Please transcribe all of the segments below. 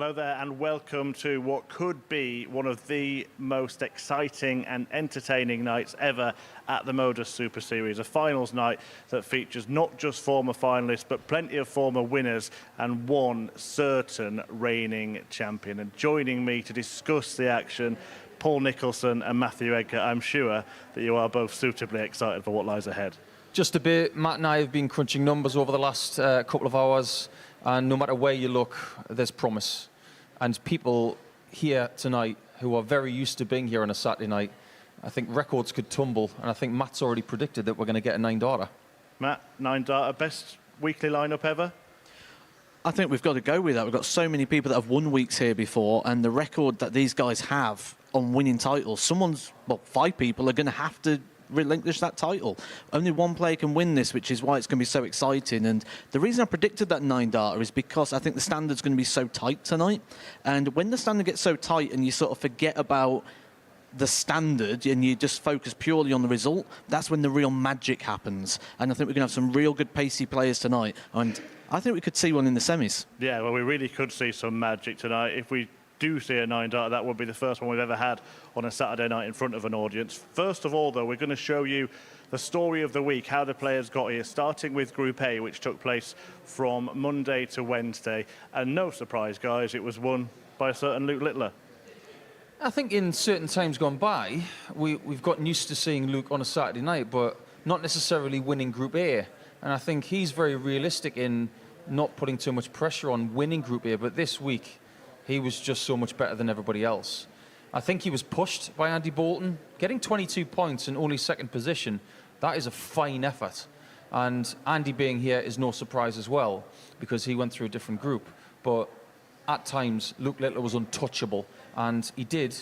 Hello there and welcome to what could be one of the most exciting and entertaining nights ever at the MODUS Super Series, a finals night that features not just former finalists but plenty of former winners and one certain reigning champion. And joining me to discuss the action, Paul Nicholson and Matthew Edgar. I'm sure that you are both suitably excited for what lies ahead. Just a bit. Matt and I have been crunching numbers over the last couple of hours, and no matter where you look, there's promise. And people here tonight who are very used to being here on a Saturday night, I think records could tumble, and I think Matt's already predicted that we're going to get a 9 data. Matt, 9 data, best weekly lineup ever? I think we've got to go with that. We've got so many people that have won weeks here before, and the record that these guys have on winning titles, 5 people are going to have to relinquish that title. Only one player can win this, which is why it's going to be so exciting. And the reason I predicted that 9 data is because I think the standard's going to be so tight tonight. And when the standard gets so tight and you sort of forget about the standard and you just focus purely on the result, that's when the real magic happens. And I think we're going to have some real good pacey players tonight. And I think we could see one in the semis. Yeah, well, we really could see some magic tonight. If we do see a 9 data, that would be the first one we've ever had on a Saturday night in front of an audience. First of all, though, we're going to show you the story of the week, how the players got here, starting with Group A, which took place from Monday to Wednesday. And no surprise, guys, it was won by a certain Luke Littler. I think in certain times gone by, we've gotten used to seeing Luke on a Saturday night, but not necessarily winning Group A. And I think he's very realistic in not putting too much pressure on winning Group A, but this week, he was just so much better than everybody else. I think he was pushed by Andy Bolton. Getting 22 points in only second position, that is a fine effort. And Andy being here is no surprise as well, because he went through a different group. But at times, Luke Littler was untouchable, and he did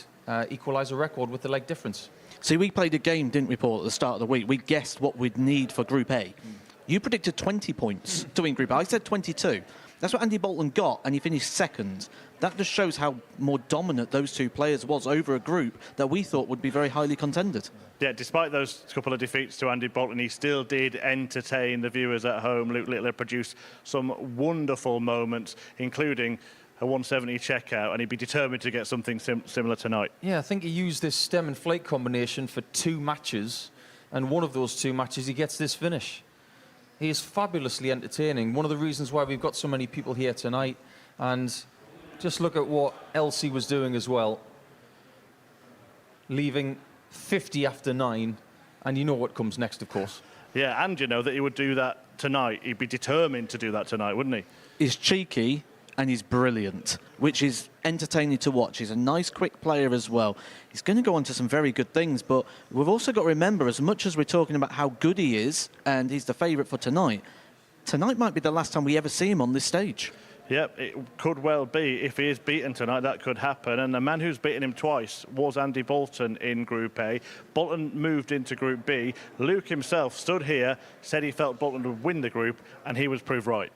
equalise a record with the leg difference. See, we played a game, didn't we, Paul, at the start of the week? We guessed what we'd need for Group A. You predicted 20 points to win Group A. I said 22. That's what Andy Bolton got, and he finished second. That just shows how more dominant those two players was over a group that we thought would be very highly contended. Yeah, despite those couple of defeats to Andy Bolton, he still did entertain the viewers at home. Luke Littler produced some wonderful moments, including a 170 checkout, and he'd be determined to get something similar tonight. Yeah, I think he used this stem and flake combination for 2 matches, and one of those 2 matches he gets this finish. He is fabulously entertaining. One of the reasons why we've got so many people here tonight. And just look at what Elsie was doing as well. Leaving 50 after 9. And you know what comes next, of course. Yeah, and you know that he would do that tonight. He'd be determined to do that tonight, wouldn't he? He's cheeky and he's brilliant, which is entertaining to watch. He's a nice, quick player as well. He's going to go on to some very good things, but we've also got to remember, as much as we're talking about how good he is, and he's the favourite for tonight, tonight might be the last time we ever see him on this stage. Yep, it could well be. If he is beaten tonight, that could happen. And the man who's beaten him twice was Andy Bolton in Group A. Bolton moved into Group B. Luke himself stood here, said he felt Bolton would win the group, and he was proved right.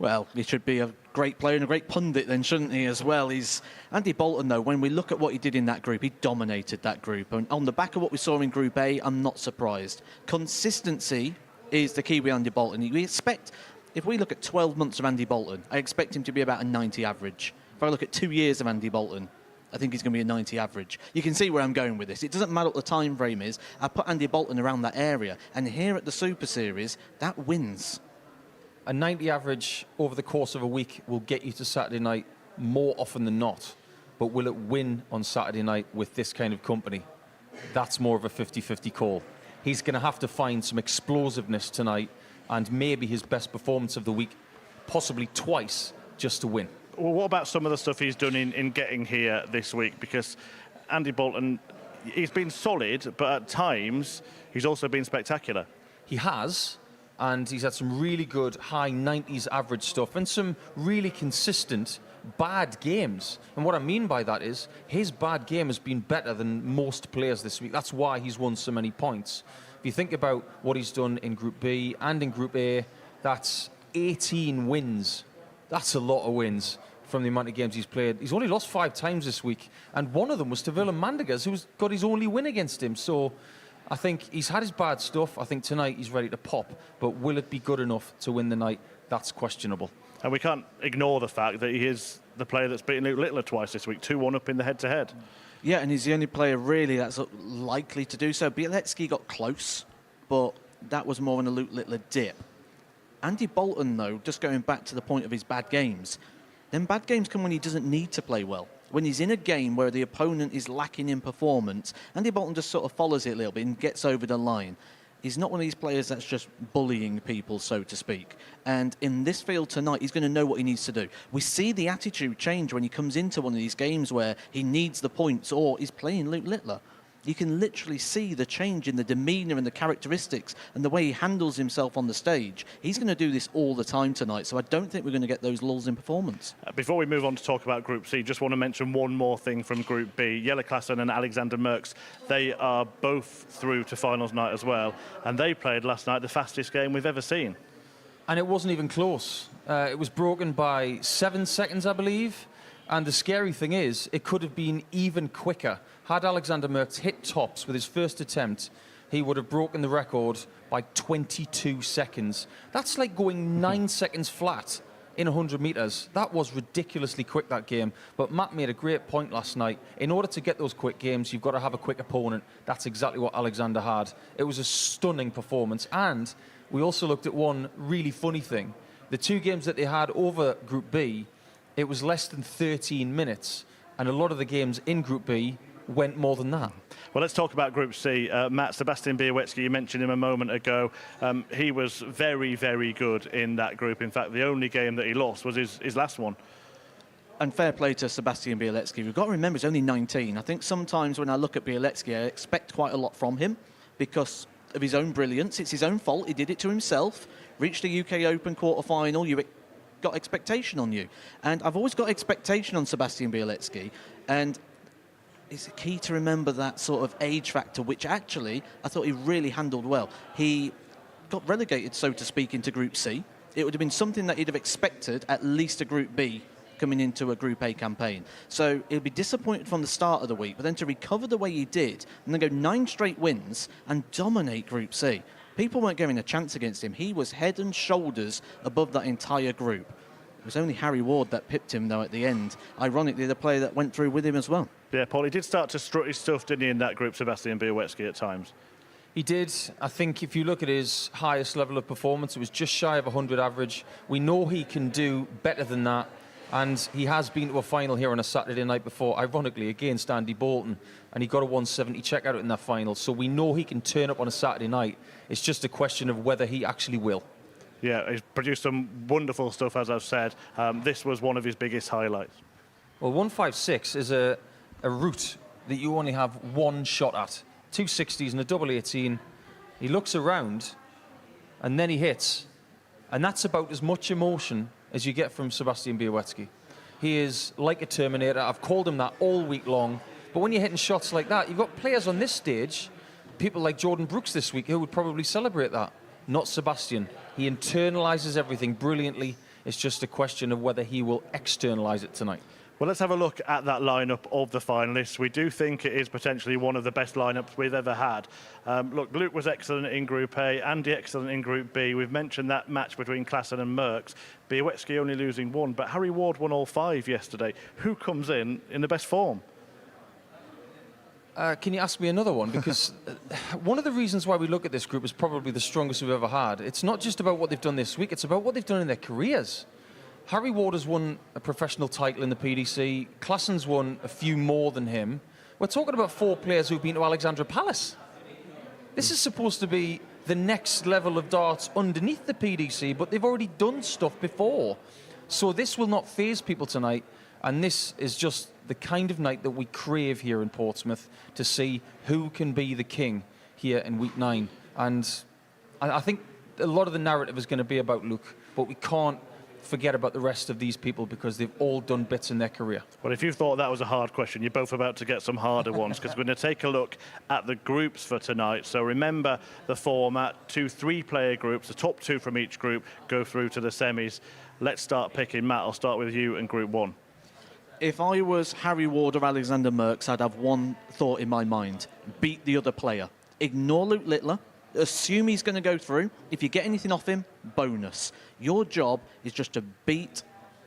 Well, he should be a great player and a great pundit then, shouldn't he, as well? He's Andy Bolton, though, when we look at what he did in that group, he dominated that group. And on the back of what we saw in Group A, I'm not surprised. Consistency is the key with Andy Bolton. We expect, if we look at 12 months of Andy Bolton, I expect him to be about a 90 average. If I look at 2 years of Andy Bolton, I think he's going to be a 90 average. You can see where I'm going with this. It doesn't matter what the time frame is. I put Andy Bolton around that area. And here at the Super Series, that wins. A 90 average over the course of a week will get you to Saturday night more often than not. But will it win on Saturday night with this kind of company? That's more of a 50-50 call. He's going to have to find some explosiveness tonight and maybe his best performance of the week, possibly twice, just to win. Well, what about some of the stuff he's done in getting here this week? Because Andy Bolton, he's been solid, but at times he's also been spectacular. He has. And he's had some really good high 90s average stuff and some really consistent bad games. And what I mean by that is his bad game has been better than most players this week. That's why he's won so many points. If you think about what he's done in Group B and in Group A, that's 18 wins. That's a lot of wins from the amount of games he's played. He's only lost 5 times this week, and one of them was to Willem Mandigas, who's got his only win against him. So I think he's had his bad stuff. I think tonight he's ready to pop. But will it be good enough to win the night? That's questionable. And we can't ignore the fact that he is the player that's beaten Luke Littler twice this week, 2-1 up in the head-to-head. Yeah, and he's the only player really that's likely to do so. Bielecki got close, but that was more on a Luke Littler dip. Andy Bolton, though, just going back to the point of his bad games, then bad games come when he doesn't need to play well. When he's in a game where the opponent is lacking in performance, Andy Bolton just sort of follows it a little bit and gets over the line. He's not one of these players that's just bullying people, so to speak. And in this field tonight, he's going to know what he needs to do. We see the attitude change when he comes into one of these games where he needs the points or he's playing Luke Littler. You can literally see the change in the demeanour and the characteristics and the way he handles himself on the stage. He's going to do this all the time tonight, so I don't think we're going to get those lulls in performance. Before we move on to talk about Group C, just want to mention one more thing from Group B. Jelle Klassen and Alexander Merckx, they are both through to finals night as well, and they played last night the fastest game we've ever seen. And it wasn't even close. It was broken by 7 seconds, I believe. And the scary thing is, it could have been even quicker. Had Alexander Merckx hit tops with his first attempt, he would have broken the record by 22 seconds. That's like going 9 seconds flat in 100 metres. That was ridiculously quick, that game. But Matt made a great point last night. In order to get those quick games, you've got to have a quick opponent. That's exactly what Alexander had. It was a stunning performance. And we also looked at one really funny thing. The 2 games that they had over Group B, it was less than 13 minutes. And a lot of the games in Group B went more than that. Well, let's talk about Group C. Matt, Sebastian Białecki, you mentioned him a moment ago. He was very, very good in that group. In fact, the only game that he lost was his last one. And fair play to Sebastian Białecki. We've got to remember he's only 19. I think sometimes when I look at Białecki, I expect quite a lot from him because of his own brilliance. It's his own fault. He did it to himself. Reached the UK Open quarter-final. You got expectation on you. And I've always got expectation on Sebastian Białecki. And it's key to remember that sort of age factor, which actually I thought he really handled well. He got relegated, so to speak, into Group C. It would have been something that he'd have expected at least a Group B coming into a Group A campaign. So he'll be disappointed from the start of the week, but then to recover the way he did and then go 9 straight wins and dominate Group C. People weren't giving a chance against him. He was head and shoulders above that entire group. It was only Harry Ward that pipped him, though, at the end. Ironically, the player that went through with him as well. Yeah, Paul, he did start to strut his stuff, didn't he, in that group, Sebastian Białecki, at times? He did. I think if you look at his highest level of performance, it was just shy of 100 average. We know he can do better than that. And he has been to a final here on a Saturday night before, ironically, against Andy Bolton. And he got a 170 checkout in that final. So we know he can turn up on a Saturday night. It's just a question of whether he actually will. Yeah, he's produced some wonderful stuff, as I've said. This was one of his biggest highlights. Well, 156 is a route that you only have one shot at. 260s and a double 18. He looks around, and then he hits. And that's about as much emotion as you get from Sebastian Białecki. He is like a Terminator. I've called him that all week long. But when you're hitting shots like that, you've got players on this stage, people like Jordan Brooks this week, who would probably celebrate that. Not Sebastian. He internalises everything brilliantly. It's just a question of whether he will externalise it tonight. Well, let's have a look at that lineup of the finalists. We do think it is potentially one of the best lineups we've ever had. Look, Luke was excellent in Group A, Andy excellent in Group B. We've mentioned that match between Klassen and Merckx. Białecki only losing 1, but Harry Ward won all 5 yesterday. Who comes in the best form? Can you ask me another one? Because one of the reasons why we look at this group is probably the strongest we've ever had. It's not just about what they've done this week, it's about what they've done in their careers. Harry Ward has won a professional title in the PDC. Klassen's won a few more than him. We're talking about 4 players who've been to Alexandra Palace. This is supposed to be the next level of darts underneath the PDC, but they've already done stuff before. So this will not faze people tonight, and this is just the kind of night that we crave here in Portsmouth to see who can be the king here in week 9. And I think a lot of the narrative is going to be about Luke, but we can't forget about the rest of these people because they've all done bits in their career. Well, if you thought that was a hard question, you're both about to get some harder ones because we're going to take a look at the groups for tonight. So remember the format, 2 3-player groups. The top 2 from each group go through to the semis. Let's start picking. Matt, I'll start with you and Group 1. If I was Harry Ward or Alexander Merckx, I'd have one thought in my mind. Beat the other player. Ignore Luke Littler. assume he's going to go through. If you get anything off him, bonus. Your job is just to beat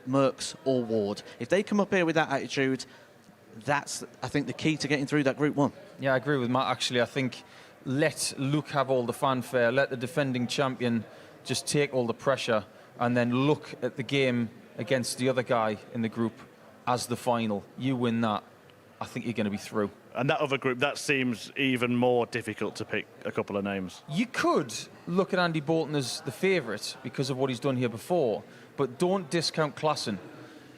Merckx or Ward. If they come up here with that attitude, that's, I think, the key to getting through that Group 1. Yeah, I agree with Matt, actually. I think let Luke have all the fanfare, let the defending champion just take all the pressure, and then look at the game against the other guy in the group as the final. You win that, I think you're going to be through. And that other group, that seems even more difficult to pick a couple of names. You could look at Andy Bolton as the favourite because of what he's done here before, but don't discount Klassen.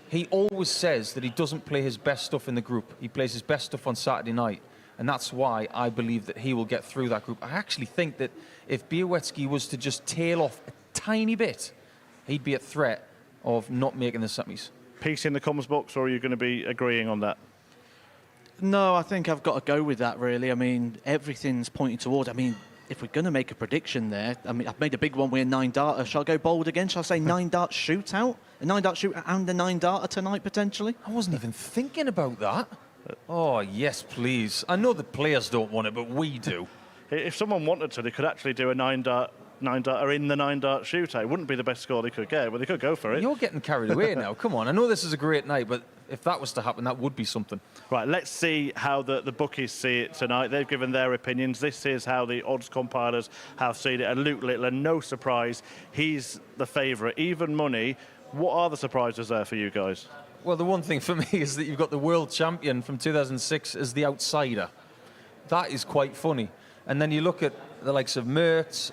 He always says that he doesn't play his best stuff in the group. He plays his best stuff on Saturday night, and that's why I believe that he will get through that group. I actually think that if Białecki was to just tail off a tiny bit, he'd be at threat of not making the semis. Peace in the comms box, or are you going to be agreeing on that? No, I think I've got to go with that, really. I mean, everything's pointing toward... I mean, if we're going to make a prediction there, I mean, I've made a big one with a 9-darter. Shall I go bold again? Shall I say 9-dart shootout? A 9-dart shootout and a 9-darter tonight, potentially? I wasn't even thinking about that. Oh, yes, please. I know the players don't want it, but we do. If someone wanted to, they could actually do a 9-darter in the 9-dart shootout. It wouldn't be the best score they could get, but they could go for it. You're getting carried away now. Come on. I know this is a great night, but if that was to happen, that would be something. Right, let's see how the bookies see it tonight. They've given their opinions. This is how the odds compilers have seen it. And Luke Littler, no surprise, he's the favourite. Even money. What are the surprises there for you guys? Well, the one thing for me is that you've got the world champion from 2006 as the outsider. That is quite funny. And then you look at the likes of Merckx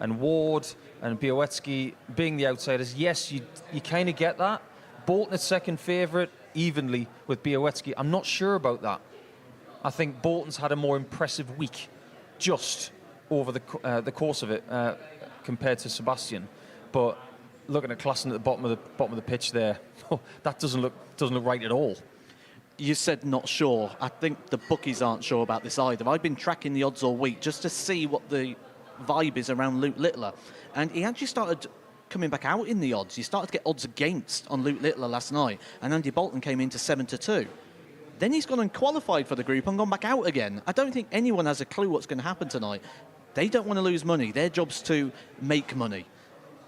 and Ward and Białecki being the outsiders. Yes, you kind of get that. Bolton at second favourite, evenly with Białecki. I'm not sure about that. I think Bolton's had a more impressive week just over the course of it compared to Sebastian. But looking at Klassen at the bottom of the pitch there, that doesn't look right at all. You said not sure. I think the bookies aren't sure about this either. I've been tracking the odds all week just to see what the vibe is around Luke Littler. And he actually started coming back out in the odds. He started to get odds against on Luke Littler last night, and Andy Bolton came into 7-2. Then he's gone and qualified for the group and gone back out again. I don't think anyone has a clue what's going to happen tonight. They don't want to lose money. Their job's to make money.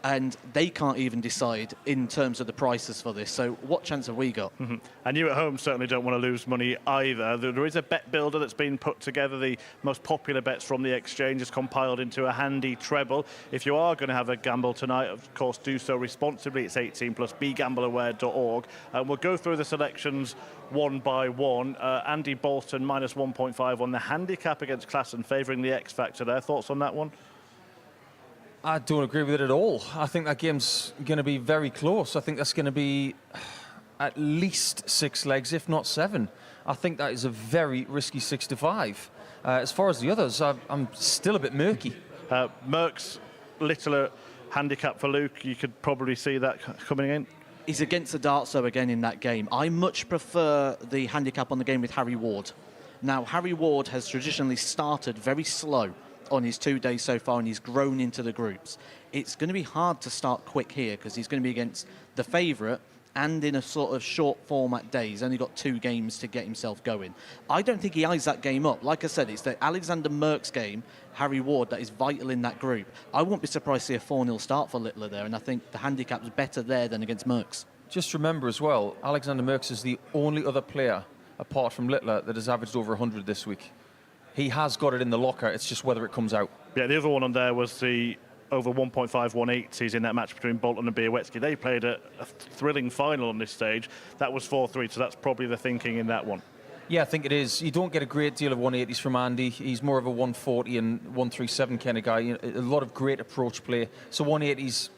And they can't even decide in terms of the prices for this. So what chance have we got? Mm-hmm. And you at home certainly don't want to lose money either. There is a bet builder that's been put together. The most popular bets from the exchange is compiled into a handy treble. If you are going to have a gamble tonight, of course, do so responsibly. It's 18+, begambleaware.org. And we'll go through the selections one by one. Andy Bolton, minus 1.5 on the handicap against Klassen, favouring the X Factor there. Thoughts on that one? I don't agree with it at all. I think that game's going to be very close. I think that's going to be at least 6 legs, if not 7. I think that is a very risky 6-5. As far as the others, I'm still a bit murky. Merckx, Littler handicap for Luke. You could probably see that coming in. He's against the darts, though, again in that game. I much prefer the handicap on the game with Harry Ward. Now, Harry Ward has traditionally started very slow on his 2 days so far, and he's grown into the groups. It's going to be hard to start quick here because he's going to be against the favourite and in a sort of short format day. He's only got 2 games to get himself going. I don't think he eyes that game up. Like I said, it's the Alexander Merckx game, Harry Ward, that is vital in that group. I won't be surprised to see a 4-0 start for Littler there, and I think the handicap's better there than against Merckx. Just remember as well, Alexander Merckx is the only other player, apart from Littler, that has averaged over 100 this week. He has got it in the locker. It's just whether it comes out. Yeah, the other one on there was the over 1.5 1/8s in that match between Bolton and Białecki. They played a thrilling final on this stage. That was 4-3, so that's probably the thinking in that one. Yeah, I think it is. You don't get a great deal of 180s from Andy. He's more of a 140 and 137 kind of guy. A lot of great approach play. So 180s,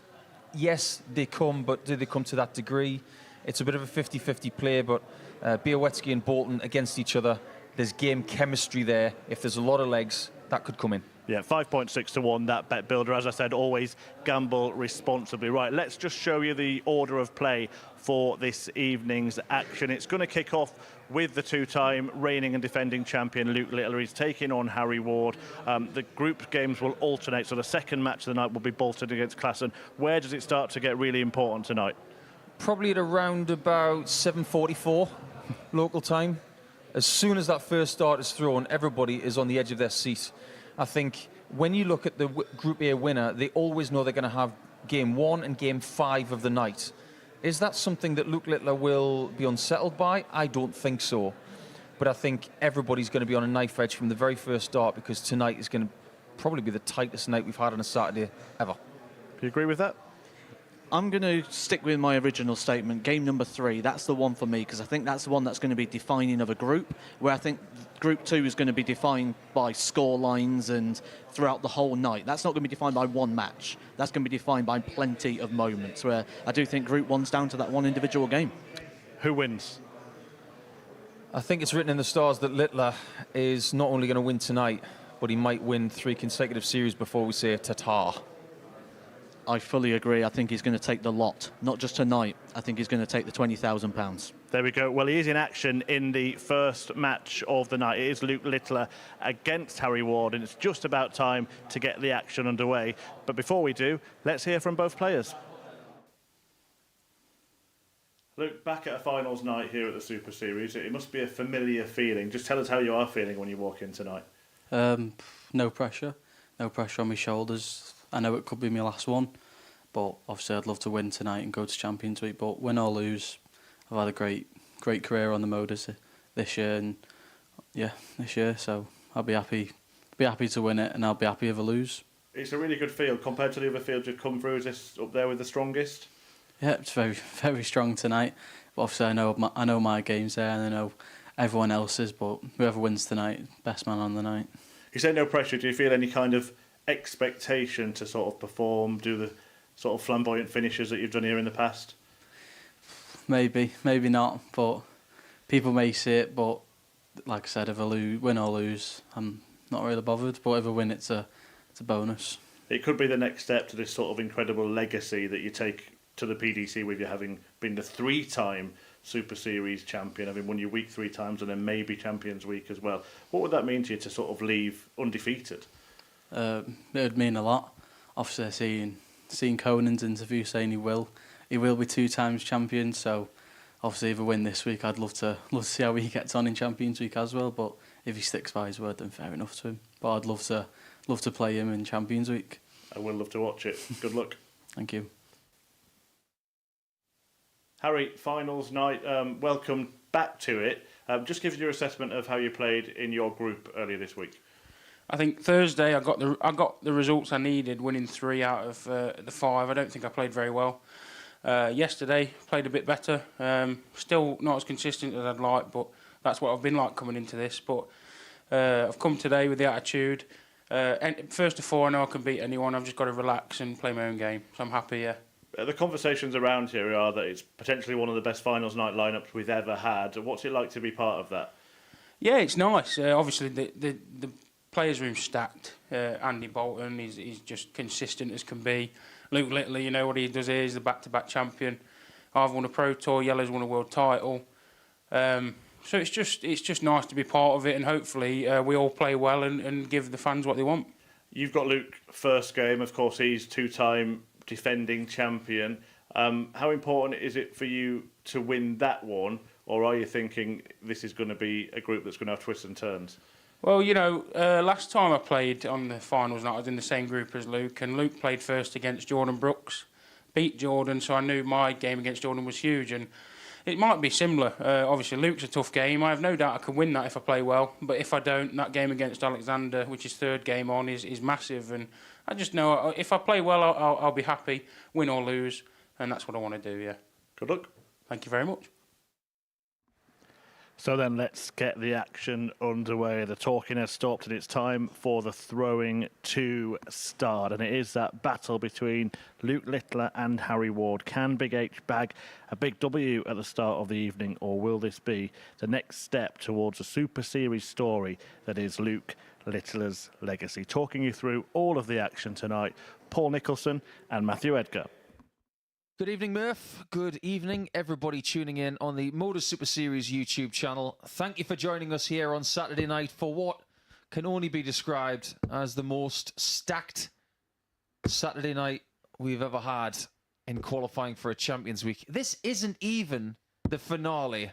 yes, they come, but do they come to that degree? It's a bit of a 50-50 play, but Białecki and Bolton against each other. There's game chemistry there. If there's a lot of legs, that could come in. Yeah, 5.6 to 1, that bet builder. As I said, always gamble responsibly. Right, let's just show you the order of play for this evening's action. It's going to kick off with the 2-time reigning and defending champion Luke Littler. He's taking on Harry Ward. The group games will alternate, so the second match of the night will be Bolton against Klassen. Where does it start to get really important tonight? Probably at around about 7:44 local time. As soon as that first start is thrown, everybody is on the edge of their seat. I think when you look at the Group A winner, they always know they're going to have Game 1 and Game 5 of the night. Is that something that Luke Littler will be unsettled by? I don't think so. But I think everybody's going to be on a knife edge from the very first start, because tonight is going to probably be the tightest night we've had on a Saturday ever. Do you agree with that? I'm going to stick with my original statement. Game number 3, that's the one for me, because I think that's the one that's going to be defining of a group, where I think Group 2 is going to be defined by score lines and throughout the whole night. That's not going to be defined by one match. That's going to be defined by plenty of moments, where I do think Group 1's down to that one individual game. Who wins? I think it's written in the stars that Littler is not only going to win tonight, but he might win 3 consecutive series before we say ta-ta. I fully agree. I think he's going to take the lot, not just tonight. I think he's going to take the £20,000. There we go. Well, he is in action in the first match of the night. It is Luke Littler against Harry Ward, and it's just about time to get the action underway. But before we do, let's hear from both players. Luke, back at a finals night here at the Super Series, it must be a familiar feeling. Just tell us how you are feeling when you walk in tonight. No pressure. No pressure on my shoulders. I know it could be my last one, but obviously I'd love to win tonight and go to Champions Week. But win or lose, I've had a great career on the MODUS this year, and this year. So I'll be happy to win it, and I'll be happy if I lose. It's a really good field compared to the other fields you've come through. Is this up there with the strongest? Yeah, it's very, very strong tonight. But obviously I know my game's there, and I know everyone else's. But whoever wins tonight, best man on the night. You say no pressure. Do you feel any kind of expectation to sort of perform, do the sort of flamboyant finishes that you've done here in the past? Maybe not, but people may see it. But like I said, if I win or lose, I'm not really bothered. But if I win, it's a bonus. It could be the next step to this sort of incredible legacy that you take to the PDC, with you having been the 3-time Super Series champion, having won your week 3 times, and then maybe Champions Week as well. What would that mean to you to sort of leave undefeated? It would mean a lot. Obviously, seeing Conan's interview saying he will be 2 times champion. So, obviously, if I win this week, I'd love to see how he gets on in Champions Week as well. But if he sticks by his word, then fair enough to him. But I'd love to play him in Champions Week. I will love to watch it. Good luck. Thank you. Harry, finals night. Welcome back to it. Just give your assessment of how you played in your group earlier this week. I think Thursday I got the results I needed, winning 3 out of the 5. I don't think I played very well. Yesterday played a bit better. Still not as consistent as I'd like, but that's what I've been like coming into this. But I've come today with the attitude. And first of all, I know I can beat anyone. I've just got to relax and play my own game. So I'm happy. Yeah. The conversations around here are that it's potentially one of the best finals night lineups we've ever had. What's it like to be part of that? Yeah, it's nice. Obviously, the players' room's stacked. Andy Bolton, he's just consistent as can be. Luke Littler, you know what he does here. He's the back-to-back champion. I've won a Pro Tour. Yellow's won a world title. So it's just nice to be part of it, and hopefully we all play well and give the fans what they want. You've got Luke first game. Of course, he's 2-time defending champion. How important is it for you to win that one, or are you thinking this is going to be a group that's going to have twists and turns? Well, you know, last time I played on the finals night, I was in the same group as Luke, and Luke played first against Jordan Brooks, beat Jordan, so I knew my game against Jordan was huge, and it might be similar. Obviously, Luke's a tough game. I have no doubt I can win that if I play well, but if I don't, that game against Alexander, which is 3rd game on, is massive, and I just know if I play well, I'll be happy, win or lose, and that's what I want to do, yeah. Good luck. Thank you very much. So then let's get the action underway. The talking has stopped, and it's time for the throwing to start. And it is that battle between Luke Littler and Harry Ward. Can Big H bag a big W at the start of the evening, or will this be the next step towards a Super Series story that is Luke Littler's legacy? Talking you through all of the action tonight, Paul Nicholson and Matthew Edgar. Good evening, Murph. Good evening, everybody tuning in on the MODUS Super Series YouTube channel. Thank you for joining us here on Saturday night for what can only be described as the most stacked Saturday night we've ever had in qualifying for a Champions Week. This isn't even the finale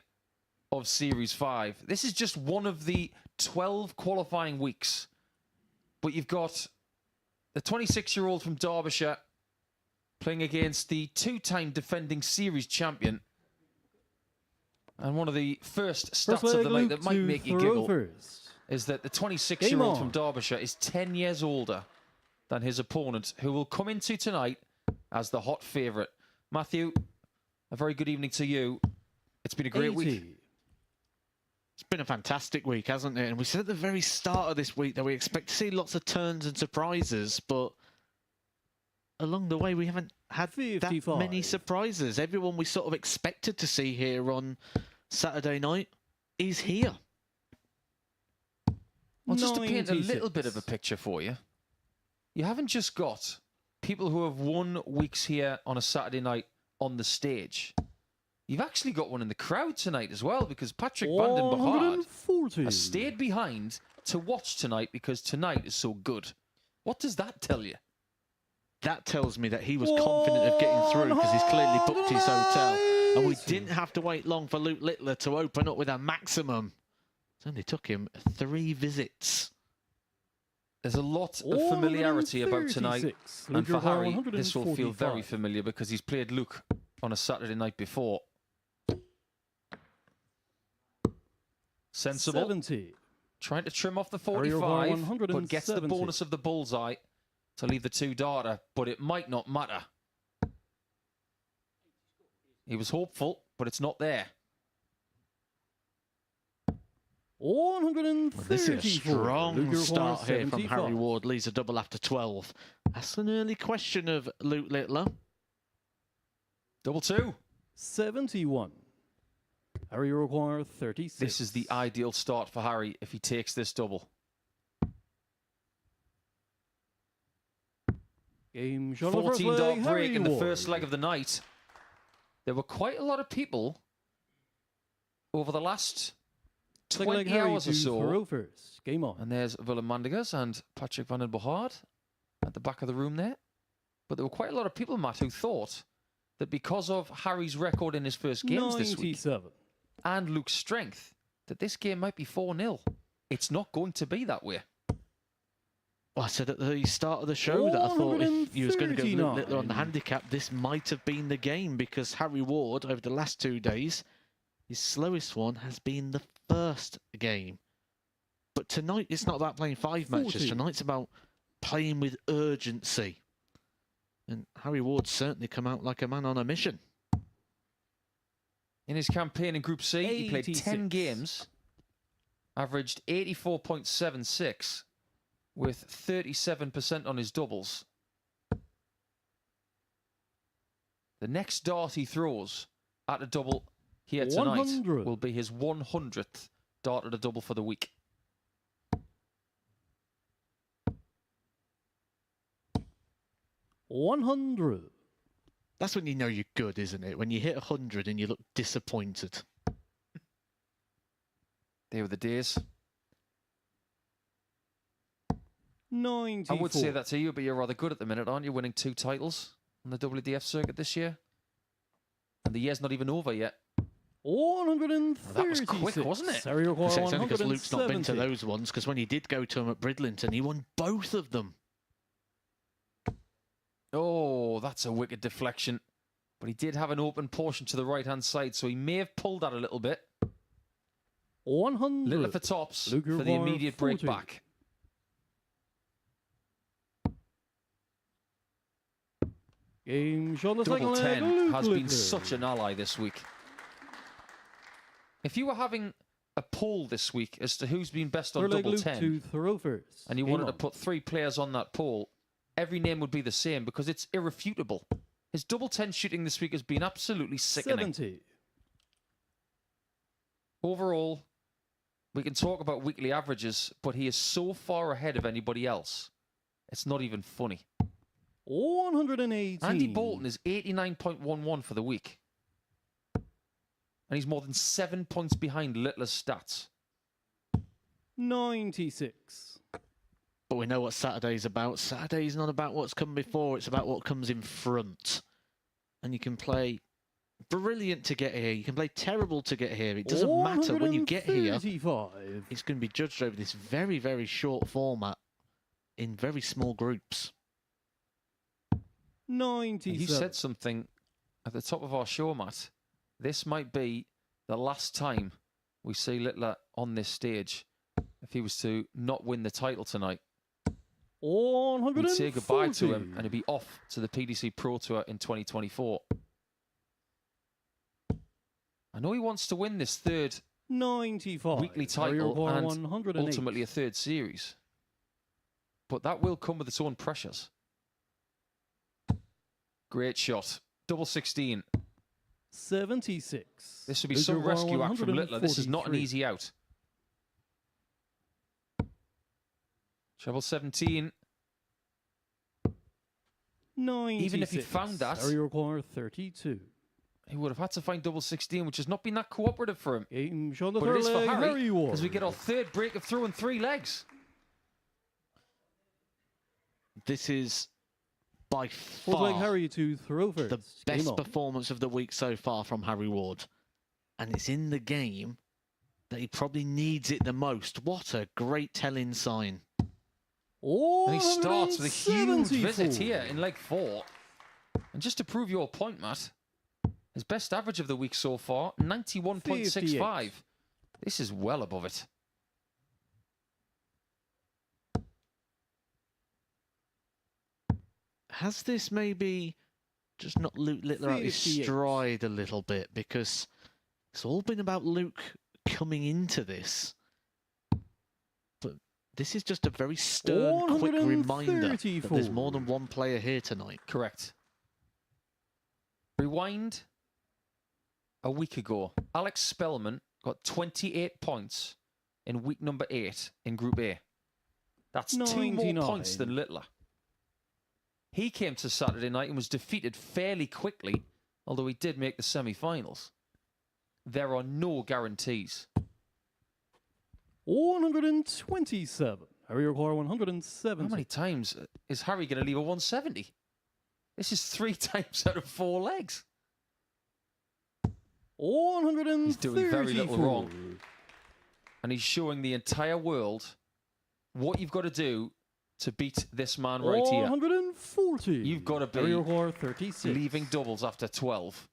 of Series 5. This is just one of the 12 qualifying weeks. But you've got The 26-year-old from Derbyshire playing against the 2-time defending series champion. And one of the first stats of the night that might make you giggle is that the 26-year-old from Derbyshire is 10 years older than his opponent, who will come into tonight as the hot favourite. Matthew, a very good evening to you. It's been a great week. It's been a fantastic week, hasn't it? And we said at the very start of this week that we expect to see lots of turns and surprises, but along the way we haven't had that many surprises. Everyone we sort of expected to see here on Saturday night is here. Well, just to paint a little bit of a picture for you, you haven't just got people who have won weeks here on a Saturday night on the stage. You've actually got one in the crowd tonight as well, because Patrick van den Behard has stayed behind to watch tonight because tonight is so good. What does that tell you? That tells me that he was confident of getting through because he's clearly booked his hotel. And we didn't have to wait long for Luke Littler to open up with a maximum. It only took him 3 visits. There's a lot of familiarity about tonight. And for Harry, this will feel very familiar because he's played Luke on a Saturday night before. Sensible. 70. Trying to trim off the 45, but gets the bonus of the bullseye to leave the 2 darter, but it might not matter. He was hopeful, but it's not there. 134. This is a strong start here from Harry Ward. Leads a double after 12. That's an early question of Luke Littler. Double 2. 71. Harry requires 36. This is the ideal start for Harry if he takes this double. Game shot 14 dart break in the first leg of the night. There were quite a lot of people over the last 20 hours or so. Game on. And there's Willem Mandegers and Patrick van den Behard at the back of the room there. But there were quite a lot of people, Matt, who thought that because of Harry's record in his first games this week and Luke's strength, that this game might be 4-0. It's not going to be that way. Well, I said at the start of the show that I thought if you was going to go Luke Littler on the handicap, this might have been the game, because Harry Ward, over the last 2 days, his slowest one has been the first game. But tonight, it's not about playing 5 matches. Tonight's about playing with urgency. And Harry Ward's certainly come out like a man on a mission. In his campaign in Group C, he played 10 games, averaged 84.76, with 37% on his doubles. The next dart he throws at a double here tonight 100. will be his 100th dart at a double for the week. $100. That's when you know you're good, isn't it? When you hit 100 and you look disappointed. They were the days. 94. I would say that to you, but you're rather good at the minute, aren't you? Winning 2 titles on the WDF circuit this year. And the year's not even over yet. 136. That was quick, wasn't it? It's only because Luke's not been to those ones, because when he did go to them at Bridlington, he won both of them. Oh, that's a wicked deflection. But he did have an open portion to the right-hand side, so he may have pulled that a little bit. 100. Little for tops Luke for the immediate break back. Game shot the Double second 10 leg. has been such an ally this week. If you were having a poll this week as to who's been best on double 10, and you wanted to put 3 players on that poll, every name would be the same because it's irrefutable. His double 10 shooting this week has been absolutely sickening. 70. Overall, we can talk about weekly averages, but he is so far ahead of anybody else. It's not even funny. 118. Andy Bolton is 89.11 for the week. And he's more than 7 points behind Littler's stats. 96. But we know what Saturday's about. Saturday's not about what's come before, it's about what comes in front. And you can play brilliant to get here, you can play terrible to get here. It doesn't matter. When you get here, it's going to be judged over this very, very short format in very small groups. 97. You said something at the top of our show, Matt. This might be the last time we see Littler on this stage. If he was to not win the title tonight, 140. we'd say goodbye to him and he'd be off to the PDC Pro Tour in 2024. I know he wants to win this third 95. weekly Harry title Require and 108. ultimately a third series. But that will come with its own pressures. Great shot. Double 16. 76. This would be Luke some Require rescue act from Littler. This is not an 143. easy out. Treble 17. 96. Even if he'd found that, Harry Require 32. he would have had to find double 16, which has not been that cooperative for him. Game shot on the But it third is for leg. Harry, Harry Ward. as we get our third break of through in 3 legs. This is by Fourth leg far Harry to throw first. the Game best on. performance of the week so far from Harry Ward. And it's in the game that he probably needs it the most. What a great telling sign. And he starts with a huge 174. visit here in leg 4. And just to prove your point, Matt, his best average of the week so far, 91.65. This is well above it. Has this maybe just not Luke Littler out his 58. stride a little bit? Because it's all been about Luke coming into this. But this is just a very stern, quick reminder that there's 134. more than one player here tonight. Correct. Rewind a week ago. Alex Spellman got 28 points in week number 8 in Group A. That's 2 more 99. points than Littler. He came to Saturday night and was defeated fairly quickly, although he did make the semi-finals. There are no guarantees. 127. Harry Require 170. How many times is Harry going to leave a 170? This is 3 times out of 4 legs. 134. He's doing very little wrong. And he's showing the entire world what you've got to do to beat this man right here. 140. You've got to Harry be Require 36. leaving doubles after 12.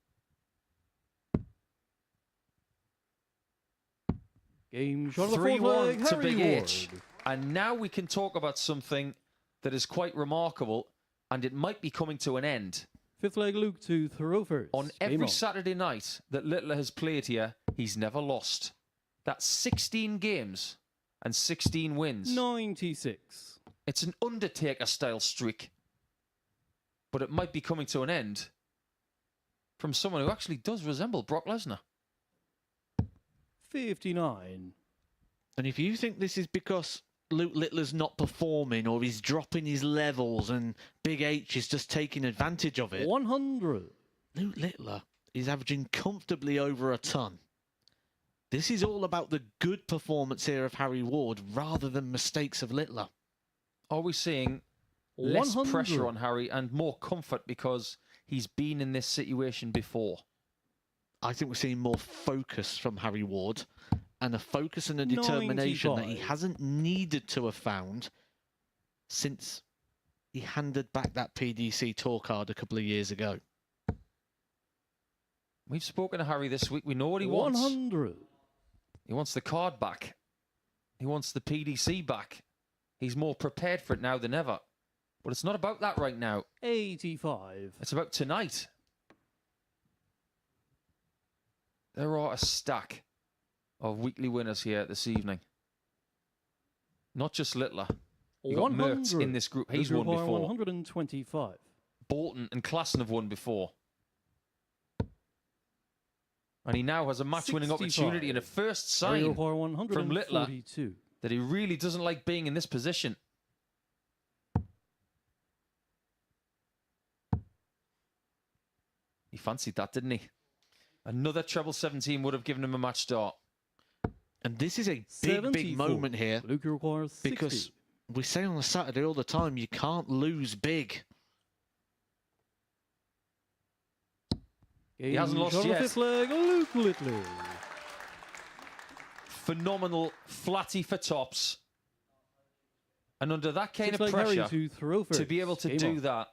Game shot of the fourth 3-1 leg. to Harry Big Ward. H. And now we can talk about something that is quite remarkable, and it might be coming to an end. Fifth leg Luke to throw first. On Game every on. Saturday night that Littler has played here, he's never lost. That's 16 games and 16 wins. 96. It's an Undertaker-style streak. But it might be coming to an end from someone who actually does resemble Brock Lesnar. 59. And if you think this is because Luke Littler's not performing or he's dropping his levels and Big H is just taking advantage of it, 100. Luke Littler is averaging comfortably over a ton. This is all about the good performance here of Harry Ward rather than mistakes of Littler. Are we seeing less 100. pressure on Harry and more comfort because he's been in this situation before? I think we're seeing more focus from Harry Ward and a focus and a determination that he 95. hasn't needed to have found since he handed back that PDC tour card a couple of years ago. We've spoken to Harry this week. We know what he wants. 100. He wants the card back. He wants the PDC back. He's more prepared for it now than ever. But it's not about that right now. 85. It's about tonight. There are a stack of weekly winners here this evening. Not just Littler. You got Mertz 100. in this group. He's Luke won Require before. 125. Bolton and Klassen have won before. And he now has a match-winning 65. opportunity and a first Harry sign Require 142. that he really doesn't like being in this position. He fancied that, didn't he? Another treble 17 would have given him a match start. And this is a big, 74. big moment here Luke requires 60. because we say on a Saturday all the time, you can't lose big. He hasn't lost shot on the yet. fifth leg, Luke Littler. Phenomenal flatty for tops. And under that kind Sixth of leg Harry pressure, to throw first. to be able to Game do on. that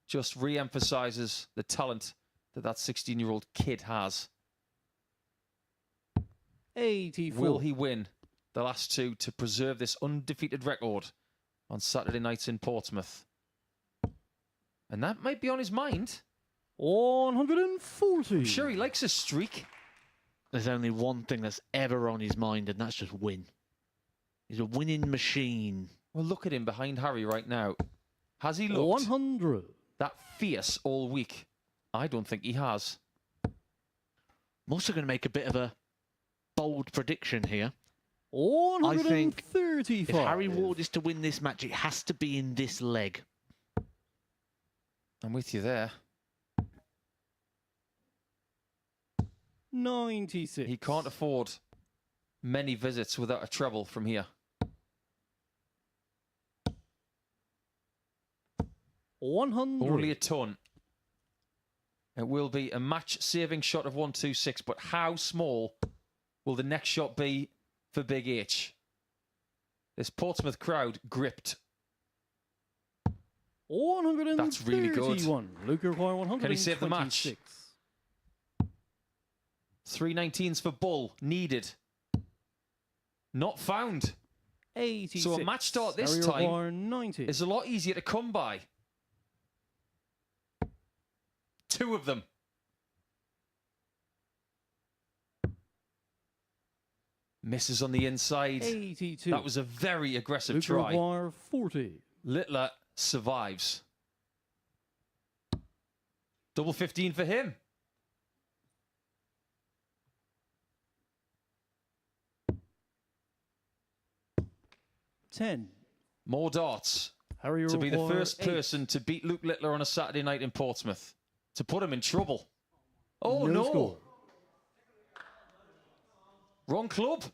just re-emphasises the talent that 16-year-old kid has. 84. Will he win the last two to preserve this undefeated record on Saturday nights in Portsmouth? And that might be on his mind. 140. I'm sure he likes a streak. There's only one thing that's ever on his mind, and that's just win. He's a winning machine. Well, look at him behind Harry right now. Has he looked 100. that fierce all week? I don't think he has. I'm also going to make a bit of a bold prediction here. 135. If Harry Ward is to win this match, it has to be in this leg. I'm with you there. 96. He can't afford many visits without a treble from here. 100. Only a ton. It will be a match-saving shot of 126, but how small will the next shot be for Big H? This Portsmouth crowd gripped. 131. That's really good. Luke require 126. Can he save the match? 319s for Bull, needed. Not found. 86. So a match start this Harry time require 90. is a lot easier to come by. Two of them. Misses on the inside. 82. That was a very aggressive Luke try. require 40. Littler survives. Double 15 for him. $10. More darts Harry to be the require first 8. person to beat Luke Littler on a Saturday night in Portsmouth. To put him in trouble. Oh, no. Score. Wrong club.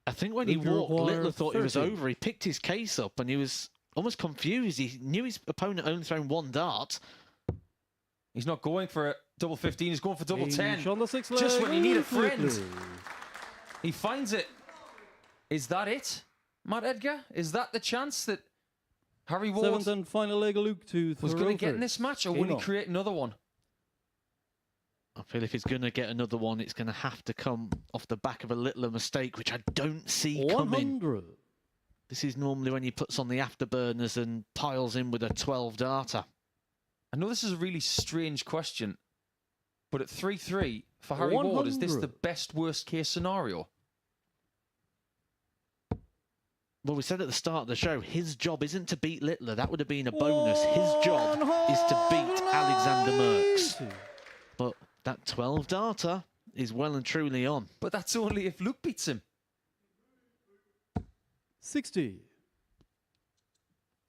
I think when he Luke walked, require Littler thought it was 30. over. He picked his case up and he was almost confused. He knew his opponent only thrown one dart. He's not going for a double 15. He's going for double 10. On the sixth Just leg, when you need a Luke friend. Littler. He finds it. Is that it, Matt Edgar? Is that the chance that Harry Ward Seventh and final leg, Luke to was going to get in this match, or will he create another one? I feel if he's going to get another one, it's going to have to come off the back of a Littler mistake, which I don't see coming. 100. This is normally when he puts on the afterburners and piles in with a 12-darter. I know this is a really strange question, but at 3-3 for Harry Ward, is this the 100. best worst-case scenario? Well, we said at the start of the show, his job isn't to beat Littler. That would have been a bonus. His job is to beat Alexander Merckx. But that 12-darter is well and truly on. But that's only if Luke beats him. 60.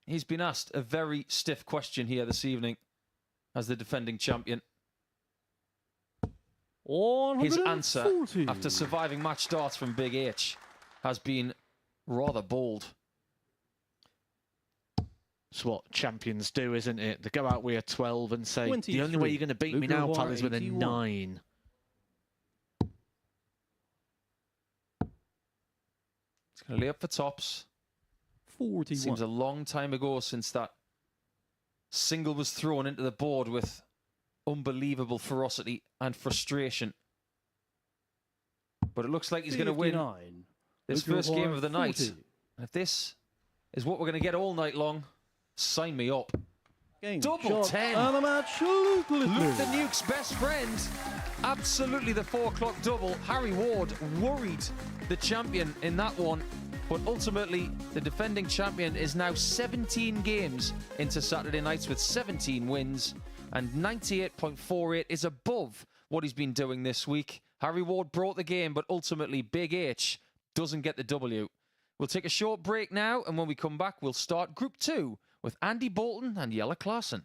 He's been asked a very stiff question here this evening as the defending champion. His answer, 140. after surviving match darts from Big H, has been rather bold. It's what champions do, isn't it? They go out with a 12 and say, 23. the only way you're going to beat me Luke now, Roy, pal, is with a 81. 9. He's going to lay up for tops. 41. Seems a long time ago since that single was thrown into the board with unbelievable ferocity and frustration. But it looks like he's going to win 59. this Luke first Roy, game of the night. 40. And if this is what we're going to get all night long, sign me up. Game Double shot 10. And the match, Luke Littler. Luke the Nuke's best friend. Absolutely the 4 o'clock double. Harry Ward worried the champion in that one. But ultimately, the defending champion is now 17 games into Saturday nights with 17 wins. And 98.48 is above what he's been doing this week. Harry Ward brought the game, but ultimately Big H doesn't get the W. We'll take a short break now, and when we come back, we'll start Group 2 with Andy Bolton and Jelle Klaassen.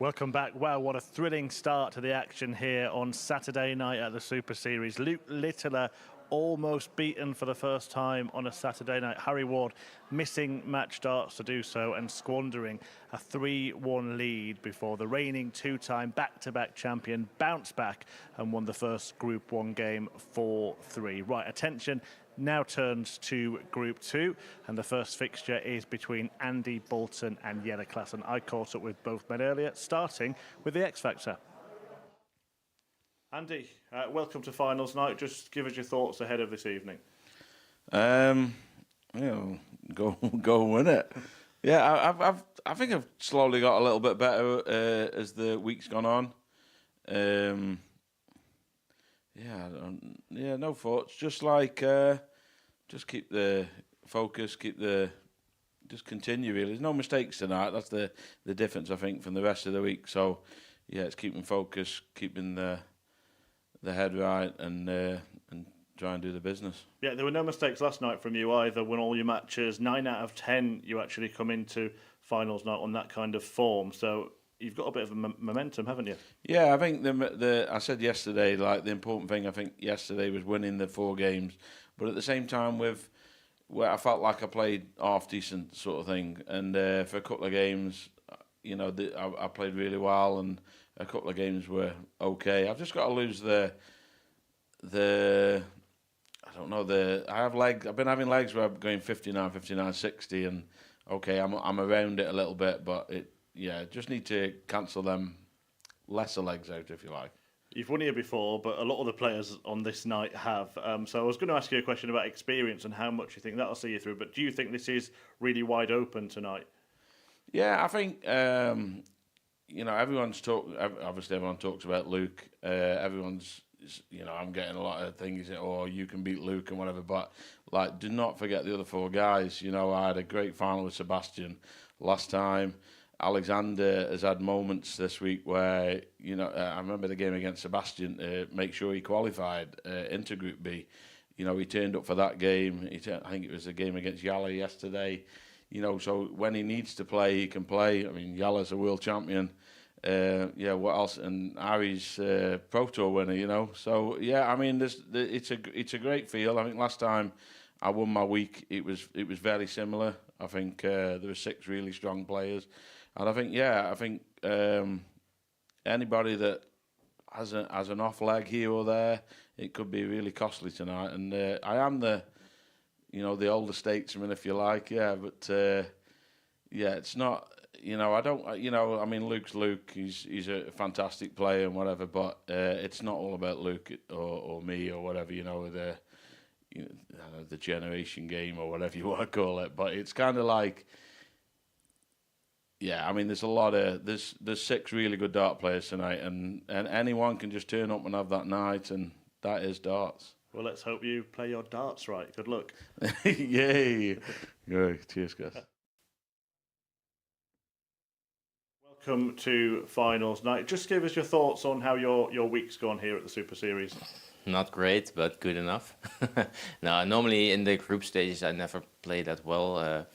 Welcome back. Wow, what a thrilling start to the action here on Saturday night at the Super Series. Luke Littler almost beaten for the first time on a Saturday night. Harry Ward missing match starts to do so and squandering a 3-1 lead before the reigning two-time back-to-back champion bounced back and won the first Group 1 game 4-3. Right, attention now turns to Group 2, and the first fixture is between Andy Bolton and Jelle Klassen. I caught up with both men earlier, starting with the X Factor. Andy, welcome to finals night. Just give us your thoughts ahead of this evening. Go win it. Yeah, I think I've slowly got a little bit better as the week's gone on. No thoughts. Just like, just keep the focus, just continue really. There's no mistakes tonight. That's the difference, I think, from the rest of the week. So, yeah, it's keeping focus, keeping the head right, and try and do the business. Yeah, there were no mistakes last night from you either. Won all your matches, 9 out of 10. You actually come into finals night on that kind of form. So you've got a bit of a momentum, haven't you? Yeah, I think I said yesterday, like the important thing I think yesterday was winning the 4 games, but at the same time where I felt like I played half decent sort of thing, and for a couple of games, you know, I played really well, and a couple of games were okay. I've just got to lose I don't know, I've been having legs where I'm going 59, 60, and okay, I'm around it a little bit, but just need to cancel them lesser legs out, if you like. You've won here before, but a lot of the players on this night have. So I was going to ask you a question about experience and how much you think that'll see you through, but do you think this is really wide open tonight? Yeah, I think, everyone talks about Luke. Everyone's, I'm getting a lot of things, you can beat Luke and whatever, but like, do not forget the other 4 guys. I had a great final with Sebastian last time. Alexander has had moments this week where, I remember the game against Sebastian to make sure he qualified into Group B. He turned up for that game. I think it was the game against Jelle yesterday. So when he needs to play, he can play. I mean, Jalle's a world champion. What else? And Harry's Pro Tour winner, So, yeah, I mean, it's a great feel. I think last time I won my week, it was very similar. I think there were 6 really strong players. And I think anybody that has an off leg here or there, it could be really costly tonight. And I am the older statesman, if you like, but it's not, I mean, Luke's Luke, he's a fantastic player and whatever, but it's not all about Luke or me or whatever, the generation game or whatever you want to call it, but it's kind of like, I mean, there's 6 really good dart players tonight, and anyone can just turn up and have that night, and that is darts. Well, let's hope you play your darts right. Good luck. Yay. Good. Cheers, guys. Welcome to finals night. Just give us your thoughts on how your week's gone here at the Super Series. Not great, but good enough. No, normally in the group stages I never play that well.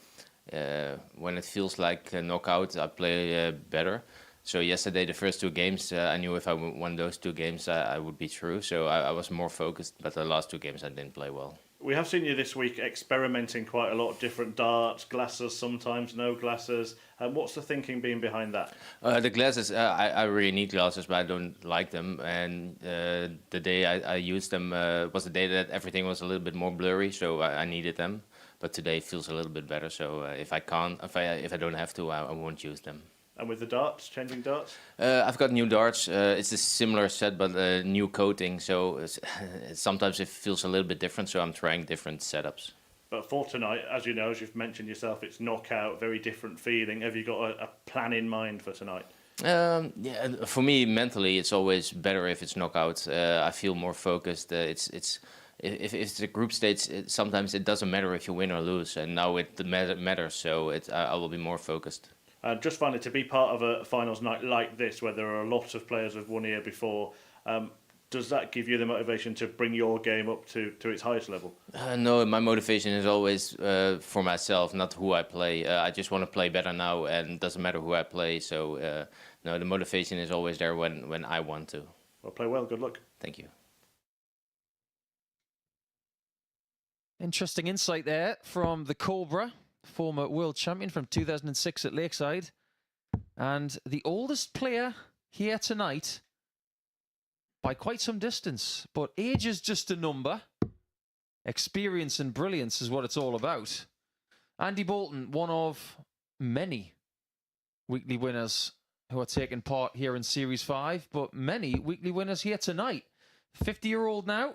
When it feels like a knockout, I play better. So yesterday, the first 2 games, I knew if I won those 2 games, I would be through. So I was more focused, but the last 2 games I didn't play well. We have seen you this week experimenting quite a lot, different darts, glasses, sometimes no glasses. What's the thinking being behind that? The glasses, I really need glasses, but I don't like them. And the day I used them was the day that everything was a little bit more blurry, so I needed them. But today feels a little bit better, so if I don't have to, I won't use them. And with the darts, changing darts? I've got new darts. It's a similar set, but a new coating. So sometimes it feels a little bit different. So I'm trying different setups. But for tonight, as you know, as you've mentioned yourself, it's knockout, very different feeling. Have you got a plan in mind for tonight? For me, mentally, it's always better if it's knockout. I feel more focused. If it's the group stage, sometimes it doesn't matter if you win or lose. And now it matters, so I will be more focused. Just finally, to be part of a finals night like this, where there are a lot of players who've won here before, does that give you the motivation to bring your game up to its highest level? No, my motivation is always for myself, not who I play. I just want to play better now, and it doesn't matter who I play. So, no, the motivation is always there when I want to. Well, play well. Good luck. Thank you. Interesting insight there from the Cobra, former world champion from 2006 at Lakeside. And the oldest player here tonight by quite some distance. But age is just a number. Experience and brilliance is what it's all about. Andy Bolton, one of many weekly winners who are taking part here in Series 5, but many weekly winners here tonight. 50-year-old now,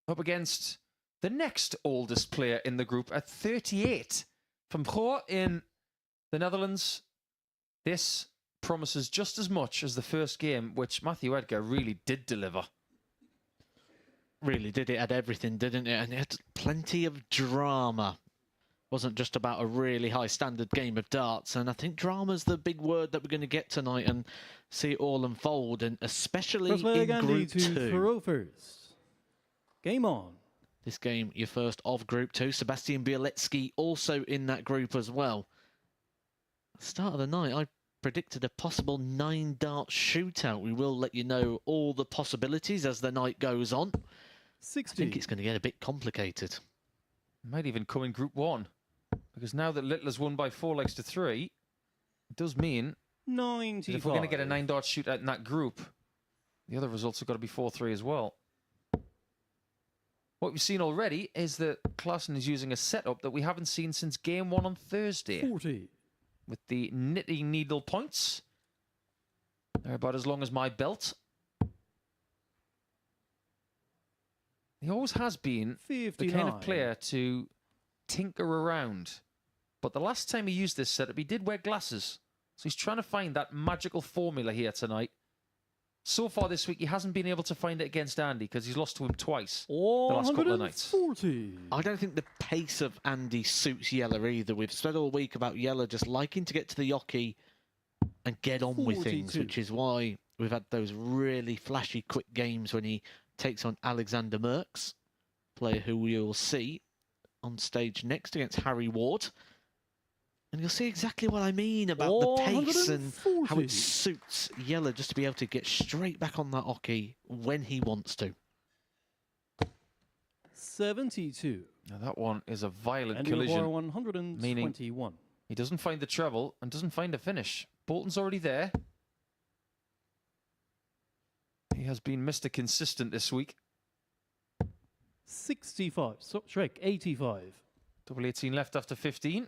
up against the next oldest player in the group at 38. From Goor in the Netherlands, this promises just as much as the first game, which Matthew Edgar really did deliver. Really did. It had everything, didn't it? And it had plenty of drama. Wasn't just about a really high standard game of darts. And I think drama's the big word that we're going to get tonight and see it all unfold, and especially First leg, in Andy Group to 2. throw first. Game on. This game, your first of Group 2. Sebastian Bieletsky also in that group as well. At the start of the night, I predicted a possible 9-dart shootout. We will let you know all the possibilities as the night goes on. 60. I think it's going to get a bit complicated. Might even come in Group 1. Because now that Littler's won by 4 legs to 3, it does mean 95. that if we're going to get a 9-dart shootout in that group, the other results have got to be 4-3 as well. What we've seen already is that Klaassen is using a setup that we haven't seen since Game 1 on Thursday. 40. With the knitting needle points. They're about as long as my belt. He always has been 59. the kind of player to tinker around. But the last time he used this setup, he did wear glasses. So he's trying to find that magical formula here tonight. So far this week, he hasn't been able to find it against Andy because he's lost to him twice the last couple of nights. 140. I don't think the pace of Andy suits Yeller either. We've said all week about Yeller just liking to get to the yockey and get on with things, 42. which is why we've had those really flashy, quick games when he takes on Alexander Merckx, player who we will see on stage next against Harry Ward. And you'll see exactly what I mean about the pace and how 140. it suits Yeller just to be able to get straight back on that hockey when he wants to. 72. Now that one is a violent And you are collision. 121. He doesn't find the treble and doesn't find a finish. Bolton's already there. He has been Mr. Consistent this week. 65. So, Shrek, 85. Double 18 left after 15.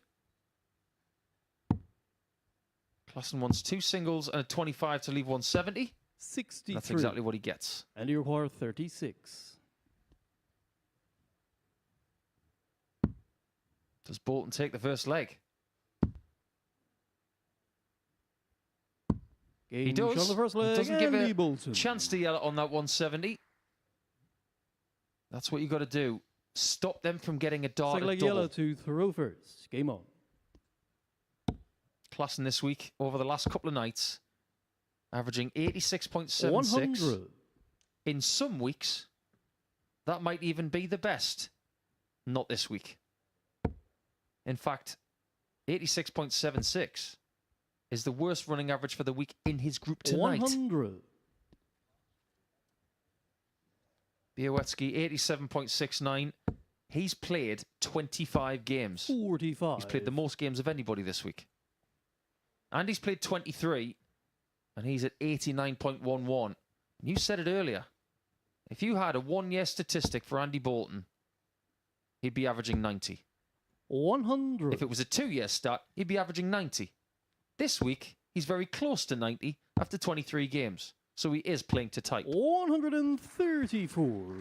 Klaassen wants 2 singles and a 25 to leave 170. 63. That's exactly what he gets. And you require 36. Does Bolton take the first leg? Game He does. shot the first He leg. doesn't give Andy a Bolton. chance to yell on that 170. That's what you got to do. Stop them from getting a dart Second at leg double. yellow to throw first. Game on. Klaassen this week, over the last couple of nights, averaging 86.76. 100. In some weeks, that might even be the best. Not this week. In fact, 86.76 is the worst running average for the week in his group tonight. 100. Białecki, 87.69. He's played 25 games. 45. He's played the most games of anybody this week. And he's played 23, and he's at 89.11. You said it earlier. If you had a one-year statistic for Andy Bolton, he'd be averaging 90. 100. If it was a 2-year stat, he'd be averaging 90. This week, he's very close to 90 after 23 games. So he is playing to type. 134.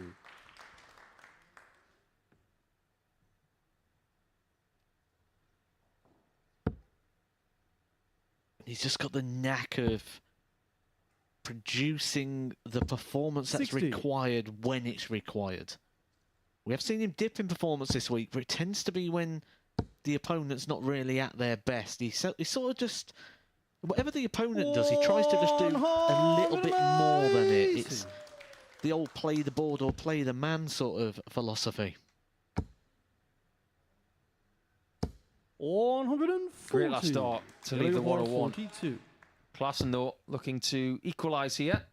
He's just got the knack of producing the performance that's 60. required when it's required. We have seen him dip in performance this week, but it tends to be when the opponent's not really at their best. He sort of just... Whatever the opponent does, he tries to just do a little bit more than it. the old play the board or play the man sort of philosophy. 140. Great last start to lead the Yellow 101. 42. Klassen, though, looking to equalise here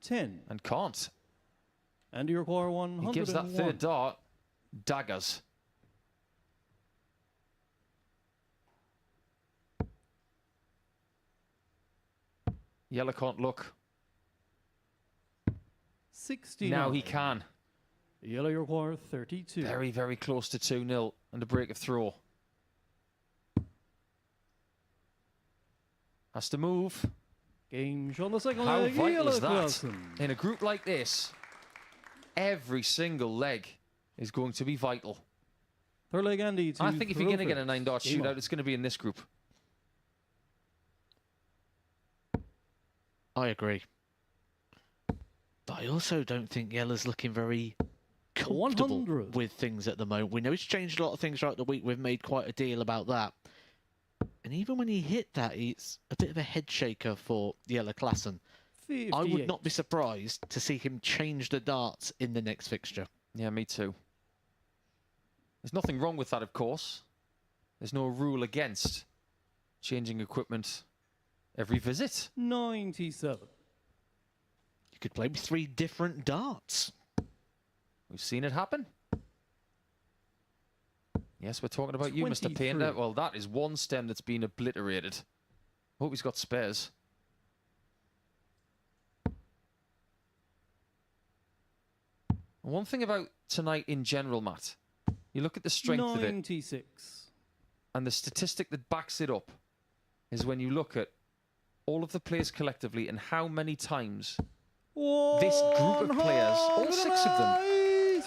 10. and can't. And you require 101. He gives that third dart daggers. Yellow can't look. 69. Now he can. Yellow, you require 32. Very, very close to 2-0 and a break of throw. Has to move. Game shot on the second How leg. vital Yellow is that? Klassen. In a group like this, every single leg is going to be vital. Third leg, Andy. I think if you're going to get a 9-dart Game shootout, on. it's going to be in this group. I agree. But I also don't think Yellow's looking very comfortable 100. with things at the moment. We know he's changed a lot of things throughout the week. We've made quite a deal about that. And even when he hit that, it's a bit of a head shaker for Yellow Klassen. 58. I would not be surprised to see him change the darts in the next fixture. Yeah, me too. There's nothing wrong with that, of course. There's no rule against changing equipment every visit. 97. You could play with 3 different darts. We've seen it happen. Yes, we're talking about you, Mr. 23. Painter. Well, that is one stem that's been obliterated. Hope he's got spares. One thing about tonight in general, Matt, you look at the strength of it, 96. and the statistic that backs it up is when you look at all of the players collectively and how many times this group of players, all 6 of them,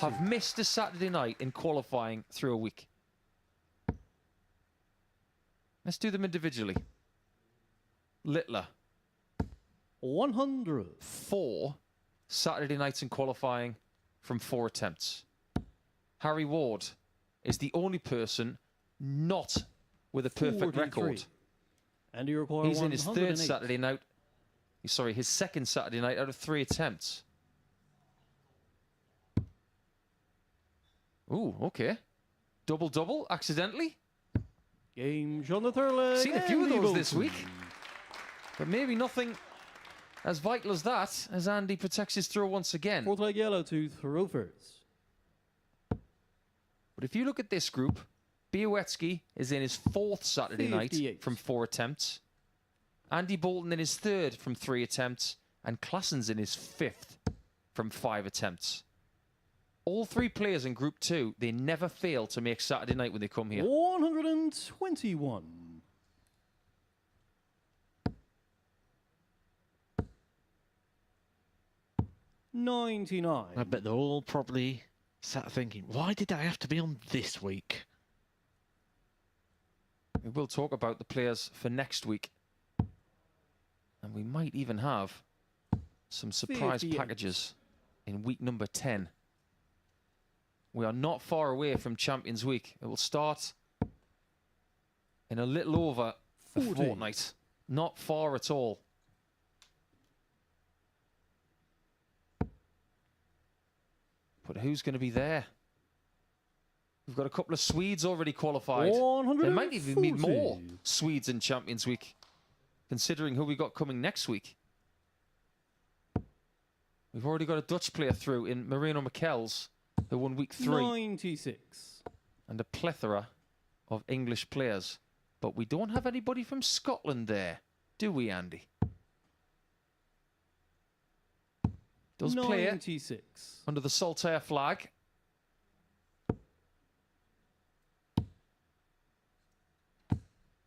have missed a Saturday night in qualifying through a week. Let's do them individually. Littler, 100. 4 Saturday nights in qualifying from 4 attempts. Harry Ward is the only person not with a perfect 43. record. And you require He's in his 108. third Saturday night. Sorry, his second Saturday night out of 3 attempts. Ooh, okay. Double-double, accidentally. Game shot on the third leg. Seen a few of Andy those this Bolton. week. But maybe nothing as vital as that, as Andy protects his throw once again. Fourth leg, Yellow to throw first. But if you look at this group, Białecki is in his 4th Saturday night 58. from 4 attempts. Andy Bolton in his 3rd from 3 attempts. And Klassen's in his 5th from 5 attempts. All 3 players in Group 2, they never fail to make Saturday night when they come here. 121. $99. I bet they're all probably sat thinking, why did I have to be on this week? We will talk about the players for next week. And we might even have some surprise 58. packages in week number 10. We are not far away from Champions Week. It will start in a little over a 40. fortnight. Not far at all. But who's going to be there? We've got a couple of Swedes already qualified. There might even be more 140. Swedes in Champions Week, considering who we got coming next week. We've already got a Dutch player through in Marino Michels, who won week 3, 96. and a plethora of English players. But we don't have anybody from Scotland there, do we, Andy? Does play 96. under the Saltaire flag.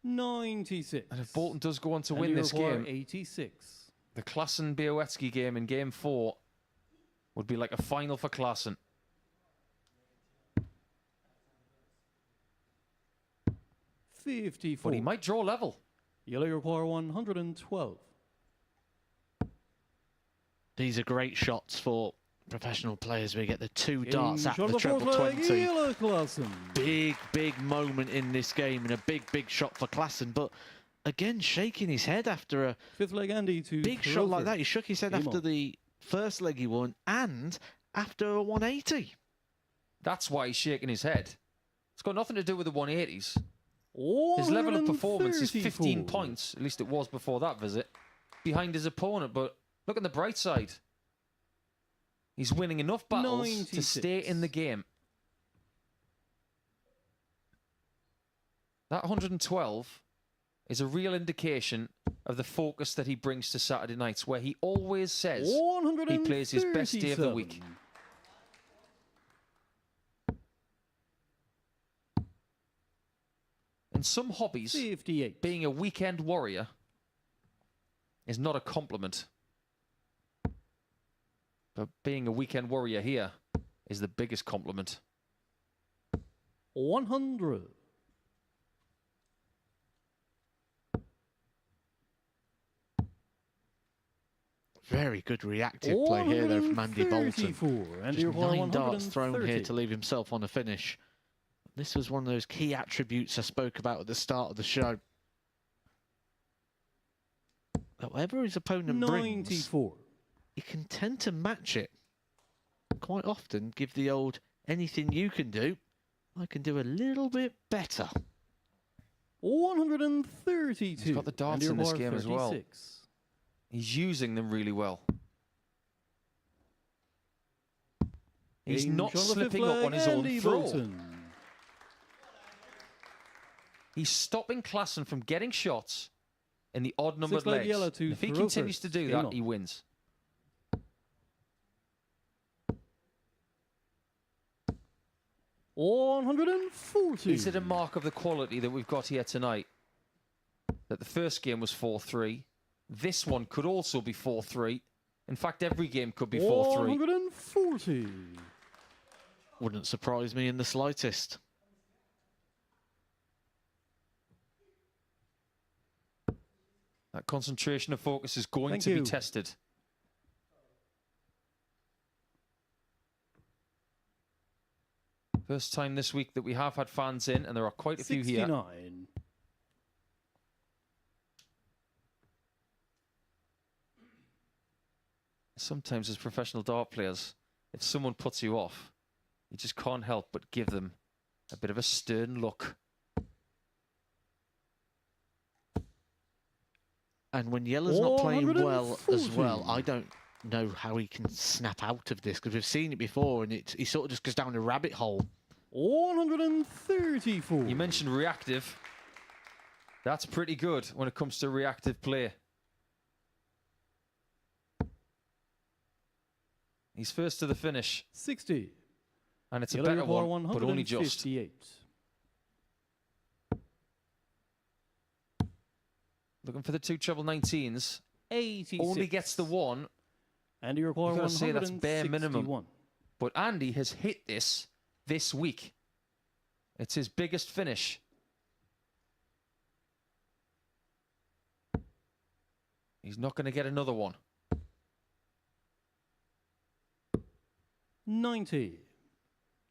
And if Bolton does go on to win this game, 86. the Klassen-Białecki game in Game 4 would be like a final for Klassen. 54. But he might draw level. Yellow, you require 112. These are great shots for professional players. We get the 2 darts Game at shot on the fourth treble leg, 20. Yellow Klassen. Big moment in this game and a big shot for Klassen. But again shaking his head after a Fifth leg Andy to big throw shot like first. that. He shook his head Game after on. the first leg he won and after a 180. That's why he's shaking his head. It's got nothing to do with the 180s. His level of performance is 15 134. points, at least it was before that visit, behind his opponent. But look on the bright side. He's winning enough battles to 96. stay in the game. That 112 is a real indication of the focus that he brings to Saturday nights, where he always says he plays his best day of the week. 137. In some hobbies, 58. being a weekend warrior is not a compliment. But being a weekend warrior here is the biggest compliment. 100. Very good reactive play here, though, from Andy Bolton. 134. And Just your 9 darts thrown 130. here to leave himself on a finish. This was one of those key attributes I spoke about at the start of the show. Whatever his opponent brings, 94. he can tend to match it. Quite often give the old anything you can do, I can do a little bit better. 132. He's got the darts And your in this bar game as well. 36. He's using them really well. He's Game not on the fifth slipping up leg, on his own Andy throw. Bolton. He's stopping Klassen from getting shots in the odd numbered Six-leg legs. yellow to And if he throw continues first. to do Game that, on. he wins. Is it a mark of the quality that we've got here tonight? That the first game was 4-3. This one could also be 4-3. In fact, every game could be 4-3. 140. Wouldn't surprise me in the slightest. That concentration of focus is going Thank to you. be tested. First time this week that we have had fans in, and there are quite a few here. 69. Sometimes as professional dart players, if someone puts you off, you just can't help but give them a bit of a stern look. And when Yellow's not playing well as 140. well, I don't know how he can snap out of this, because we've seen it before and he sort of just goes down a rabbit hole. 134. You mentioned reactive. That's pretty good when it comes to reactive play. He's first to the finish, 60. and it's a Yellow better report one, but only just. 158. Looking for the two treble 19s. 86. Only gets the one, Andy require You've got to say that's bare minimum. 161. but Andy has hit this week. It's his biggest finish. He's not going to get another one. 90.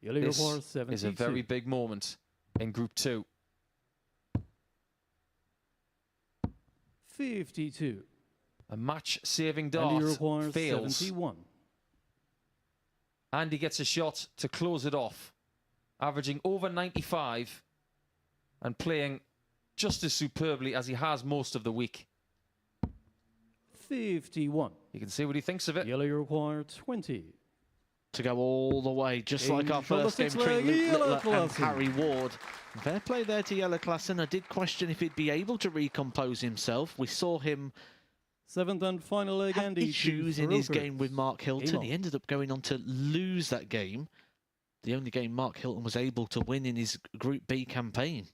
Yellow This require 72. is a very big moment in Group 2. 52. A match-saving Andy dart requires fails. 71. Andy gets a shot to close it off, averaging over 95 and playing just as superbly as he has most of the week. 51. You can see what he thinks of it. Yellow require 20. To go all the way, just like our Angel first game six leg, between Luke Yellow Littler and Klassen. Harry Ward. Fair play there to Yellow Klassen. I did question if he'd be able to recompose himself. We saw him Seventh and final leg, have Andy. to issues in his Farouk. game with Mark Hilton. Game He on. ended up going on to lose that game. The only game Mark Hilton was able to win in his Group B campaign.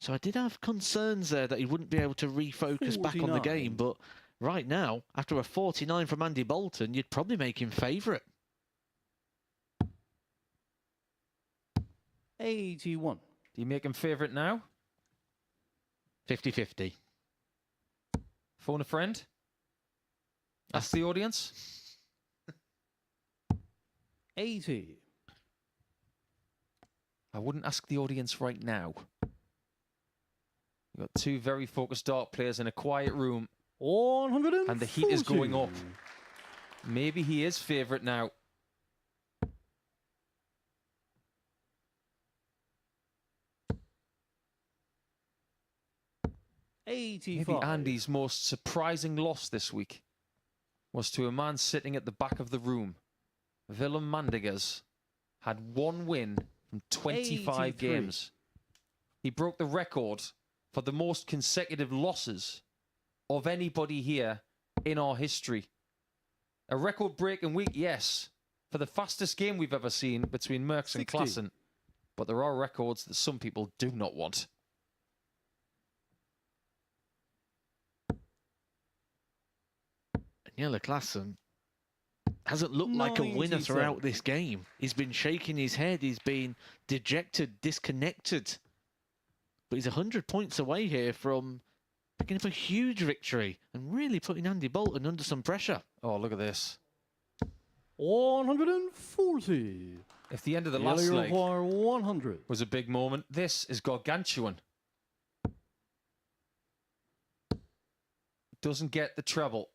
So I did have concerns there that he wouldn't be able to refocus back on the 49. game. But right now, after a 49 from Andy Bolton, you'd probably make him favourite. 81. Do you make him favourite now? 50-50. Phone a friend? Ask the audience? 80. I wouldn't ask the audience right now. We've got two very focused dart players in a quiet room, 140. and the heat is going up. Maybe he is favourite now. 85. Maybe Andy's most surprising loss this week was to a man sitting at the back of the room. Willem Mandegers had one win from 25 83. games. He broke the record for the most consecutive losses of anybody here in our history. A record-breaking week, yes, for the fastest game we've ever seen between Merckx and 60. Klaassen. But there are records that some people do not want. Jelle Klaassen hasn't looked like a winner 97. throughout this game. He's been shaking his head. He's been dejected, disconnected. But he's 100 points away here from picking up a huge victory and really putting Andy Bolton under some pressure. Oh, look at this. 140. If the end of the Jelle last leg require 100. was a big moment, this is gargantuan. Doesn't get the treble.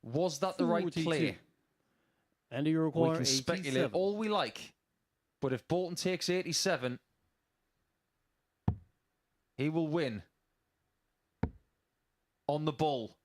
Was that the right 42. play? And you We require can speculate 87. all we like, but if Bolton takes 87, he will win on the bull.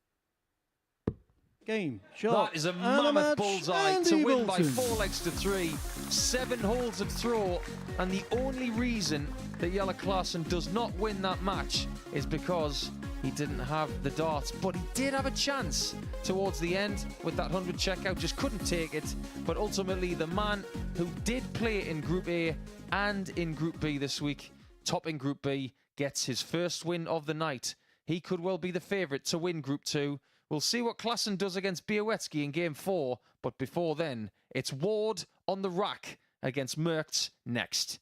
Game, shot. That is a and mammoth match. bullseye Andy to win by Bolton. 4 legs to 3, 7 holes of throw, and the only reason that Jelle Klaassen does not win that match is because he didn't have the darts, but he did have a chance towards the end with that 100 checkout, just couldn't take it. But ultimately, the man who did play in Group A and in Group B this week, topping Group B, gets his first win of the night. He could well be the favourite to win Group 2. We'll see what Klaassen does against Białecki in Game 4, but before then, it's Ward on the rack against Merckx next.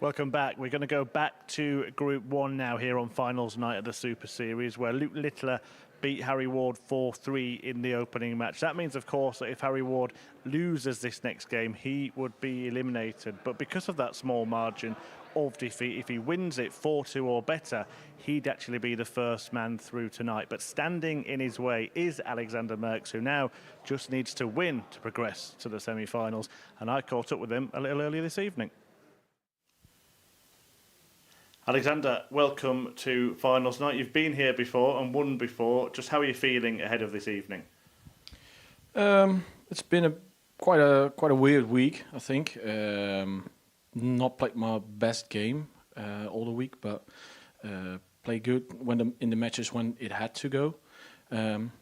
Welcome back. We're going to go back to Group 1 now here on finals night of the Super Series, where Luke Littler beat Harry Ward 4-3 in the opening match. That means, of course, that if Harry Ward loses this next game, he would be eliminated. But because of that small margin, of defeat. If he wins it 4-2 or better, he'd actually be the first man through tonight. But standing in his way is Alexander Merckx, who now just needs to win to progress to the semi-finals. And I caught up with him a little earlier this evening. Alexander, welcome to finals night. You've been here before and won before. Just how are you feeling ahead of this evening? It's been quite a weird week, I think. Not played my best game all the week, but played good in the matches when it had to go.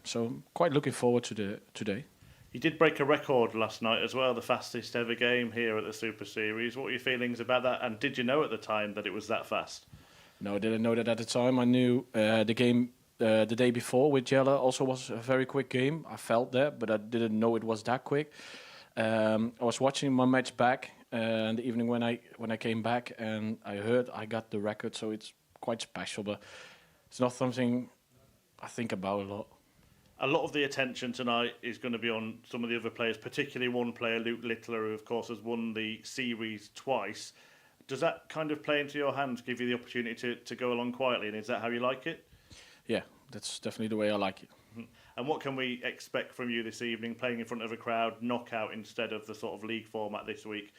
So quite looking forward to today. You did break a record last night as well, the fastest ever game here at the Super Series. What were your feelings about that? And did you know at the time that it was that fast? No, I didn't know that at the time. I knew the game the day before with Jelle also was a very quick game. I felt that, but I didn't know it was that quick. I was watching my match back in the evening when I came back, and I heard I got the record, so it's quite special, but it's not something I think about a lot. A lot of the attention tonight is going to be on some of the other players, particularly one player, Luke Littler, who of course has won the series twice. Does that kind of play into your hands, give you the opportunity to go along quietly, and is that how you like it? Yeah, that's definitely the way I like it. And what can we expect from you this evening, playing in front of a crowd, knockout instead of the sort of league format this week?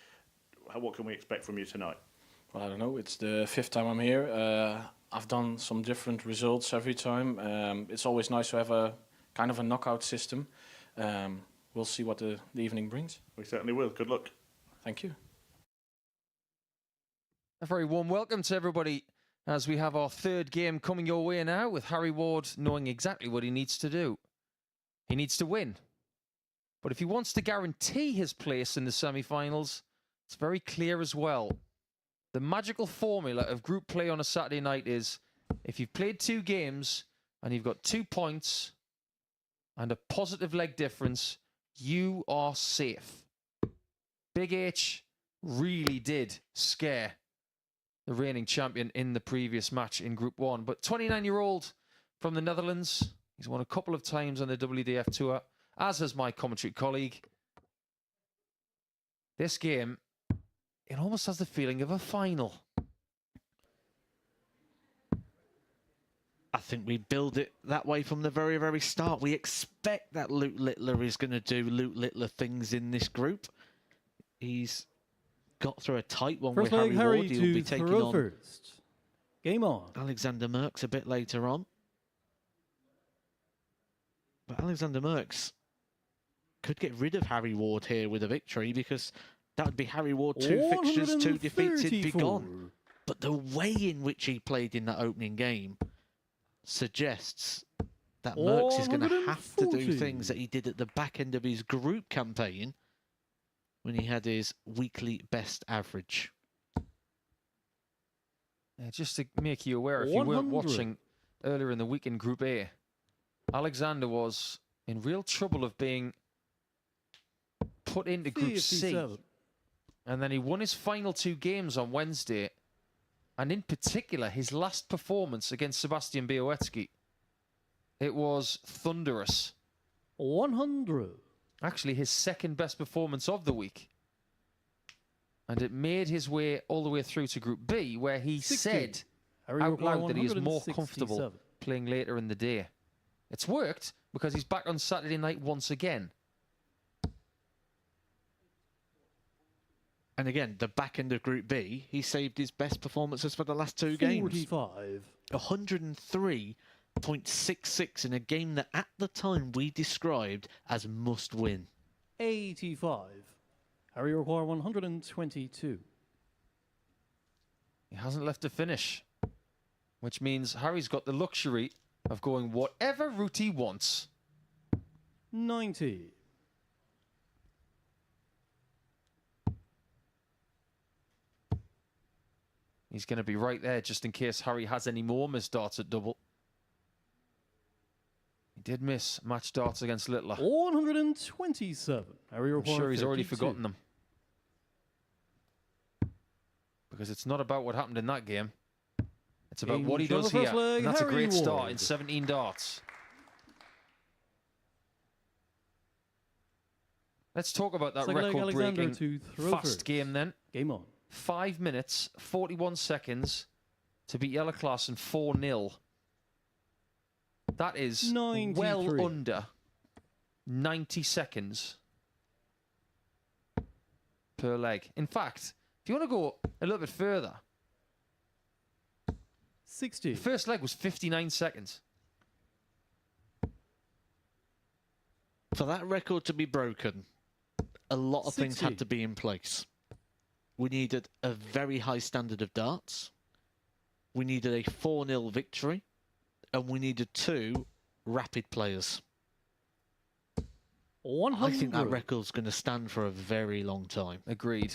What can we expect from you tonight? Well, I don't know. It's the 5th time I'm here. I've done some different results every time. It's always nice to have a kind of a knockout system. We'll see what the evening brings. We certainly will. Good luck. Thank you. A very warm welcome to everybody as we have our third game coming your way now, with Harry Ward knowing exactly what he needs to do. He needs to win. But if he wants to guarantee his place in the semi-finals, it's very clear as well. The magical formula of group play on a Saturday night is, if you've played 2 games and you've got 2 points and a positive leg difference, you are safe. Big H really did scare the reigning champion in the previous match in Group 1. But 29-year-old from the Netherlands, he's won a couple of times on the WDF Tour, as has my commentary colleague. This game, it almost has the feeling of a final. I think we build it that way from the very, very start. We expect that Luke Littler is going to do Luke Littler things in this group. He's got through a tight one First with leg, Harry Harry Ward. He'll be to taking throw on first. Game on. Alexander Merckx a bit later on. But Alexander Merckx could get rid of Harry Ward here with a victory, because that would be Harry Ward 2 fixtures, 2 defeats, he'd be gone. But the way in which he played in that opening game suggests that Merckx is going to have to do things that he did at the back end of his group campaign when he had his weekly best average. Just to make you aware, if you weren't watching earlier in the week in Group A, Alexander was in real trouble of being put into Group C. And then he won his final 2 games on Wednesday. And in particular, his last performance against Sebastian Białecki. It was thunderous. 100. Actually, his second best performance of the week. And it made his way all the way through to Group B, where he 60. said out loud that he is more comfortable playing later in the day. It's worked, because he's back on Saturday night once again. And again, the back end of Group B, he saved his best performances for the last 2 games. 45. 103.66 in a game that at the time we described as must win. 85. Harry require 122. He hasn't left to finish, which means Harry's got the luxury of going whatever route he wants. 90. He's going to be right there just in case Harry has any more missed darts at double. He did miss match darts against Littler. 127. Harry I'm sure he's already 52. forgotten them. Because it's not about what happened in that game. It's about what he does here. And that's a great start in 17 darts. Let's talk about that record-breaking fast game then. Game on. 5 minutes, 41 seconds to beat Jelle Klaassen 4-0. That is 93. well under 90 seconds per leg. In fact, if you want to go a little bit further, 60. the first leg was 59 seconds. For that record to be broken, a lot of things 60. had to be in place. We needed a very high standard of darts. We needed a 4-0 victory. And we needed 2 rapid players. 100. I think that record's going to stand for a very long time. Agreed.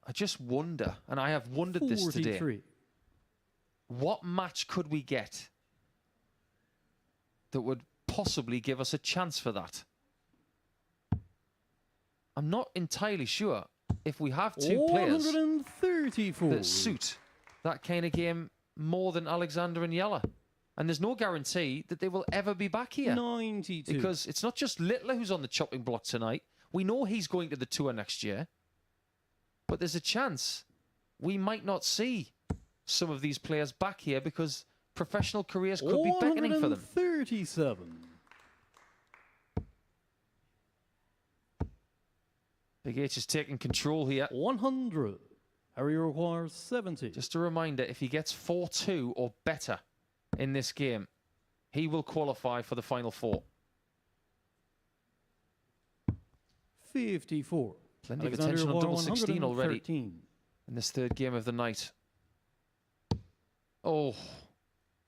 I just wonder, and I have wondered this today, 43. what match could we get that would possibly give us a chance for that? I'm not entirely sure if we have 2 players 134. that suit that kind of game more than Alexander and Jelle. And there's no guarantee that they will ever be back here. 92. Because it's not just Littler who's on the chopping block tonight. We know he's going to the tour next year. But there's a chance we might not see some of these players back here because professional careers could be beckoning for them. 137. Big H is taking control here. 100. Harry requires 70. Just a reminder, if he gets 4-2 or better in this game, he will qualify for the Final Four. 54. Plenty of Alexander attention on requires double 16 already 113. in this third game of the night. Oh,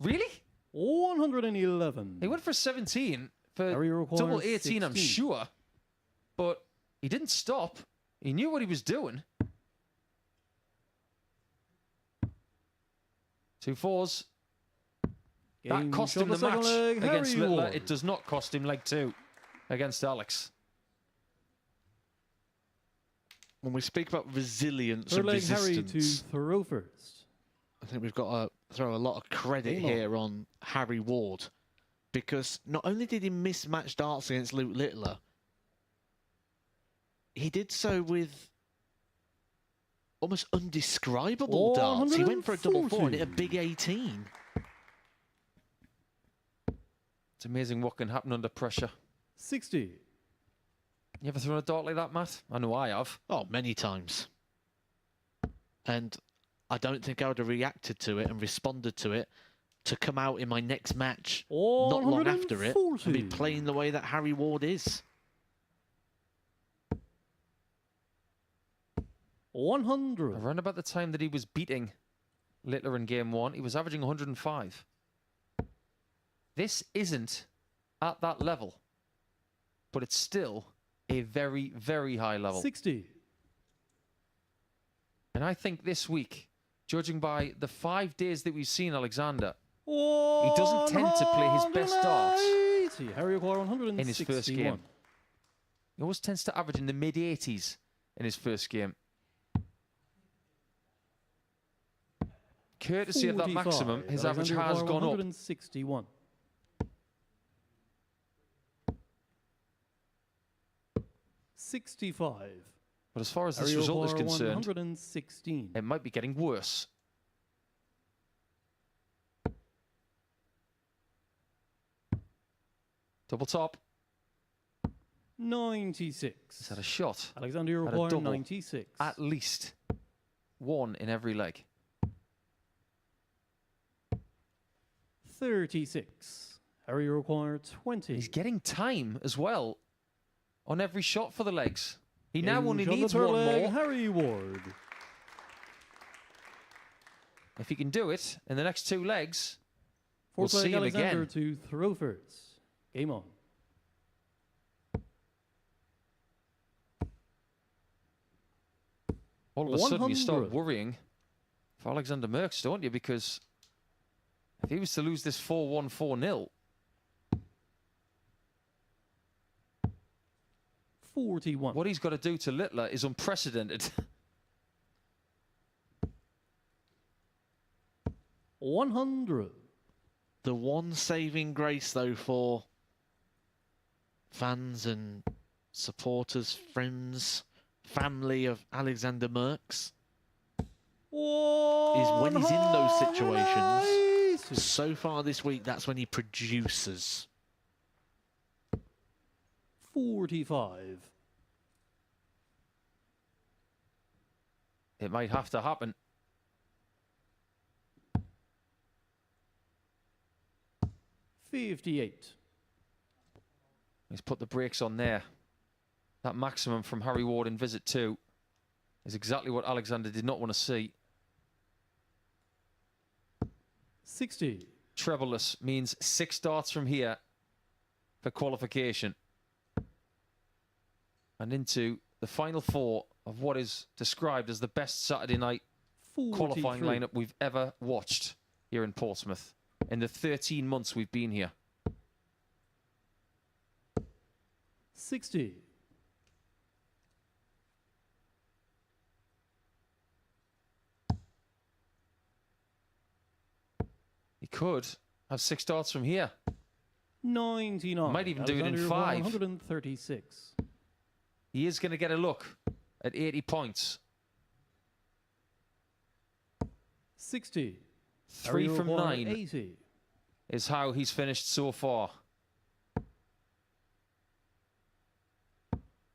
really? 111. He went for 17 for Harry requires double 18, I'm 16. sure. But he didn't stop. He knew what he was doing. 2 4s. That Game cost shot him the second match leg, against Harry Littler. Ward. It does not cost him leg 2 against Alex. When we speak about resilience Third and leg, Harry to resistance, throw first. I think we've got to throw a lot of credit Game on. here on Harry Ward. Because not only did he mismatch darts against Luke Littler, he did so with almost undescribable darts. He went for a double 4 and hit a big 18. It's amazing what can happen under pressure. 60. You ever thrown a dart like that, Matt? I know I have. Oh, many times. And I don't think I would have reacted to it and responded to it to come out in my next match not long after it and be 140. playing the way that Harry Ward is. 100. Around about the time that he was beating Littler in game 1, he was averaging 105. This isn't at that level, but it's still a very, very high level. 60. And I think this week, judging by the 5 days that we've seen Alexander, He doesn't tend to play his best darts Harry requires 161. in his first game. He always tends to average in the mid-80s in his first game. Courtesy of that 45. maximum, his average Alexander has requires gone up. 161. 65. But as far as this Harry result is requires concerned, 116. it might be getting worse. Double top. 96. He's had a shot. Alexander Had a requires double. 96. At least 1 in every leg. 36. Harry requires 20. He's getting time as well on every shot for the legs. He now In only shot needs the third 1 leg, more. Harry Ward. If he can do it in the next 2 legs, Fourth we'll leg, see him Alexander again. to throw first. Game on. All of a sudden you start 100. worrying for Alexander Merckx, don't you? Because if he was to lose this 4-1, 4-0, 41. what he's got to do to Littler is unprecedented. 100. The one saving grace, though, for fans and supporters, friends, family of Alexander Merckx is when he's in those situations. So far this week, that's when he produces. 45. It might have to happen. $58. He's put the brakes on there. That maximum from Harry Ward in visit 2 is exactly what Alexander did not want to see. 60. Trebleless means 6 starts from here for qualification. And into the final 4 of what is described as the best Saturday night 43. qualifying lineup we've ever watched here in Portsmouth in the 13 months we've been here. 60. He could have 6 starts from here. 99. Might even do it in Alexander 5. 136. He is going to get a look at 80 points. 60. 3 from 9 80. is how he's finished so far.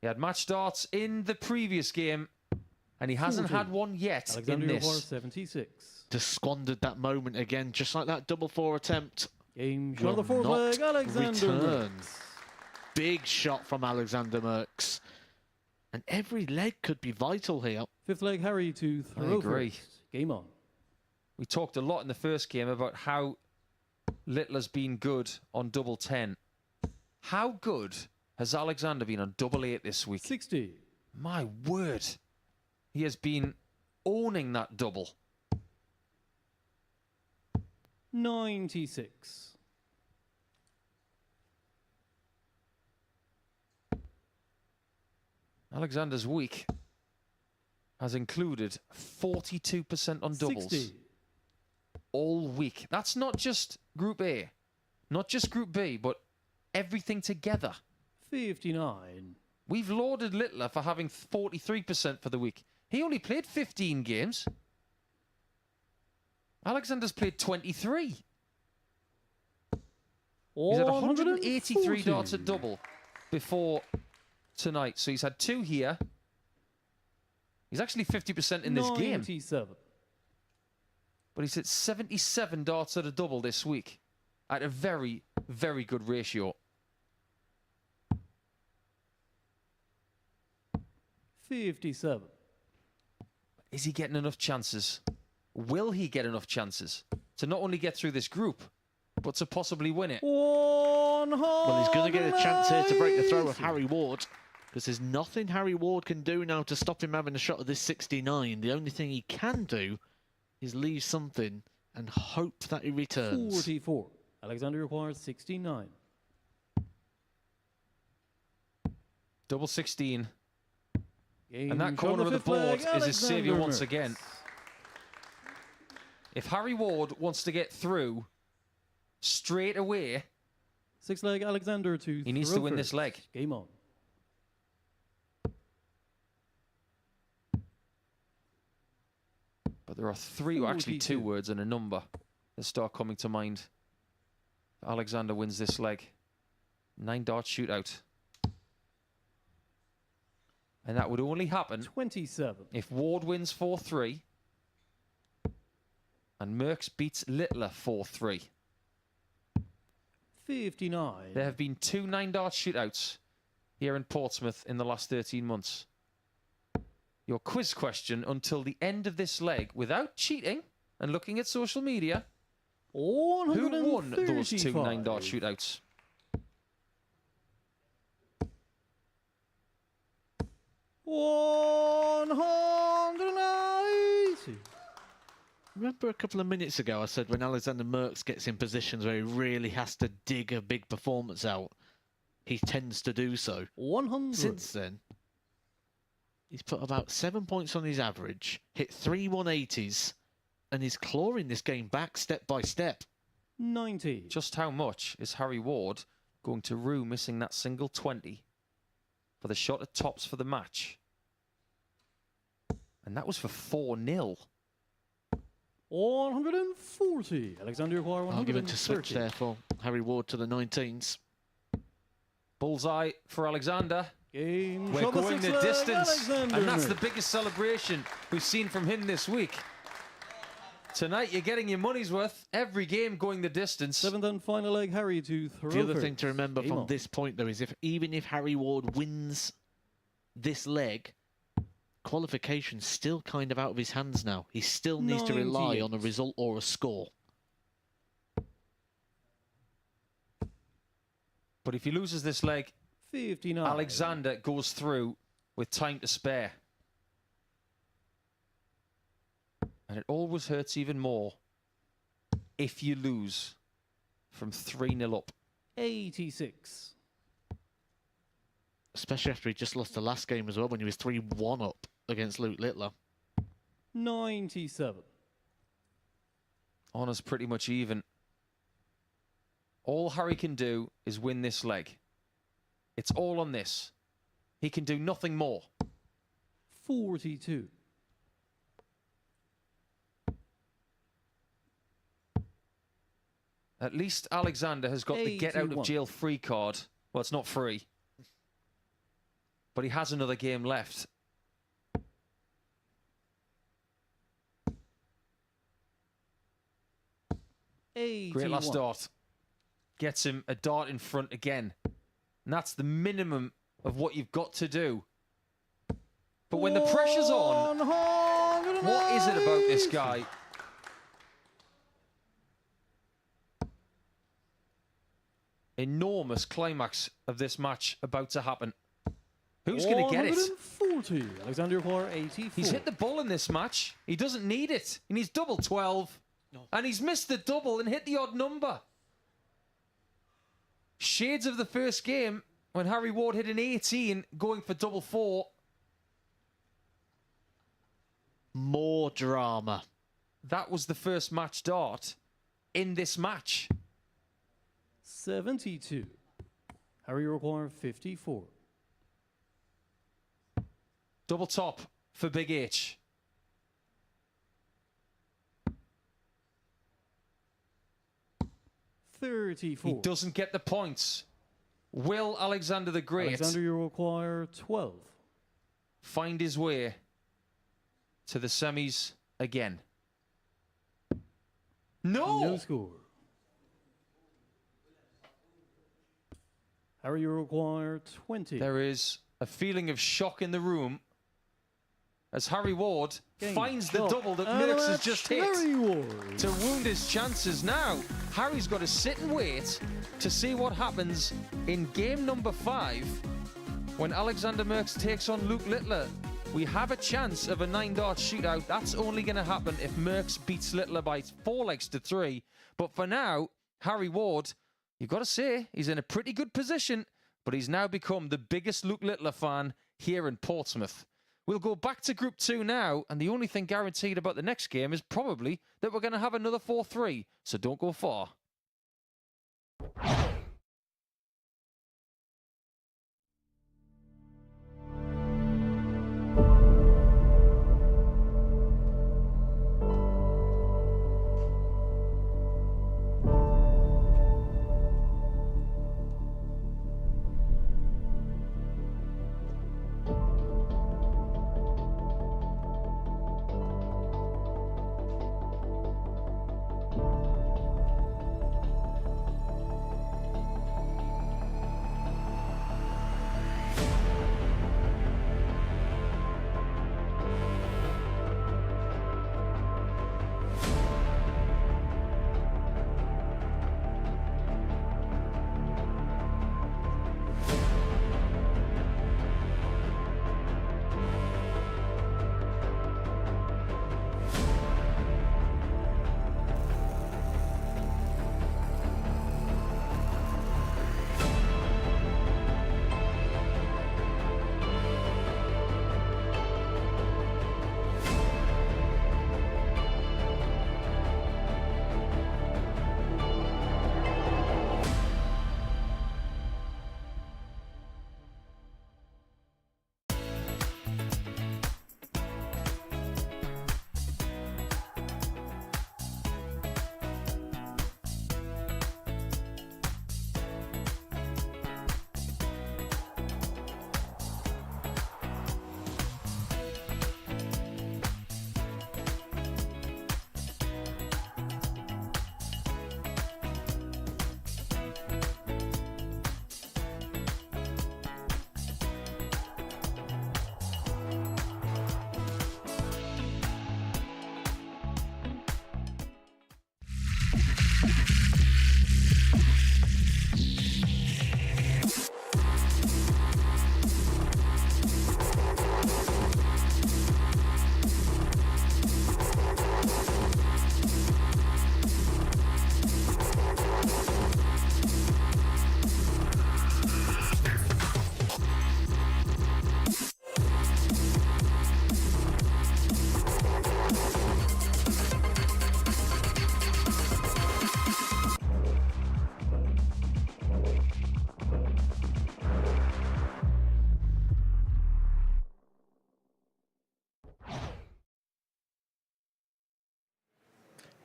He had match starts in the previous game, and he hasn't 40. had one yet Alexander in this. 76. Just squandered that moment again, just like that double 4 attempt. Game shot Will of the fourth not leg, Alexander return. Merckx. Big shot from Alexander Merckx. And every leg could be vital here. Fifth leg, Harry to throw agree. first. Game on. We talked a lot in the first game about how Littler's been good on double 10. How good has Alexander been on double 8 this week? 60. My word. He has been owning that double. 96. Alexander's week has included 42% on doubles 60. all week. That's not just Group A, not just Group B, but everything together. 59. We've lauded Littler for having 43% for the week. He only played 15 games. Alexander's played 23. He's had 183 darts at double before tonight. So he's had 2 here. He's actually 50% in this game. 97. But he's hit 77 darts at a double this week at a very, very good ratio. 57. Is he getting enough chances? Will he get enough chances to not only get through this group, but to possibly win it? Well, he's going to get a chance here to break the throw of Harry Ward, because there's nothing Harry Ward can do now to stop him having a shot at this 69. The only thing he can do is leave something and hope that he returns. 44. Alexander requires 69. Double 16. Game And that shot corner on of the fifth leg, board is his saviour Alexander once Merckx. again. If Harry Ward wants to get through straight away, Sixth leg, Alexander to he needs throw to win first. this leg. Game on. But there are 3, or actually 2 42. words and a number that start coming to mind. If Alexander wins this leg. 9 dart shootout. And that would only happen 27. if Ward wins 4-3 and Merckx beats Littler 4-3. 59. There have been 2 9-dart shootouts here in Portsmouth in the last 13 months. Your quiz question until the end of this leg, without cheating and looking at social media, who won those 2 9-dart shootouts? Remember a couple of minutes ago I said when Alexander Merckx gets in positions where he really has to dig a big performance out, he tends to do so. 100. Since then, he's put about 7 points on his average, hit 3 180s, and he's clawing this game back step by step. 90. Just how much is Harry Ward going to rue missing that single 20 for the shot at tops for the match And that was for 4-0. 140. Alexander Acquire Argument to switch 130. there for Harry Ward to the 19s. Bullseye for Alexander. Game We're shot, going the six-leg, distance. Alexander And that's the Merck. biggest celebration we've seen from him this week. Tonight, you're getting your money's worth. Every game going the distance. 7th and final leg, Harry to throw. The other thing to remember Game from on. this point, though, is even if Harry Ward wins this leg, qualification's still kind of out of his hands now. He still needs to rely 98. on a result or a score. But if he loses this leg, 59. Alexander goes through with time to spare. And it always hurts even more if you lose from 3-0 up. 86. Especially after he just lost the last game as well, when he was 3-1 up against Luke Littler. 97. Honour's pretty much even. All Harry can do is win this leg. It's all on this. He can do nothing more. 42. At least Alexander has got the get out of 81. jail free card. Well, it's not free. But he has another game left. Great last dart. Gets him a dart in front again. And that's the minimum of what you've got to do. But when the pressure's on, what is it about this guy? Enormous climax of this match about to happen. Who's going to get it? 140. Alexander Acquire 84. He's hit the ball in this match. He doesn't need it. He needs double 12. No. And he's missed the double and hit the odd number. Shades of the first game when Harry Ward hit an 18 going for double 4. More drama. That was the first match dart in this match. 72. Harry Acquire 54. Double top for Big H. He 34. doesn't get the points. Will Alexander the Great Alexander, you acquire 12. find his way to the semis again? No score. Harry, you acquire 20. There is a feeling of shock in the room as Harry Ward finds the double that Merckx has just hit Harry Ward. to wound his chances. Now, Harry's got to sit and wait to see what happens in game number 5 when Alexander Merckx takes on Luke Littler. We have a chance of a 9-dart shootout. That's only going to happen if Merckx beats Littler by 4 legs to 3. But for now, Harry Ward, you've got to say, he's in a pretty good position, but he's now become the biggest Luke Littler fan here in Portsmouth. We'll go back to Group 2 now, and the only thing guaranteed about the next game is probably that we're going to have another 4-3, so don't go far.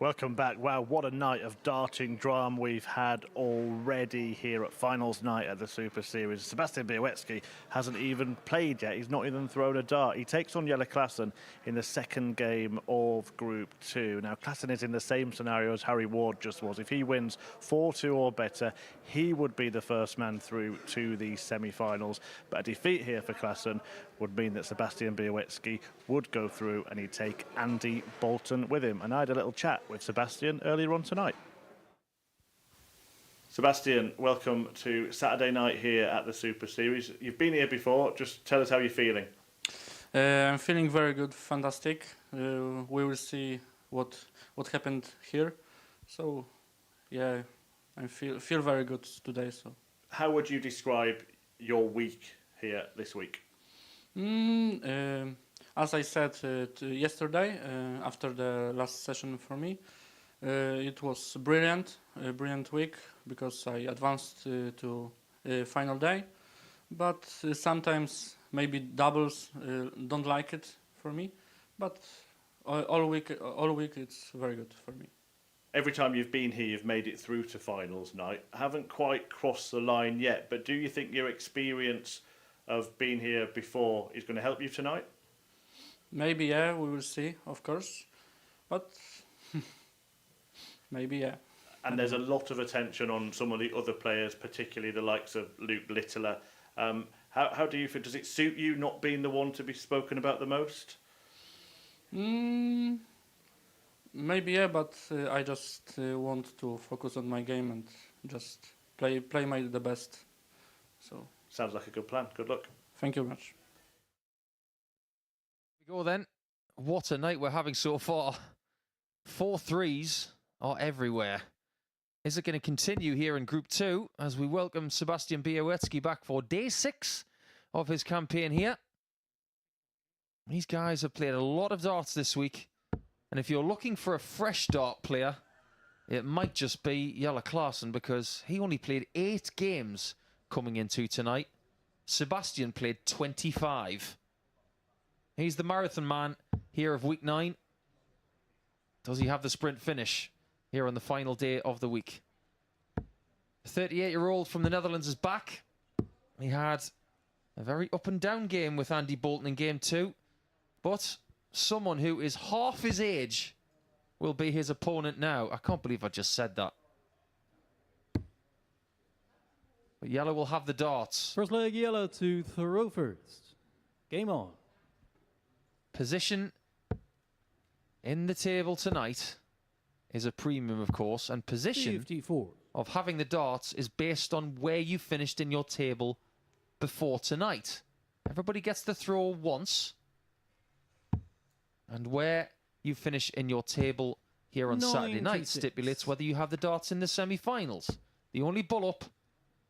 Welcome back. Wow, what a night of darting drama we've had already here at finals night at the Super Series. Sebastian Białecki hasn't even played yet. He's not even thrown a dart. He takes on Jelle Klassen in the second game of Group 2. Now, Klassen is in the same scenario as Harry Ward just was. If he wins 4-2 or better, he would be the first man through to the semi-finals. But a defeat here for Klassen would mean that Sebastian Białecki would go through and he'd take Andy Bolton with him. And I had a little chat with Sebastian earlier on tonight. Sebastian, welcome to Saturday night here at the Super Series. You've been here before. Just tell us how you're feeling. I'm feeling very good, fantastic. We will see what happened here. So, yeah, I feel very good today. So, how would you describe your week here this week? As I said yesterday, after the last session for me, it was a brilliant week because I advanced to final day. But sometimes maybe doubles don't like it for me. But all week it's very good for me. Every time you've been here, you've made it through to finals night. Haven't quite crossed the line yet, but do you think your experience of being here before is going to help you tonight? Maybe, yeah, we will see, of course. But maybe, yeah. And there's a lot of attention on some of the other players, particularly the likes of Luke Littler. How do you feel? Does it suit you not being the one to be spoken about the most? Maybe, yeah, but I just want to focus on my game and just play the best. So sounds like a good plan. Good luck. Thank you very much. We go then. What a night we're having so far. 4 threes are everywhere. Is it going to continue here in Group 2 as we welcome Sebastian Białecki back for day 6 of his campaign here? These guys have played a lot of darts this week. And if you're looking for a fresh dart player, it might just be Jelle Klassen because he only played 8 games coming into tonight. Sebastian played 25. He's the marathon man here of week 9. Does he have the sprint finish here on the final day of the week? The 38-year-old from the Netherlands is back. He had a very up and down game with Andy Bolton in game 2. But someone who is half his age will be his opponent now. I can't believe I just said that. But Jelle will have the darts. First leg, Jelle to throw first. Game on. Position in the table tonight is a premium, of course, and position 54. of having the darts is based on where you finished in your table before tonight. Everybody gets the throw once, and where you finish in your table here on Saturday night stipulates whether you have the darts in the semi-finals. The only bull-up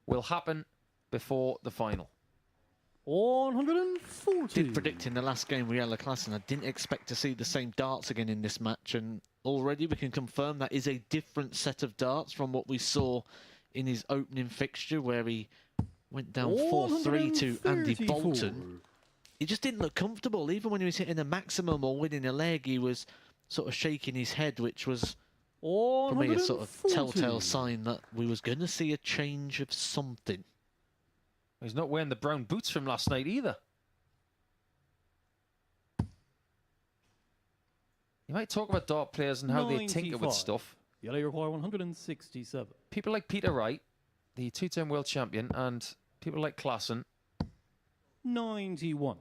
will happen before the final. 140. Did predict in the last game with Jelle Klassen, I didn't expect to see the same darts again in this match, and already we can confirm that is a different set of darts from what we saw in his opening fixture where he went down 4-3 to Andy Bolton. He just didn't look comfortable. Even when he was hitting a maximum or winning a leg, he was sort of shaking his head, which was for me a sort of telltale sign that we was going to see a change of something. He's not wearing the brown boots from last night either. You might talk about dart players and how they tinker with stuff. Jelle require 167. People like Peter Wright, the 2-time world champion, and people like Klassen, 91.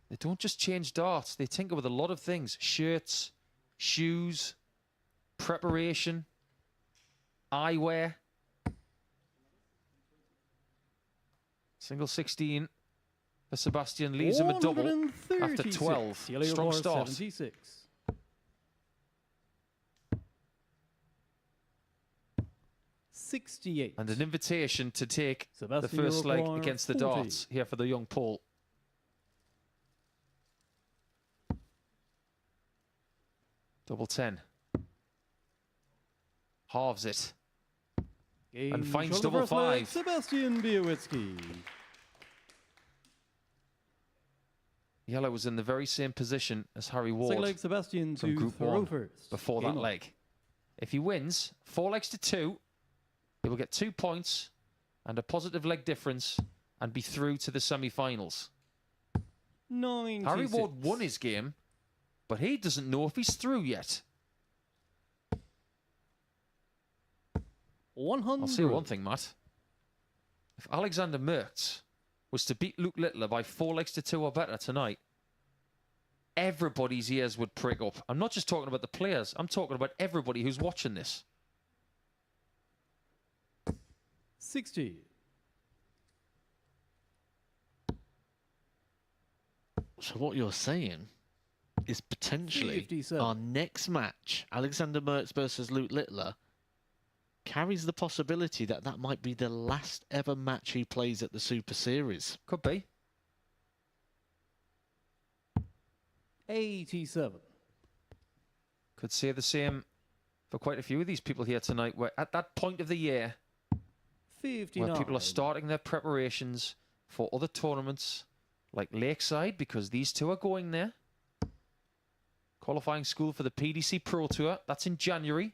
they don't just change darts. They tinker with a lot of things. Shirts, shoes, preparation, eyewear. Single 16 for Sebastian leaves him a double after 12. Strong start. 76. And an invitation to take Sebastian, the first leg require against the 40. darts here for the young Paul. Double 10. Halves it. Game And finds shot of the double first leg, 5. Sebastian Białecki. Jelle was in the very same position as Harry Ward Second leg, Sebastian from to Group throw 1 first. before Game that on. leg. If he wins 4 legs to 2, he will get 2 points and a positive leg difference and be through to the semi-finals. 96. Harry Ward won his game, but he doesn't know if he's through yet. 100. I'll say one thing, Matt. If Alexander Mertz was to beat Luke Littler by 4 legs to 2 or better tonight, everybody's ears would prick up. I'm not just talking about the players. I'm talking about everybody who's watching this. 60. So what you're saying is potentially 57. our next match, Alexander Mertz versus Luke Littler, carries the possibility that that might be the last ever match he plays at the Super Series. Could be. 87. Could say the same for quite a few of these people here tonight. We're at that point of the year 59. where people are starting their preparations for other tournaments like Lakeside, because these two are going there. Qualifying school for the PDC Pro Tour. That's in January.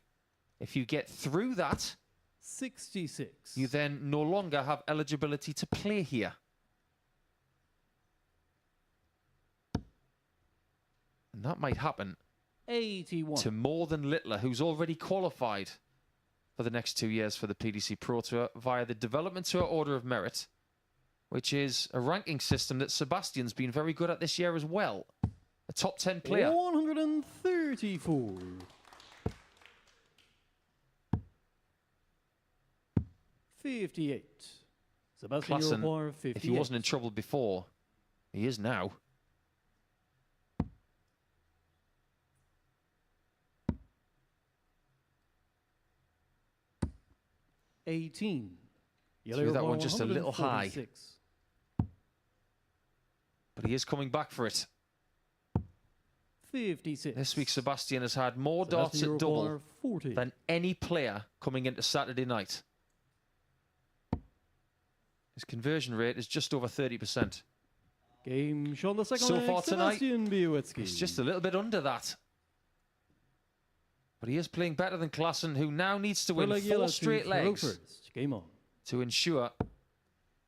If you get through that, 66. you then no longer have eligibility to play here. And that might happen 81. to more than Littler, who's already qualified for the next 2 years for the PDC Pro Tour via the Development Tour Order of Merit, which is a ranking system that Sebastian's been very good at this year as well. A top 10 player. 134. 58. Sebastian Klassen, Europar, 58. if he wasn't in trouble before, he is now. $18. Threw that one just a little high. 146. But he is coming back for it. 56. This week, Sebastian has had more darts Sebastian at double Europar, 40. than any player coming into Saturday night. His conversion rate is just over 30%. Game shown the second So leg, far tonight, Sebastian Białecki. It's just a little bit under that. But he is playing better than Klassen, who now needs to win Third leg yellow 4 to straight Thoreau legs first. Game on. to ensure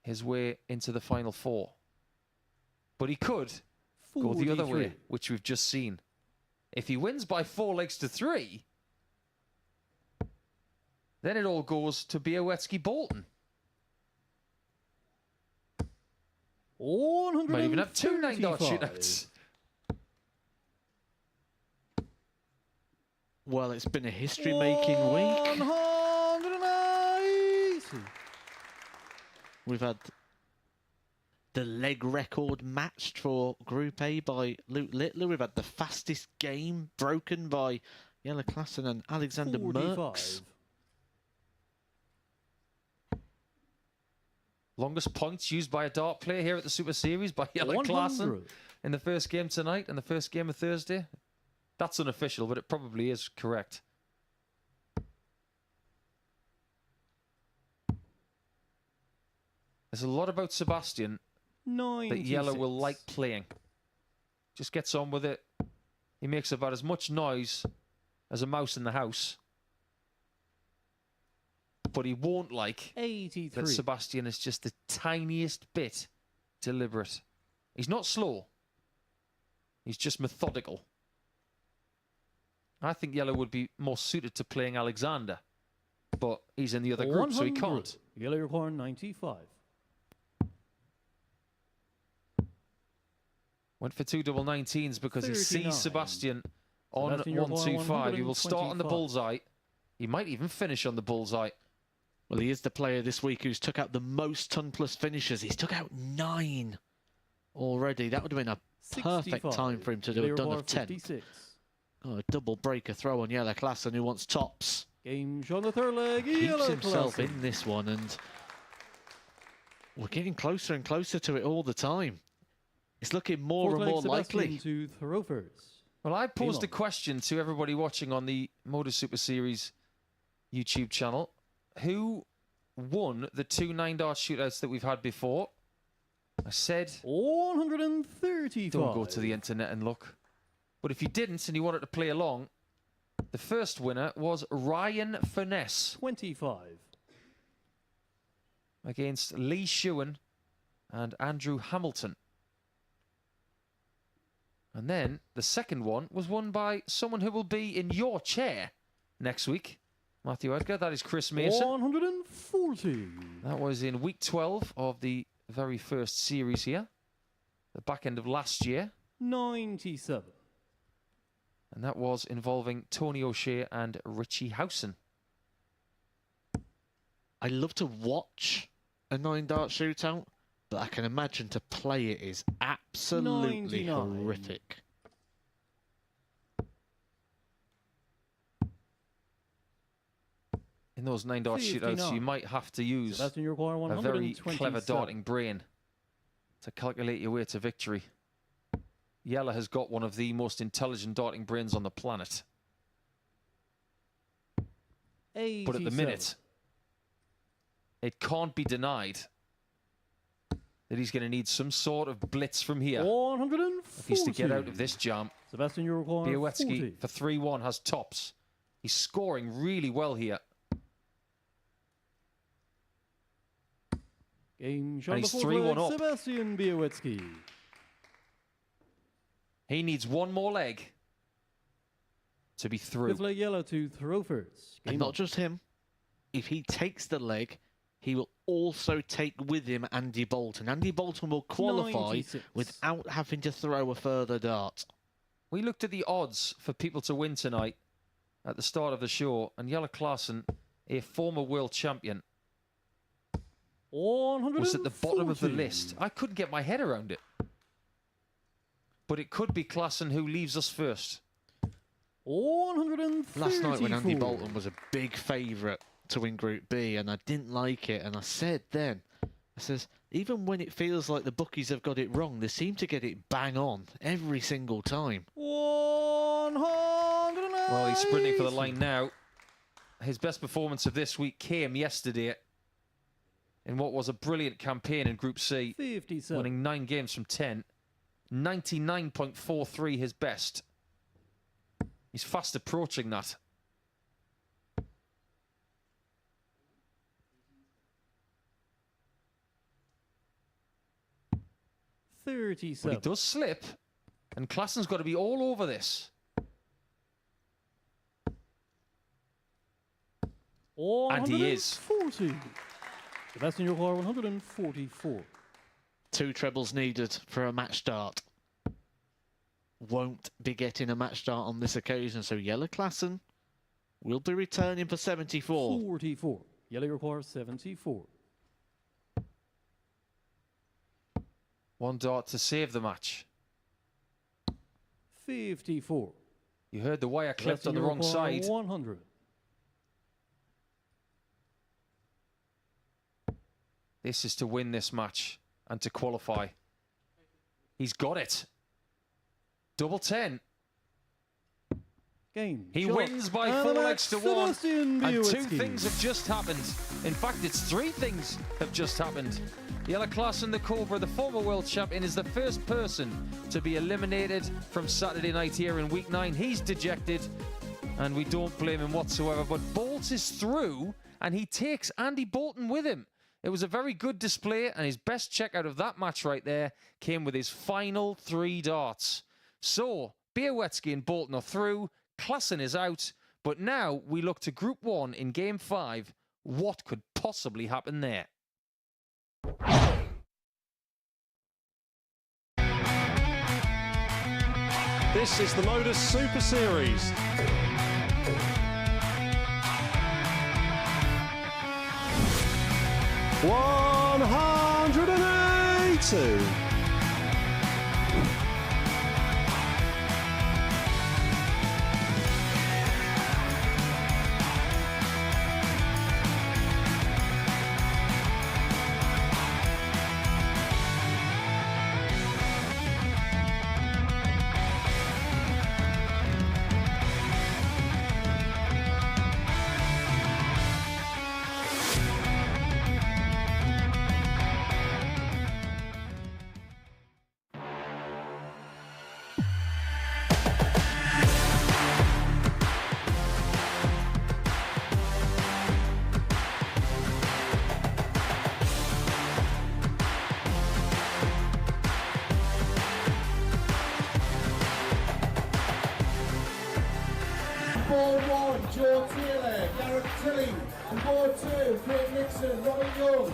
his way into the final 4. But he could go the other 43. way, which we've just seen. If he wins by 4 legs to 3, then it all goes to Białecki Bolton. 135. Might even have 2 9-dart shootouts. Well, it's been a history-making week. 190. We've had the leg record matched for Group A by Luke Littler. We've had the fastest game broken by Jelle Klassen and Alexander 45. Mertz. Longest points used by a dart player here at the Super Series by Jelle 100. Klassen in the first game tonight and the first game of Thursday. That's unofficial, but it probably is correct. There's a lot about Sebastian 96. that Jelle will like playing. Just gets on with it. He makes about as much noise as a mouse in the house. But he won't like 83. that Sebastian is just the tiniest bit deliberate. He's not slow. He's just methodical. I think Jelle would be more suited to playing Alexander. But he's in the other group, so he 100. can't. Jelle Europar, 95. Went for 2 double 19s because he 39. sees Sebastian on Sebastian Europar, 125. He will start on the 125. bullseye. He might even finish on the bullseye. Well, he is the player this week who's took out the most ton plus finishes. He's took out 9 already. That would have been a perfect 65. time for him to do Jelle a done Europar, of 10. 56. Oh, a double breaker throw on Jelle Klassen, who wants tops. Game shown the third leg. Keeps Jelle himself Klassen. in this one, and we're getting closer and closer to it all the time. It's looking more Fourth and more leg, Sebastian likely. to Thoreau first. Well, I posed a on. question to everybody watching on the MODUS Super Series YouTube channel. Who won the 2 9-dart shootouts that we've had before? I said, 135. don't go to the internet and look. But if you didn't and you wanted to play along, The first winner was Ryan Finesse 25. against Lee Shewan and Andrew Hamilton. And then the second one was won by someone who will be in your chair next week. Matthew Edgar, that is Chris Mason. 140. That was in week 12 of the very first series here. The back end of last year. 97. And that was involving Tony O'Shea and Richie Howson. I love to watch a 9-dart shootout, but I can imagine to play it is absolutely 99. horrific. In those 9-dart shootouts, 59. you might have to use Sebastian, you require a very 127. clever darting brain to calculate your way to victory. Yella has got one of the most intelligent darting brains on the planet. But at the 87. minute, it can't be denied that he's going to need some sort of blitz from here 140. if he's to get out of this jam. Sebastian, you require Białecki 40. for 3-1 has tops. He's scoring really well here. Game shot And he's before 3-1 leg, up. Sebastian Białecki. He needs one more leg to be through. Fifth leg yellow to throw first. Game And not on. just him. If he takes the leg, he will also take with him Andy Bolton. Andy Bolton will qualify 96. without having to throw a further dart. We looked at the odds for people to win tonight at the start of the show, and Jelle Klaassen, a former world champion, 140. was at the bottom of the list. I couldn't get my head around it. But it could be Klaassen who leaves us first. 134. Last night when Andy Bolton was a big favourite to win Group B, and I didn't like it, and I said then, I says, even when it feels like the bookies have got it wrong, they seem to get it bang on every single time. 108. Well, he's sprinting for the line now. His best performance of this week came yesterday in what was a brilliant campaign in Group C, 57. winning 9 games from 10. 99.43 his best. He's fast approaching that. 37. But he does slip, and Klaassen's got to be all over this. And he is. 140. Sebastian, you require 144. 2 trebles needed for a match start. Won't be getting a match start on this occasion, so Jelle Klaassen will be returning for 74. 44. Yellow requires 74. 1 dart to save the match. 54. You heard the wire clipped Sebastian, on the you wrong require side. 100. This is to win this match and to qualify. He's got it. Double 10. Game. He shot. wins by And 4 the legs to match, 1. Sebastian And 2 Białecki. things have just happened. In fact, it's 3 things have just happened. Jelle Klaassen, the Cobra, the former world champion, is the first person to be eliminated from Saturday night here in week 9. He's dejected, and we don't blame him whatsoever. But Bolt is through, and he takes Andy Bolton with him. It was a very good display, and his best check out of that match right there came with his final 3 darts. So, Białecki and Bolton are through, Klaassen is out, but now we look to Group 1 in Game 5. What could possibly happen there? This is the MODUS Super Series. $182. Derek Tilley. On board 2, Craig Nixon, Robert Young.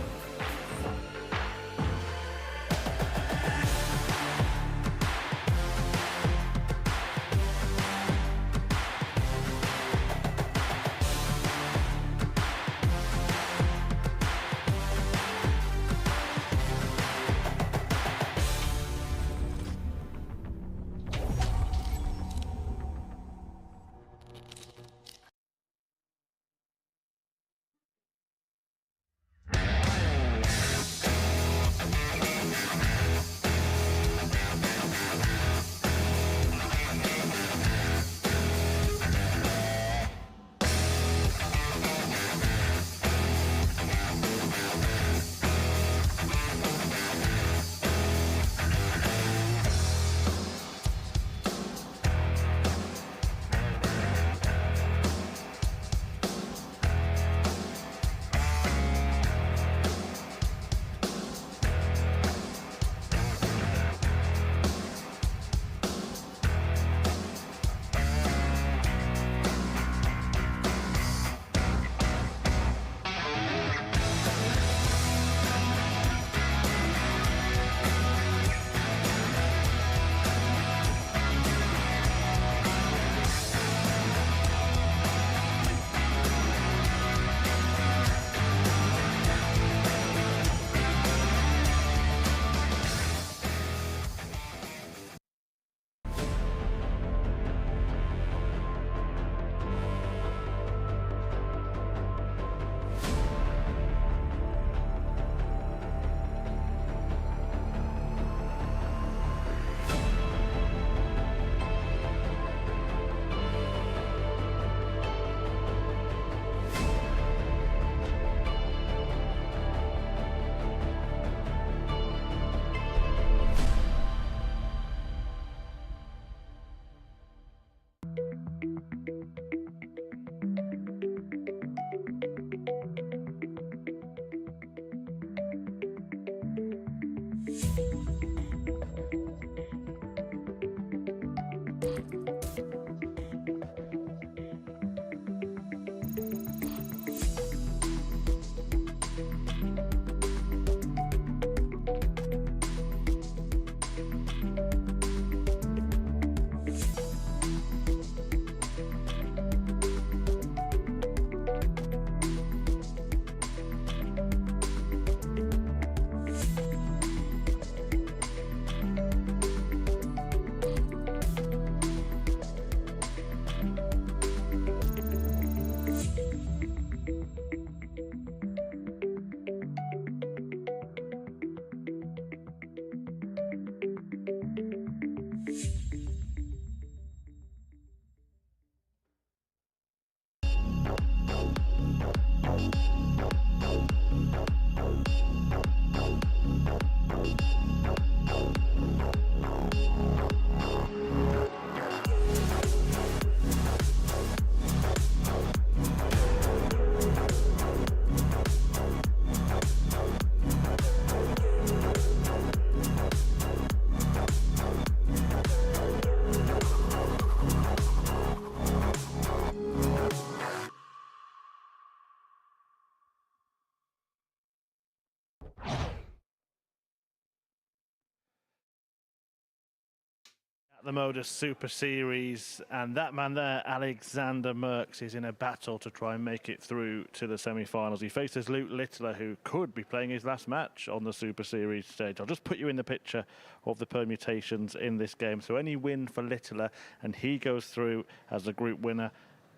The MODUS Super Series, and that man there, Alexander Merckx, is in a battle to try and make it through to the semi-finals. He faces Luke Littler, who could be playing his last match on the Super Series stage. I'll just put you in the picture of the permutations in this game. So any win for Littler, and he goes through as the group winner.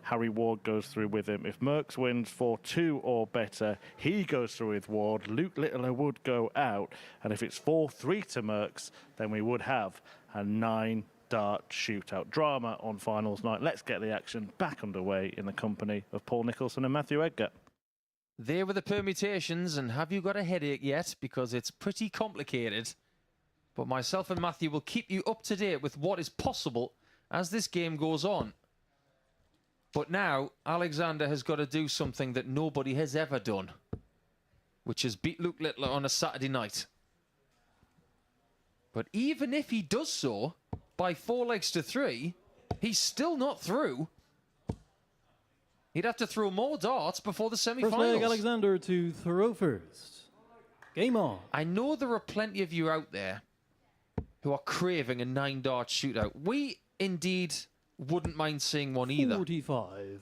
Harry Ward goes through with him. If Merckx wins 4-2 or better, he goes through with Ward. Luke Littler would go out. And if it's 4-3 to Merckx, then we would have a 9-dart shootout drama on finals night. Let's get the action back underway in the company of Paul Nicholson and Matthew Edgar. There were the permutations, and have you got a headache yet? Because it's pretty complicated. But myself and Matthew will keep you up to date with what is possible as this game goes on. But now, Alexander has got to do something that nobody has ever done, which is beat Luke Littler on a Saturday night. But even if he does so, by 4 legs to 3, he's still not through. He'd have to throw more darts before the First leg, semi-finals. Alexander to throw first. Game on. I know there are plenty of you out there who are craving a 9-dart shootout. We indeed wouldn't mind seeing one either. 45.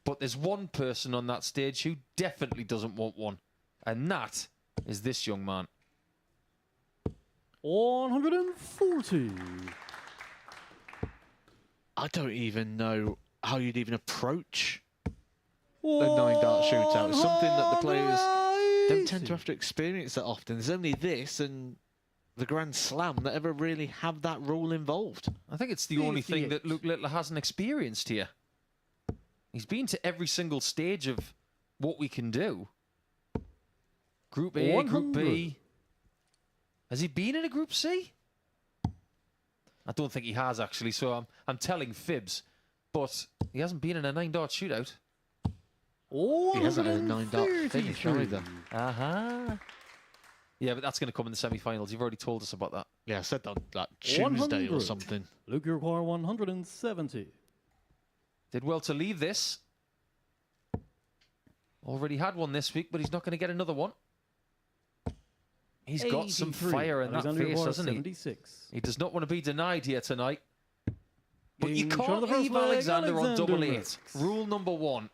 But there's one person on that stage who definitely doesn't want one. And that is this young man. 140. I don't even know how you'd even approach a 9-dart shootout. It's something that the players don't tend to have to experience that often. There's only this and the Grand Slam that ever really have that rule involved. I think it's the only thing that Luke Littler hasn't experienced here. He's been to every single stage of what we can do. Group A, 100. Group B. Has he been in a Group C? I don't think he has, actually, so I'm telling fibs. But he hasn't been in a 9-dart shootout. He hasn't had a 9-dart finish either. Yeah, but that's going to come in the semi-finals. You've already told us about that. Yeah, I said that like Tuesday 100. or something. Luke, you require 170. Did well to leave this. Already had one this week, but he's not going to get another one. He's got some 83. fire in that Alexander face, requires hasn't he? 76. He does not want to be denied here tonight. But you Game shot of can't the first leave leg, Alexander on Alexander double 8. Merckx. Rule number 1.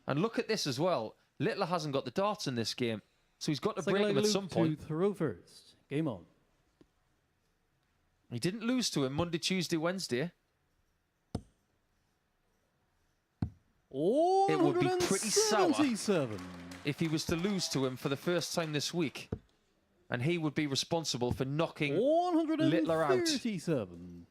And look at this as well. Littler hasn't got the darts in this game, so he's got to Second break leg, him at Luke some to point. throw first. Game on. He didn't lose to him Monday, Tuesday, Wednesday. It would be pretty sour 177. if he was to lose to him for the first time this week. And he would be responsible for knocking Littler out. 137.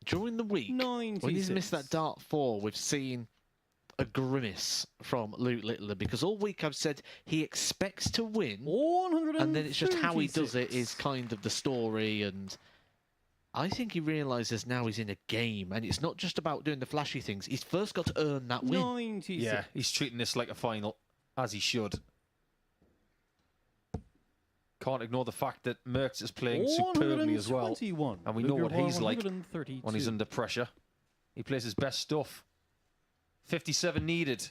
During the week, when he's 96. missed that dart 4, we've seen a grimace from Luke Littler because all week I've said he expects to win, and then it's just how he does it is kind of the story. And I think he realises now he's in a game, and it's not just about doing the flashy things. He's first got to earn that win. 96. Yeah, he's treating this like a final, as he should. Can't ignore the fact that Merckx is playing superbly as well. 121. And we know Luke, what you he's require like 132. when he's under pressure. He plays his best stuff. 57 needed.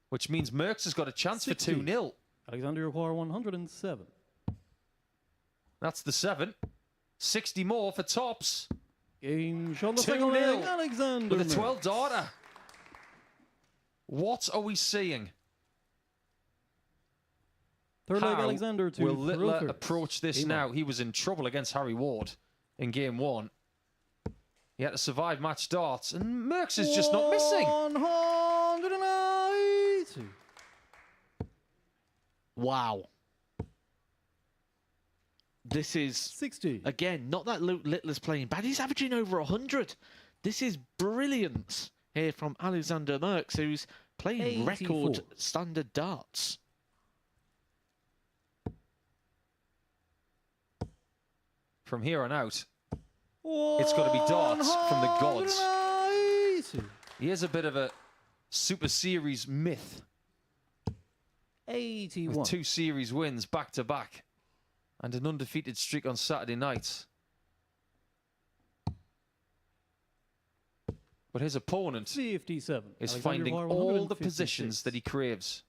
Which means Merckx has got a chance 60. for 2-0. Alexander require 107. That's the 7. 60 more for tops. Game shot the 2-0 second leg, Alexander with a Merckx. 12-darter. What are we seeing? Third leg, How Alexander to will throw Littler first. approach this Game now? on. He was in trouble against Harry Ward in game 1. He had to survive match darts, and Merckx is just not missing. 190. Wow. This is, 60. again, not that Luke Littler's playing bad. He's averaging over 100. This is brilliance here from Alexander Merckx, who's playing 84. record standard darts. From here on out, it's got to be darts from the gods. 190. He is a bit of a Super Series myth 81. with 2 series wins back to back and an undefeated streak on Saturday nights. But his opponent 57. is Alexander finding require all the 156. positions that he craves.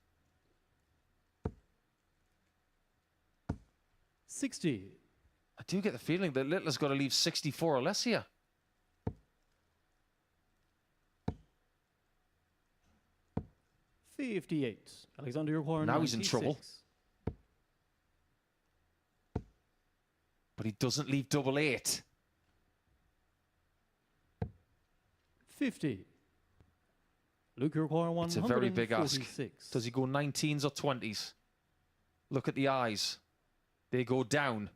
60. I do get the feeling that Littler's got to leave 64 or less here. $58. Alexander require Now he's in trouble. 96. But he doesn't leave double 8. 50. Luke require 146. It's a very big ask. Does he go 19s or 20s? Look at the eyes. They go down.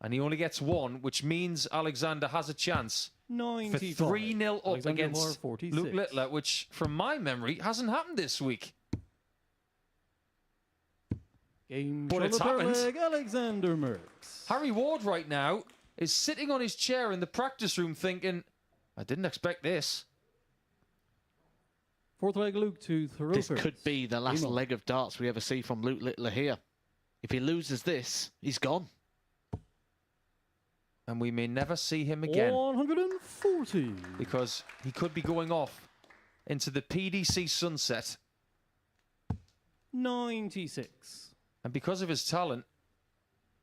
And he only gets 1, which means Alexander has a chance for 95. 3-0 up Alexander against require 46. Luke Littler, which, from my memory, hasn't happened this week. Game But shot it's the third happened. leg, Alexander Merckx. Harry Ward right now is sitting on his chair in the practice room thinking, I didn't expect this. Fourth leg, Luke to throw This first. could be the last Game on. leg of darts we ever see from Luke Littler here. If he loses this, he's gone. And we may never see him again. 140. Because he could be going off into the PDC sunset. 96. And because of his talent,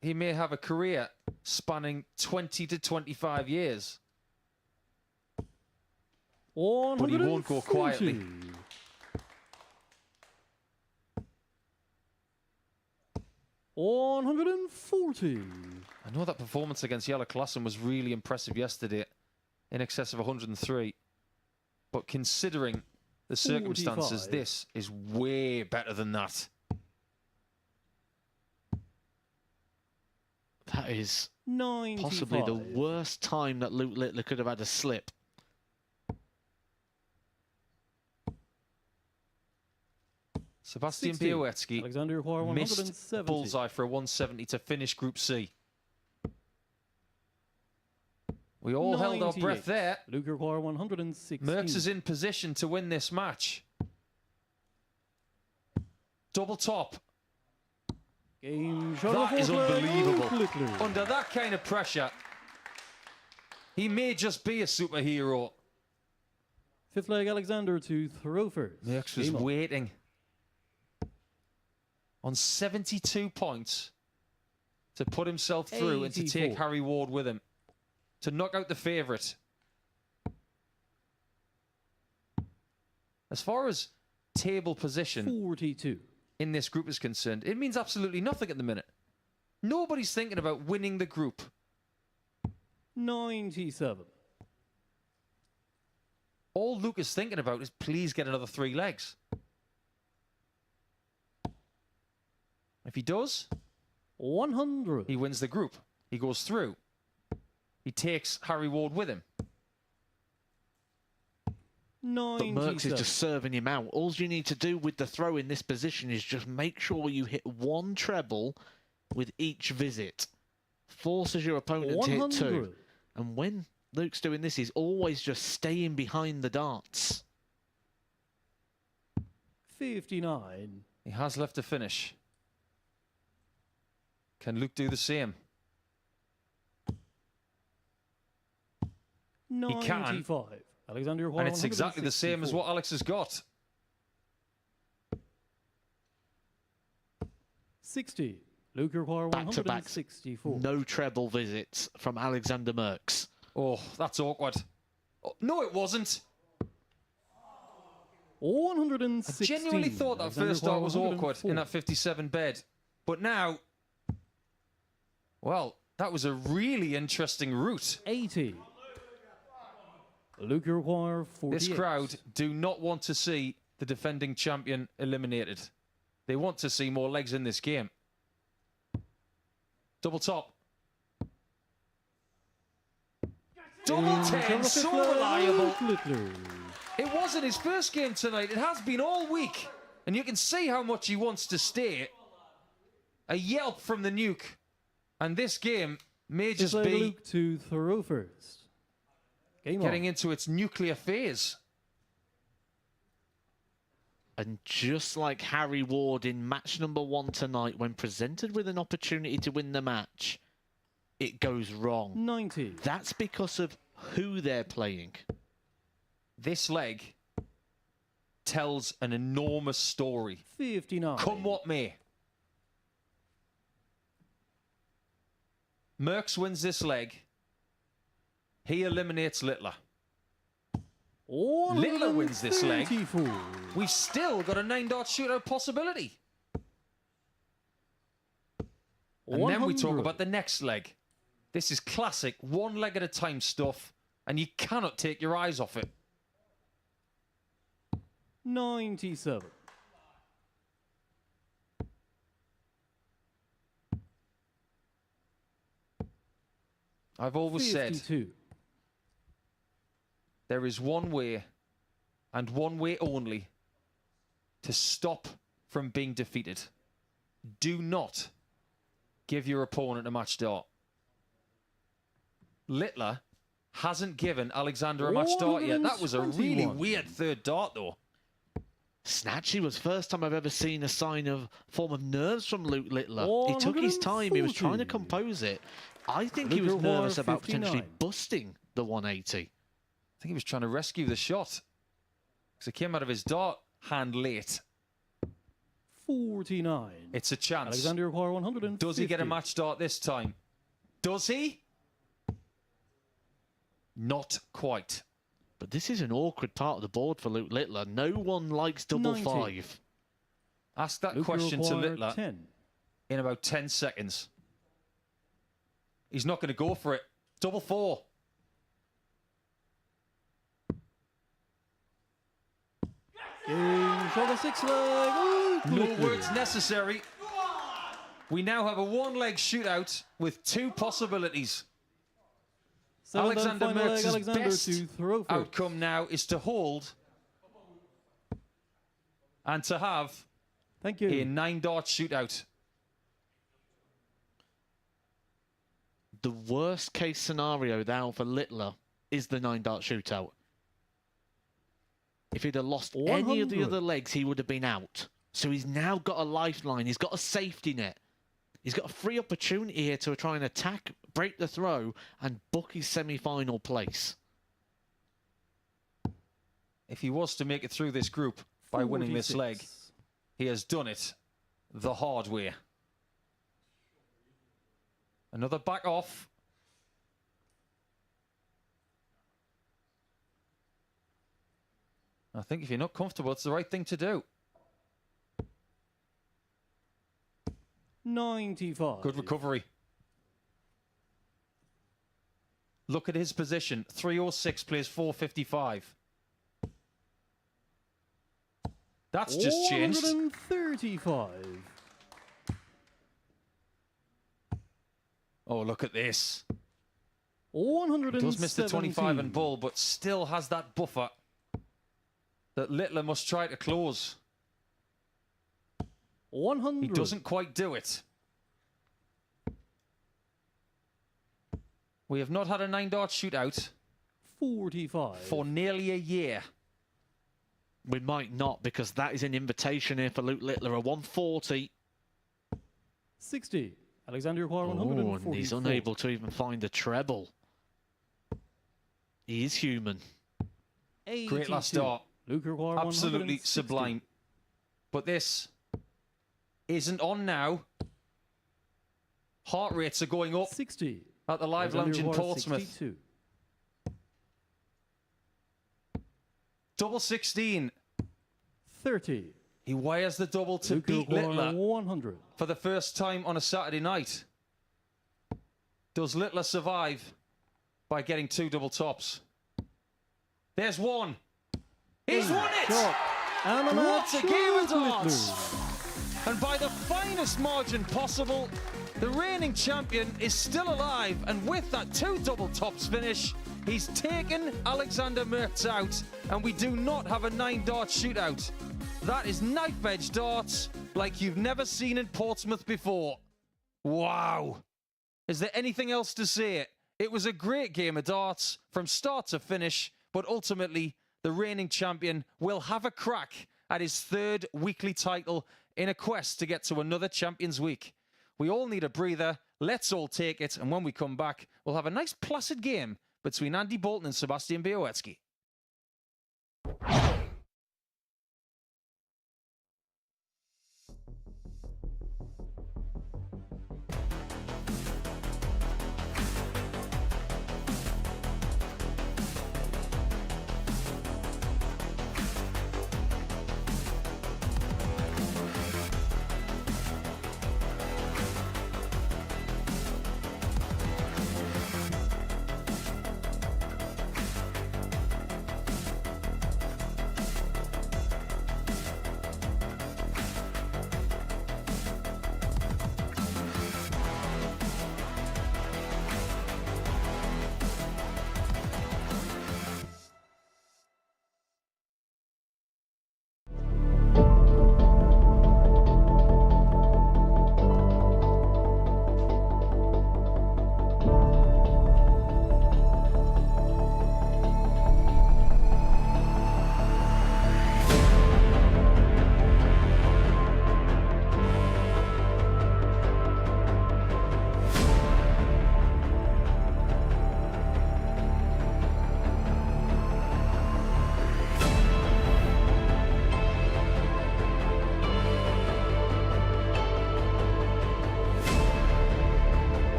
he may have a career spanning 20 to 25 years. But he won't go quietly. 140. I know that performance against Yellow Klassen was really impressive yesterday, in excess of 103. But considering the circumstances, 45. this is way better than that. That is 95. possibly the worst time that Luke Littler could have had a slip. Sebastian 60. Białecki Alexander Huar, missed 170. bullseye for a 170 to finish Group C. We all held our 98. breath there. Luke Huar, 116. Merckx is in position to win this match. Double top. Game That is unbelievable. Littler. Under that kind of pressure, he may just be a superhero. Fifth leg, Alexander to throw first. Merckx was Game on. waiting on 72 points to put himself through and to take 84. Harry Ward with him, to knock out the favourite. As far as table position 42. in this group is concerned, it means absolutely nothing at the minute. Nobody's thinking about winning the group. 97. All Luke is thinking about is please get another 3 legs. If he does, 100. he wins the group. He goes through. He takes Harry Ward with him. But 97. Merckx is just serving him out. All you need to do with the throw in this position is just make sure you hit 1 treble with each visit. Forces your opponent to hit 2. 100. And when Luke's doing this, he's always just staying behind the darts. 59. He has left to finish. Can Luke do the same? can. 95. Alexander Huar, And it's exactly the same as 164. what Alex has got. 60. Luke Huar, Back-to-back. 164. No treble visits from Alexander Merckx. Oh, that's awkward. Oh, no, it wasn't. 116. I genuinely thought that Alexander first start Huar, was awkward 104. in that 57 bed. But now, well, that was a really interesting route. 80. Luke Huar, 48. This crowd do not want to see the defending champion eliminated. They want to see more legs in this game. Double top. Double 10, so reliable. It wasn't his first game tonight. It has been all week. And you can see how much he wants to stay. A yelp from the nuke. And this game may just be Luke to throw first. Game getting on. into its nuclear phase. And just like Harry Ward in match number 1 tonight, when presented with an opportunity to win the match, it goes wrong. 90. That's because of who they're playing. This leg tells an enormous story. 59. Come what may. Merckx wins this leg. He eliminates Littler. Littler wins this leg. 134. We've still got a 9-dart shootout possibility. And then we talk 100. about the next leg. This is classic 1 leg at a time stuff, and you cannot take your eyes off it. 97. I've always said 52. there is one way, and one way only, to stop from being defeated. Do not give your opponent a match start. Littler hasn't given Alexander a match start yet. That was a really 121. weird 3rd dart, though. Snatchy was first time I've ever seen a sign of form of nerves from Luke Littler. He took his time. He was trying to 140. compose it. I think he was nervous about potentially busting the 180. I think he was trying to rescue the shot because it came out of his dart hand late. 49. It's a chance. Alexander require 150. Does he get a match start this time? Does he? Not quite. But this is an awkward part of the board for Luke Littler. No one likes double 90. 5. Ask that Luke question to require Littler 10. in about 10 seconds. He's not going to go for it. Double 4. Game shot a 6 leg. No words necessary. We now have a 1-leg shootout with 2 possibilities. Alexander Mertz's best outcome now is to hold and to have a 9-dart shootout. The worst case scenario now for Littler is the 9-dart shootout. If he'd have lost any of the other legs, he would have been out. So he's now got a lifeline. He's got a safety net. He's got a free opportunity here to try and attack, break the throw, and book his semi-final place. If he was to make it through this group by winning this leg, he has done it the hard way. Another back off. I think if you're not comfortable, it's the right thing to do. 95. Good recovery. Look at his position. 306 plays 455. That's just changed. 135. Oh, look at this. 170. He does miss the 25 and bull, but still has that buffer that Littler must try to close. 100. He doesn't quite do it. We have not had a 9-dart shootout 45 for nearly a year. We might not, because that is an invitation here for Luke Littler. A 140. 60. Alexander require Oh, 144. and he's unable to even find a treble. He is human. 82. Great last start. Luke require Absolutely 160. sublime. But this isn't on now. Heart rates are going up 60. at the Live Alexander Lounge in require Portsmouth. 62. Double 16. 30. He wires the double to Luke beat require Littler 100. for the first time on a Saturday night. Does Littler survive by getting 2 double tops? There's one. He's won it! And What a game of darts! And by the finest margin possible, the reigning champion is still alive, and with that 2 double tops finish, he's taken Alexander Mertz out, and we do not have a 9-dart shootout. That is knife-edge darts like you've never seen in Portsmouth before. Wow! Is there anything else to say? It was a great game of darts from start to finish, but ultimately, the reigning champion will have a crack at his 3rd weekly title in a quest to get to another Champions Week. We all need a breather. Let's all take it. And when we come back, we'll have a nice placid game between Andy Bolton and Sebastian Białecki.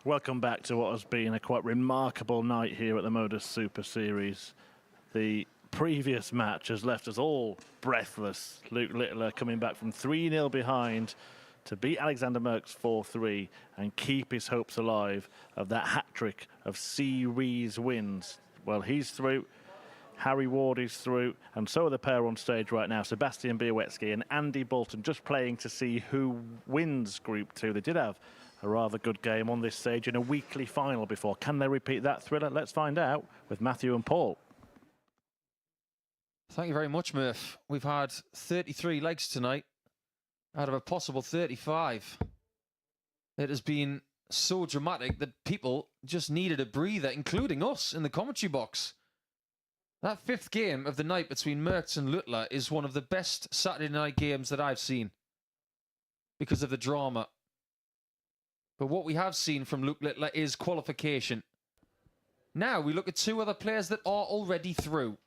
Welcome back to what has been a quite remarkable night here at the MODUS Super Series. The previous match has left us all breathless. Luke Littler coming back from 3-0 behind to beat Alexander Merckx 4-3 and keep his hopes alive of that hat-trick of series wins. Well, he's through. Harry Ward is through, and so are the pair on stage right now, Sebastian Białecki and Andy Bolton, just playing to see who wins Group 2. They did have a rather good game on this stage in a weekly final before. Can they repeat that thriller? Let's find out with Matthew and Paul. Thank you very much, Murph. We've had 33 legs tonight out of a possible 35. It has been so dramatic that people just needed a breather, including us in the commentary box. That fifth game of the night between Merckx and Littler is one of the best Saturday night games that I've seen because of the drama. But what we have seen from Luke Littler is qualification. Now we look at two other players that are already through.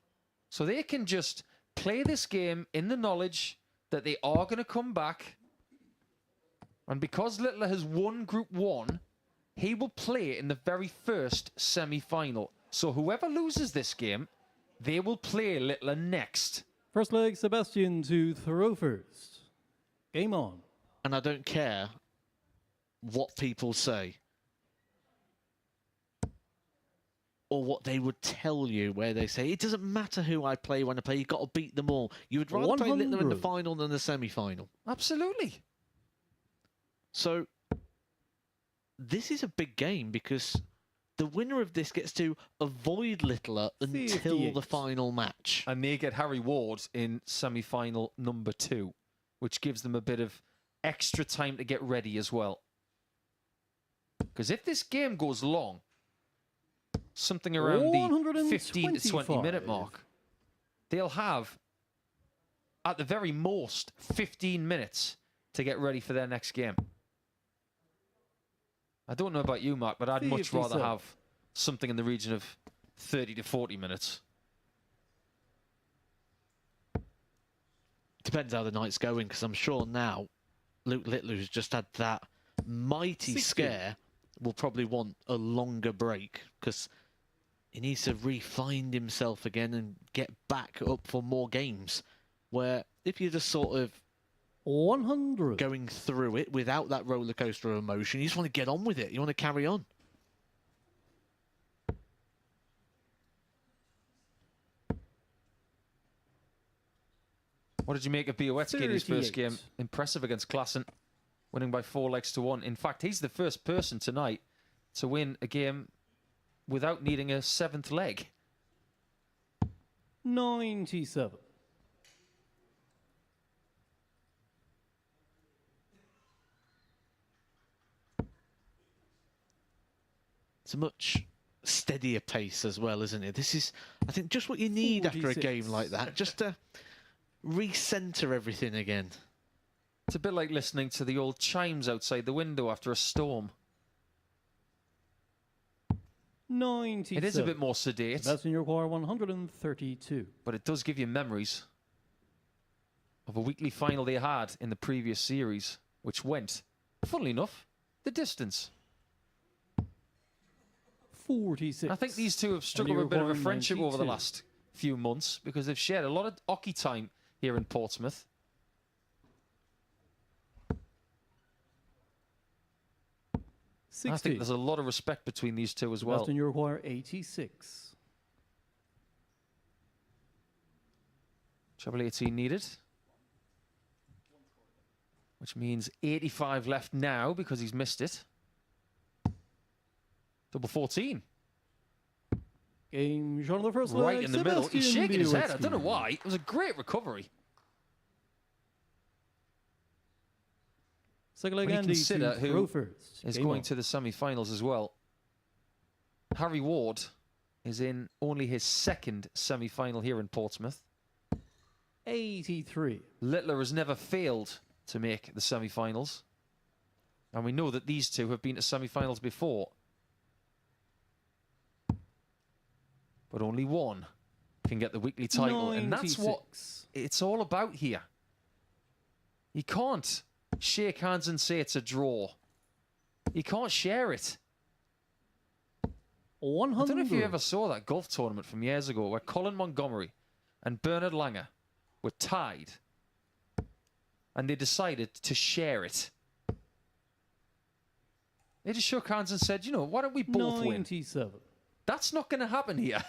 So they can just play this game in the knowledge that they are going to come back. And because Littler has won Group 1, he will play in the very first semi-final. So whoever loses this game, they will play Littler next. First leg, Sebastian to throw first. Game on. And I don't care what people say or what they would tell you, where they say, it doesn't matter who I play when I play, you've got to beat them all. You would rather play Littler in the final than the semi-final. Absolutely. So this is a big game because the winner of this gets to avoid Littler until 58. the final match. And they get Harry Ward in semi-final number 2, which gives them a bit of extra time to get ready as well. Because if this game goes long, something around the 15 to 20 minute mark, they'll have, at the very most, 15 minutes to get ready for their next game. I don't know about you, Mark, but I'd much rather have something in the region of 30 to 40 minutes. Depends how the night's going, because I'm sure now Luke Littler, who's just had that mighty scare, will probably want a longer break, because he needs to re-find himself again and get back up for more games. Where if you're just sort of 100 going through it without that roller coaster of emotion, you just want to get on with it. You want to carry on. What did you make of Białecki in his first game? Impressive against Klassen, winning by 4 legs to 1. In fact, he's the first person tonight to win a game without needing a 7th leg. 97. It's a much steadier pace as well, isn't it? This is, I think, just what you need 46. after a game like that, just to recenter everything again. It's a bit like listening to the old chimes outside the window after a storm. 97. It is a bit more sedate. That's in your choir 132. But it does give you memories of a weekly final they had in the previous series, which went, funnily enough, the distance. 46. I think these two have struck up a bit of a friendship over the last few months because they've shared a lot of hockey time here in Portsmouth. I think there's a lot of respect between these two as well. That's in your choir 86. Treble 18 needed. Which means 85 left now because he's missed it. Double 14. Game shot on the first Right leg. in the middle. He's shaking his head. I Bielewicz. don't know why. It was a great recovery. Second leg, When you Andy consider to who throw first. is Game going on. to the semi-finals as well. Harry Ward is in only his second semi-final here in Portsmouth. 83. Littler has never failed to make the semi-finals. And we know that these two have been to semi-finals before. But only one can get the weekly title. And that's what 96. it's all about here. You can't shake hands and say it's a draw. You can't share it. 100. I don't know if you ever saw that golf tournament from years ago where Colin Montgomery and Bernard Langer were tied and they decided to share it. They just shook hands and said, you know, why don't we both win? 97. That's not going to happen here.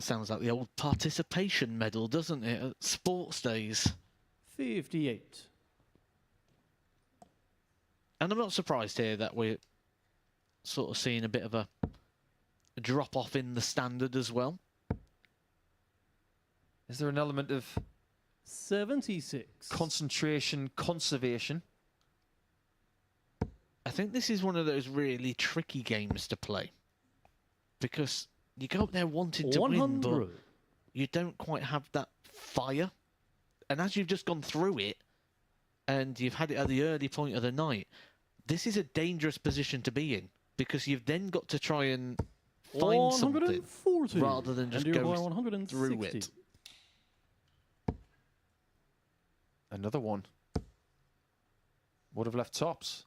Sounds like the old participation medal, doesn't it, at sports days? 58. And I'm not surprised here that we're sort of seeing a bit of a drop-off in the standard as well. Is there an element of 76. concentration, conservation? I think this is one of those really tricky games to play. Because you go up there wanting to win, but 100. you don't quite have that fire. And as you've just gone through it, and you've had it at the early point of the night, this is a dangerous position to be in. Because you've then got to try and find something 140. rather than just And you go require 160. through it. Another one. Would have left tops.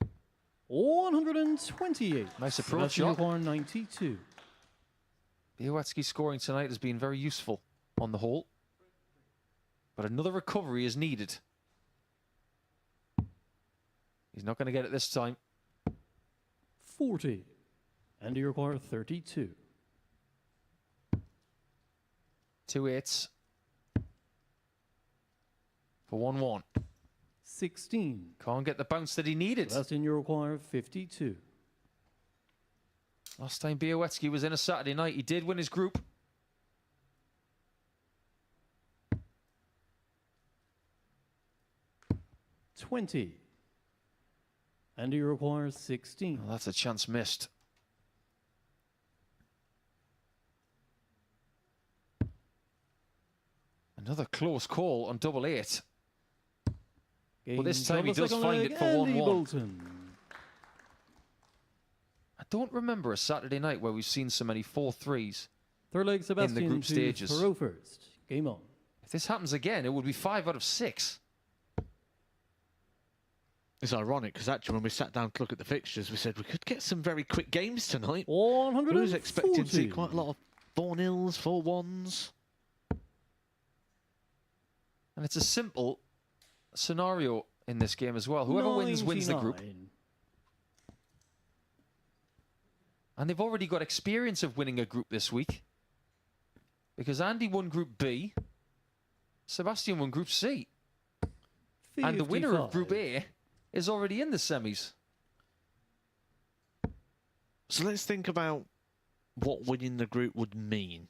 128. Nice approach Sebastian shot. Lecorne, 92. Białowieski's scoring tonight has been very useful on the whole. But another recovery is needed. He's not going to get it this time. 40. And you require 32. 2 8s. For 1-1. 16. Can't get the bounce that he needed. Sebastian, you require 52. Last time Białowieski was in a Saturday night, he did win his group. $20. And you require 16. Oh, that's a chance missed. Another close call on double 8. Well, this time he does find it for 1-1. I don't remember a Saturday night where we've seen so many 4-3s. Third leg, Sebastian group to stages. throw first. Game on. If this happens again, it would be 5 out of 6. It's ironic because actually when we sat down to look at the fixtures, we said we could get some very quick games tonight. 140. We was expecting to see quite a lot of 4-0s, 4-1s. And it's a simple scenario in this game as well. Whoever wins the group. 99. And they've already got experience of winning a group this week. Because Andy won Group B. Sebastian won Group C. And the winner of Group 55. A is already in the semis. So let's think about what winning the group would mean.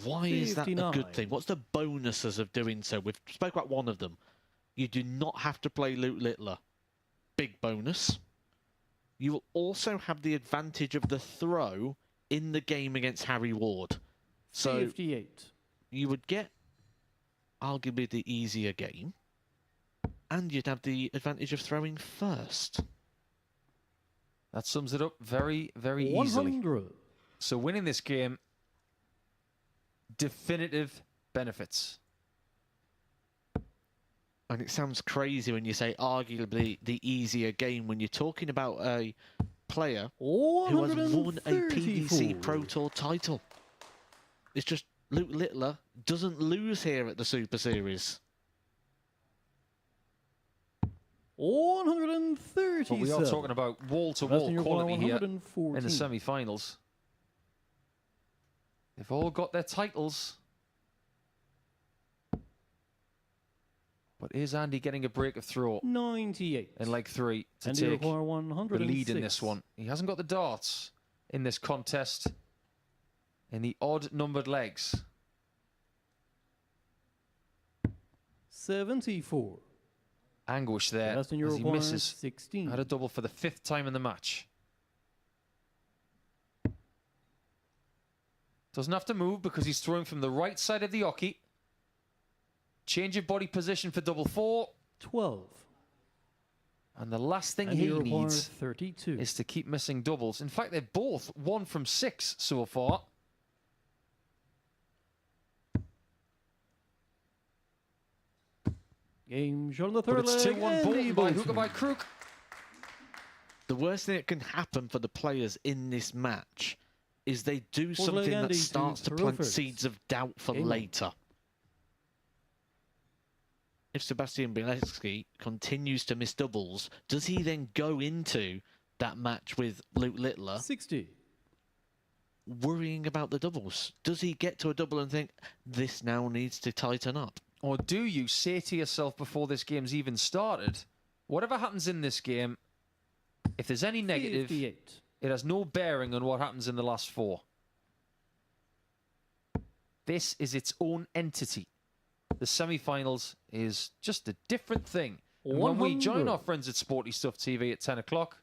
Why is that a 59. good thing? What's the bonuses of doing so? We've spoke about one of them. You do not have to play Luke Littler. Big bonus. You will also have the advantage of the throw in the game against Harry Ward. So 58. you would get arguably the easier game. And you'd have the advantage of throwing first. That sums it up very, very easily. 100. So winning this game, definitive benefits. And it sounds crazy when you say arguably the easier game when you're talking about a player who has won a PDC Pro Tour title. It's just Luke Littler doesn't lose here at the Super Series. 130. But we are talking about wall-to-wall quality here in the 114. semi-finals. They've all got their titles. But is Andy getting a break of throw 98. in leg 3 to And take require the 106. lead in this one? He hasn't got the darts in this contest in the odd-numbered legs. 74. Anguish there as Sebastian, you he require misses. 16. Had a double for the 5th time in the match. Doesn't have to move because he's throwing from the right side of the oche. Change of body position for double 4. 12. And the last thing And he you require needs 32. is to keep missing doubles. In fact, they're both 1 from 6 so far. Game shot on the But third it's leg. 2-1 Andy Bolton by hook or Bolton. by crook. The worst thing that can happen for the players in this match is they do Fourth leg, something that Andy, starts to to plant Rufus. seeds of doubt for Game on. later. If Sebastian Bielski continues to miss doubles, does he then go into that match with Luke Littler 60. worrying about the doubles? Does he get to a double and think, this now needs to tighten up? Or do you say to yourself before this game's even started, whatever happens in this game, if there's any negative, 58. it has no bearing on what happens in the last 4. This is its own entity. The semi-finals is just a different thing. And when we join 100. our friends at Sporty Stuff TV at 10 o'clock,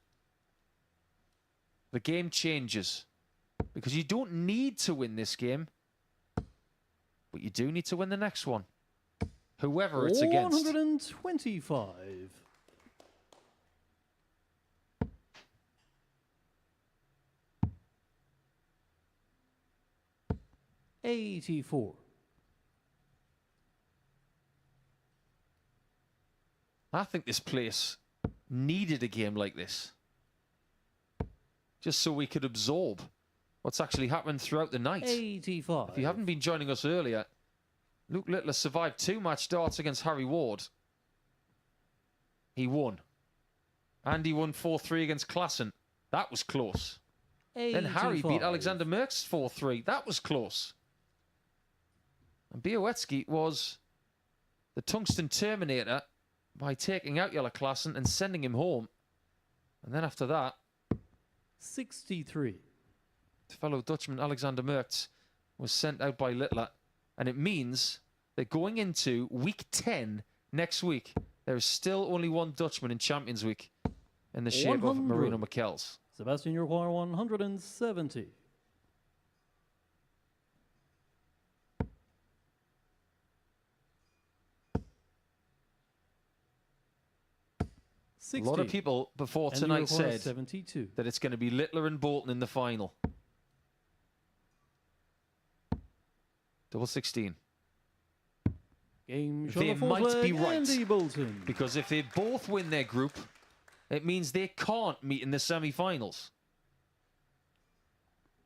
the game changes. Because you don't need to win this game, but you do need to win the next one. Whoever it's against. 125. $84. I think this place needed a game like this. Just so we could absorb what's actually happened throughout the night. 85. If you haven't been joining us earlier, Luke Littler survived 2 match darts against Harry Ward. He won. Andy won 4-3 against Klassen. That was close. 85. Then Harry beat Alexander Merckx 4-3. That was close. And Białowski was the tungsten terminator by taking out Jelle Klassen and sending him home. And then after that, 63. fellow Dutchman Alexander Merckx was sent out by Littler. And it means that going into week 10 next week, there is still only one Dutchman in Champions Week in the shape of 100. Marino Michels. Sebastian, you require 170. A lot of people before And you tonight require said 72. that it's going to be Littler and Bolton in the final. Double 16. Game shot They on the fourth might be leg, right. Andy Bolton. Because if they both win their group, it means they can't meet in the semi-finals.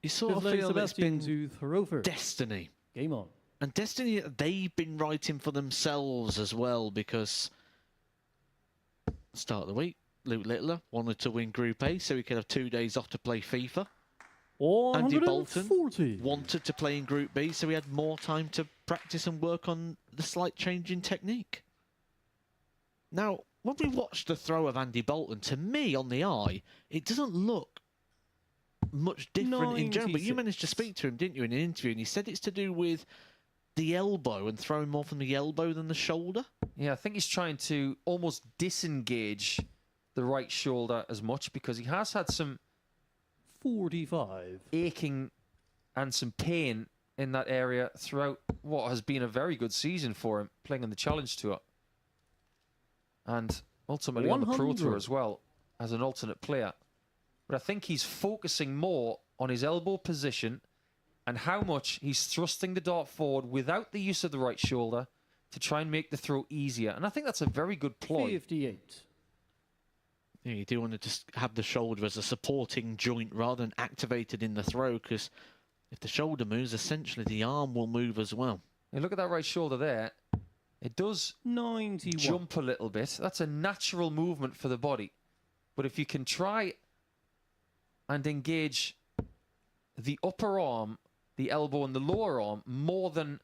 You sort of Fifth leg, feel that it's Sebastian been to throw first. destiny. Game on. And destiny they've been writing for themselves as well, because start of the week, Luke Littler wanted to win Group A so he could have 2 days off to play FIFA. Andy Bolton 140. wanted to play in Group B so he had more time to practice and work on the slight change in technique. Now, when we watch the throw of Andy Bolton, to me, on the eye, it doesn't look much different in general. But you 96. managed to speak to him, didn't you, in an interview, and he said it's to do with the elbow and throwing more from the elbow than the shoulder. Yeah, I think he's trying to almost disengage the right shoulder as much because he has had some 45. aching and some pain in that area throughout what has been a very good season for him, playing on the Challenge Tour. And ultimately on the Pro 100. Tour as well, as an alternate player. But I think he's focusing more on his elbow position and how much he's thrusting the dart forward without the use of the right shoulder to try and make the throw easier. And I think that's a very good ploy. 58. Yeah, you do want to just have the shoulder as a supporting joint rather than activated in the throw, because if the shoulder moves, essentially the arm will move as well. You look at that right shoulder there. It does 91. jump a little bit. That's a natural movement for the body. But if you can try and engage the upper arm, the elbow and the lower arm more than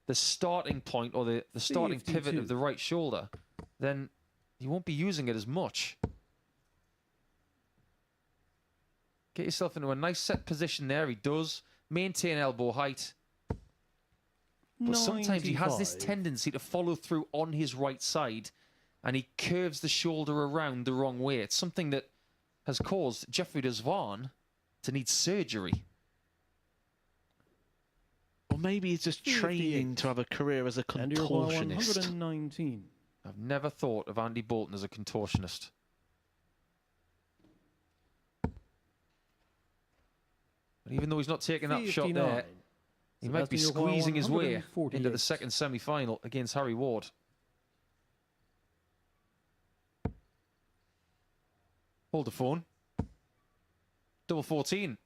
the starting point or the starting pivot of the right shoulder, then you won't be using it as much. Get yourself into a nice set position there. He does maintain elbow height. But sometimes he has this tendency to follow through on his right side and he curves the shoulder around the wrong way. It's something that has caused Jeffrey Desvaughn to need surgery. Or maybe he's just training to have a career as a contortionist. 119. I've never thought of Andy Bolton as a contortionist. But even though he's not taking that shot there, he might be squeezing his way into the second semi-final against Harry Ward. Hold the phone. Double 14.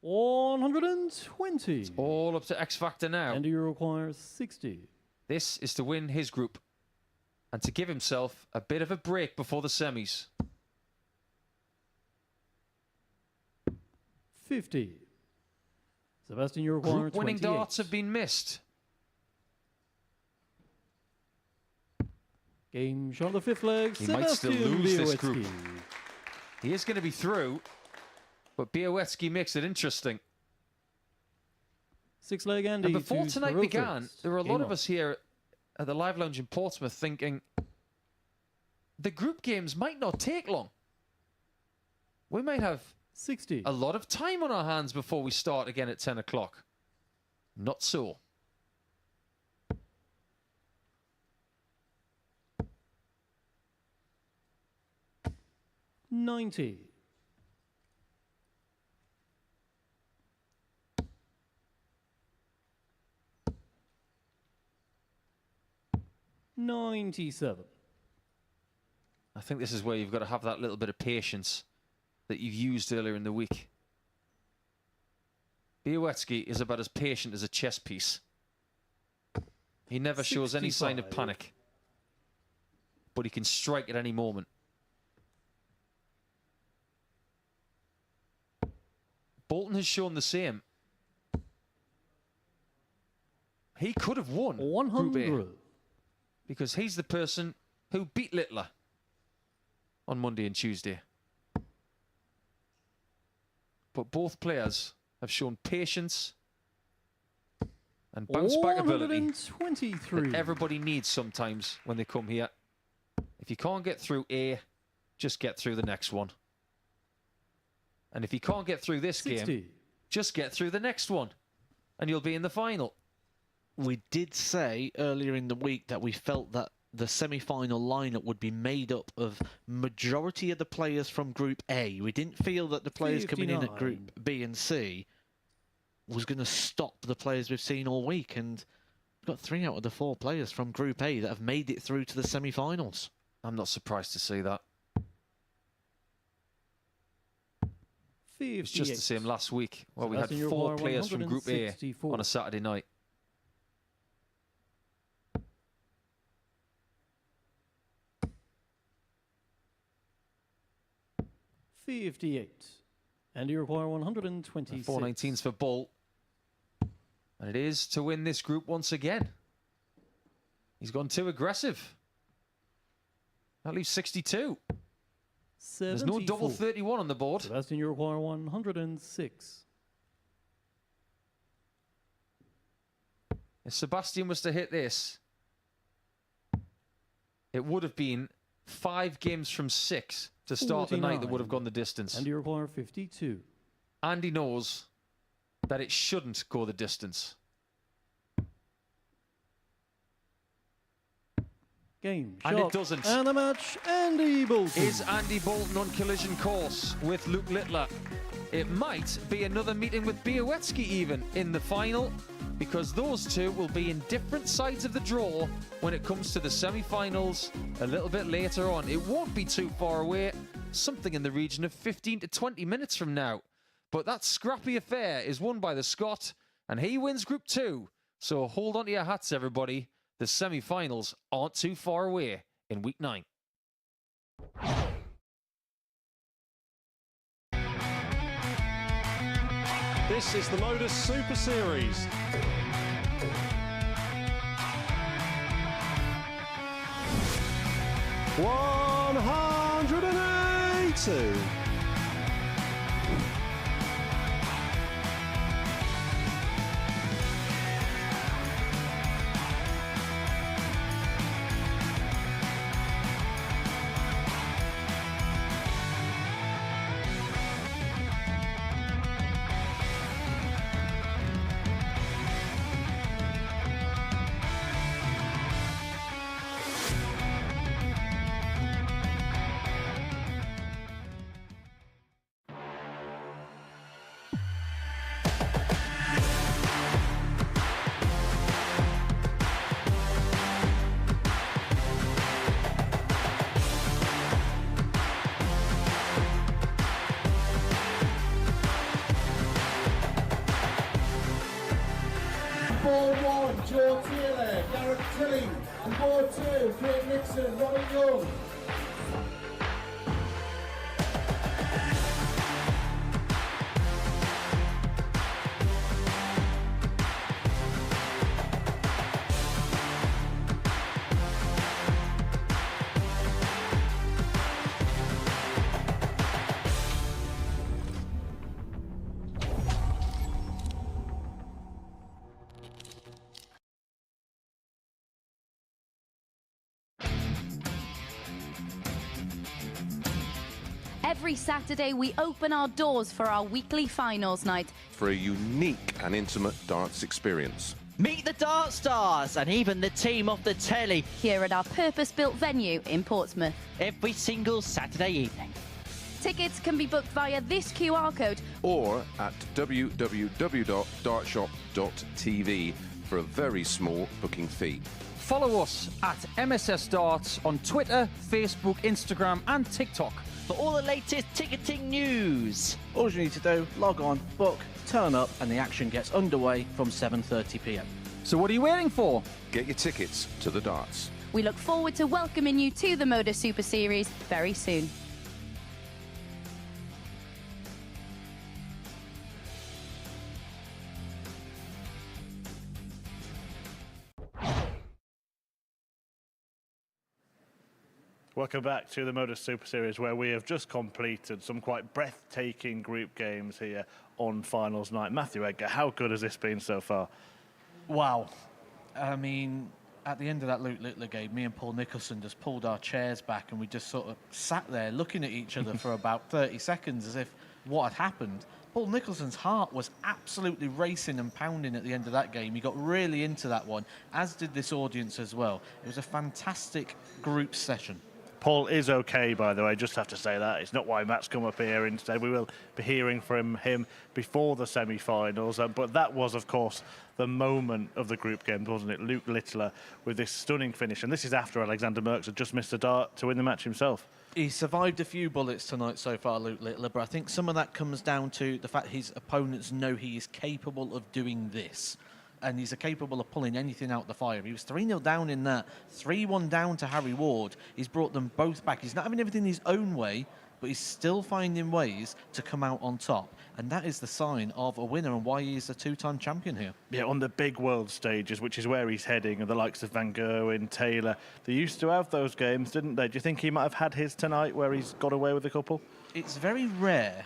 120. It's all up to X Factor now. And he requires 60. This is to win his group and to give himself a bit of a break before the semis. 50. Sebastian, you require Group winning 28. darts have been missed. Game shot of the fifth leg. He might still lose this group. Białecki. He is going to be through, but Białecki makes it interesting. Six leg Andy. And before to tonight Swarovski. began, there were a lot Game of us here at the Live Lounge in Portsmouth thinking the group games might not take long. We might have 60. a lot of time on our hands before we start again at 10 o'clock. Not so. $90. $97. I think this is where you've got to have that little bit of patience that you've used earlier in the week. Białecki is about as patient as a chess piece. He never shows any sign of 65. panic, but he can strike at any moment. Bolton has shown the same. He could have won Group A 100. because he's the person who beat Littler on Monday and Tuesday. But both players have shown patience and bounce back ability 123. that everybody needs sometimes when they come here. If you can't get through A, just get through the next one. And if you can't get through this 60. game, just get through the next one. And you'll be in the final. We did say earlier in the week that we felt that the semi-final lineup would be made up of majority of the players from Group A. We didn't feel that the players coming in at 59. Group B and C was going to stop the players we've seen all week. And we've got 3 out of the 4 players from Group A that have made it through to the semi-finals. I'm not surprised to see that. 58. It's just the same last week where we had Sebastian 4 Uruguay, players from Group A 164. on a Saturday night. $58. And you require 126. 419s for Bolt. And it is to win this group once again. He's gone too aggressive. That leaves 62. There's no double 31 on the board. Sebastian, you require 106. If Sebastian was to hit this, it would have been 5 games from 6 to start the night that would have gone the distance. And you require 52. Andy knows that it shouldn't go the distance. Game And shot. it doesn't. And the match, Andy Bolton. Is Andy Bolton on collision course with Luke Littler? It might be another meeting with Białecki even in the final, because those two will be in different sides of the draw when it comes to the semi-finals a little bit later on. It won't be too far away, something in the region of 15 to 20 minutes from now. But that scrappy affair is won by the Scot, and he wins Group 2. So hold on to your hats, everybody. The semi-finals aren't too far away in Week 9. This is the MODUS Super Series. 180. George Taylor, Garrett Tilly, and board 2, Craig Nixon, Robert Young. Every Saturday, we open our doors for our weekly finals night. For a unique and intimate darts experience. Meet the Dart Stars and even the team off the telly. Here at our purpose-built venue in Portsmouth. Every single Saturday evening. Tickets can be booked via this QR code. Or at www.dartshop.tv for a very small booking fee. Follow us at MSS Darts on Twitter, Facebook, Instagram and TikTok. For all the latest ticketing news. All you need to do, log on, book, turn up, and the action gets underway from 7:30 p.m. So what are you waiting for? Get your tickets to the darts. We look forward to welcoming you to the MODUS Super Series very soon. Welcome back to the MODUS Super Series, where we have just completed some quite breathtaking group games here on finals night. Matthew Edgar, how good has this been so far? Wow. I mean, at the end of that Luke Littler game, me and Paul Nicholson just pulled our chairs back and we just sort of sat there looking at each other for about 30 seconds as if what had happened. Paul Nicholson's heart was absolutely racing and pounding at the end of that game. He got really into that one, as did this audience as well. It was a fantastic group session. Paul is okay, by the way, just have to say that. It's not why Matt's come up here. Instead, we will be hearing from him before the semi-finals. But that was, of course, the moment of the group games, wasn't it? Luke Littler with this stunning finish. And this is after Alexander Merckx had just missed a dart to win the match himself. He survived a few bullets tonight so far, Luke Littler, but I think some of that comes down to the fact his opponents know he is capable of doing this. And he's capable of pulling anything out the fire. He was 3-0 down in that, 3-1 down to Harry Ward. He's brought them both back. He's not having everything his own way, but he's still finding ways to come out on top. And that is the sign of a winner and why he's a two-time champion here. Yeah, on the big world stages, which is where he's heading, and the likes of Van Gerwen, Taylor, they used to have those games, didn't they? Do you think he might have had his tonight where he's got away with a couple? It's very rare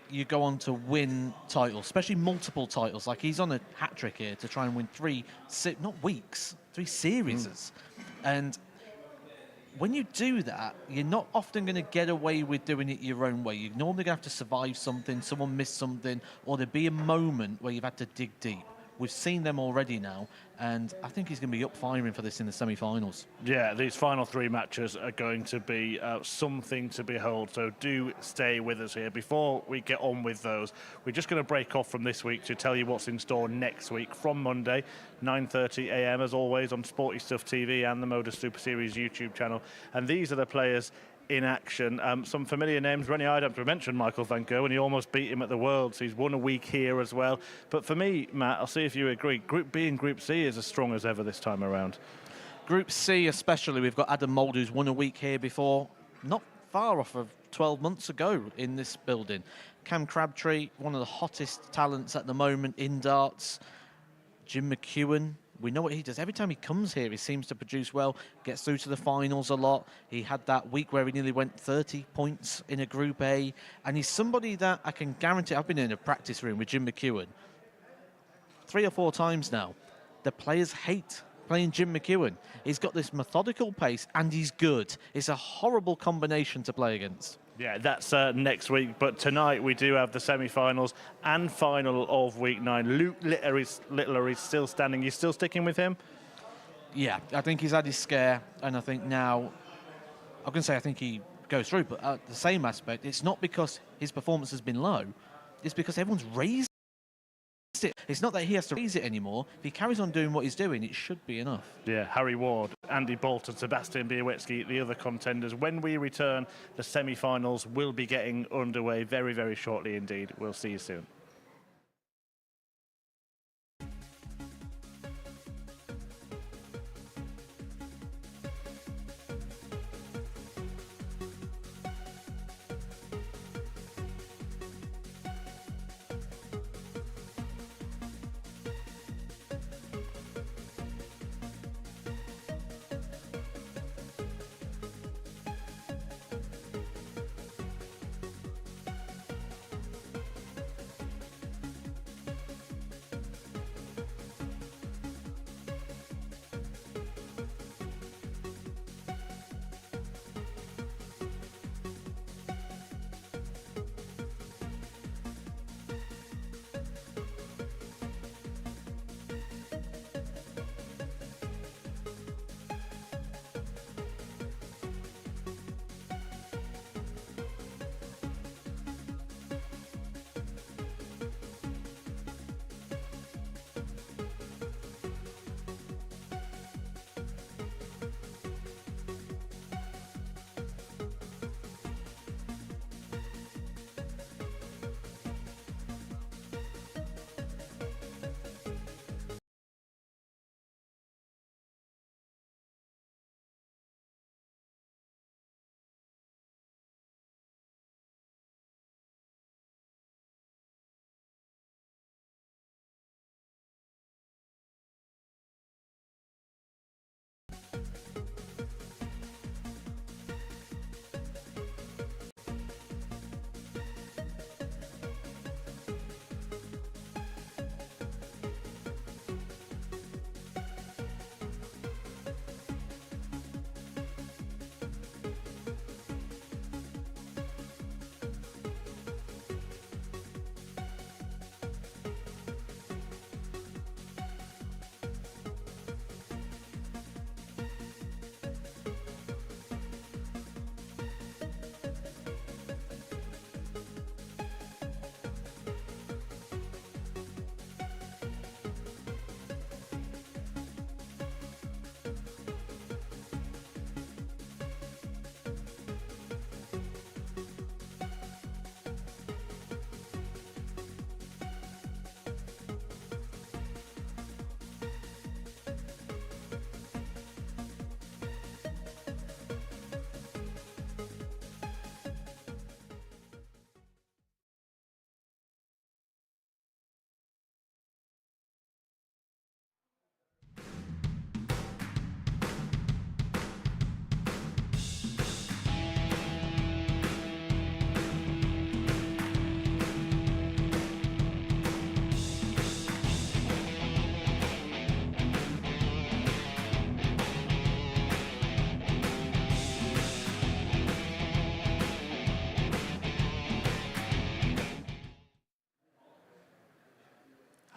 you go on to win titles, especially multiple titles. Like he's on a hat-trick here to try and win three series. And when you do that, you're not often going to get away with doing it your own way. You're normally going to have to survive something, someone missed something, or there'd be a moment where you've had to dig deep. We've seen them already now, and I think he's going to be up firing for this in the semi-finals. Yeah, these final three matches are going to be something to behold, so do stay with us here. Before we get on with those, we're just going to break off from this week to tell you what's in store next week from Monday, 9:30 a.m. as always on Sporty Stuff TV and the MODUS Super Series YouTube channel. And these are the players in action. Some familiar names. Rennie Idamp, we mentioned Michael Van Gerwen. He almost beat him at the Worlds. He's won a week here as well. But for me, Matt, I'll see if you agree, Group B and Group C is as strong as ever this time around. Group C especially, we've got Adam Mould, who's won a week here before, not far off of 12 months ago in this building. Cam Crabtree, one of the hottest talents at the moment in darts. Jim McEwen, We know what he does. Every time he comes here, he seems to produce well, gets through to the finals a lot. He had that week where he nearly went 30 points in a Group A, and he's somebody that I can guarantee. I've been in a practice room with Jim McEwen 3 or 4 times now. The players hate playing Jim McEwen. He's got this methodical pace, and he's good. It's a horrible combination to play against. Yeah, that's next week. But tonight we do have the semi-finals and final of week 9. Luke Littler is still standing. You still sticking with him? Yeah, I think he's had his scare, and I think now, I'm going to say I think he goes through, but at the same aspect, it's not because his performance has been low. It's because everyone's raised it. It's not that he has to raise it anymore. If he carries on doing what he's doing, it should be enough. Yeah, Harry Ward, Andy Bolton, Sebastian Białecki, the other contenders. When we return, the semi-finals will be getting underway very, very shortly indeed. We'll see you soon.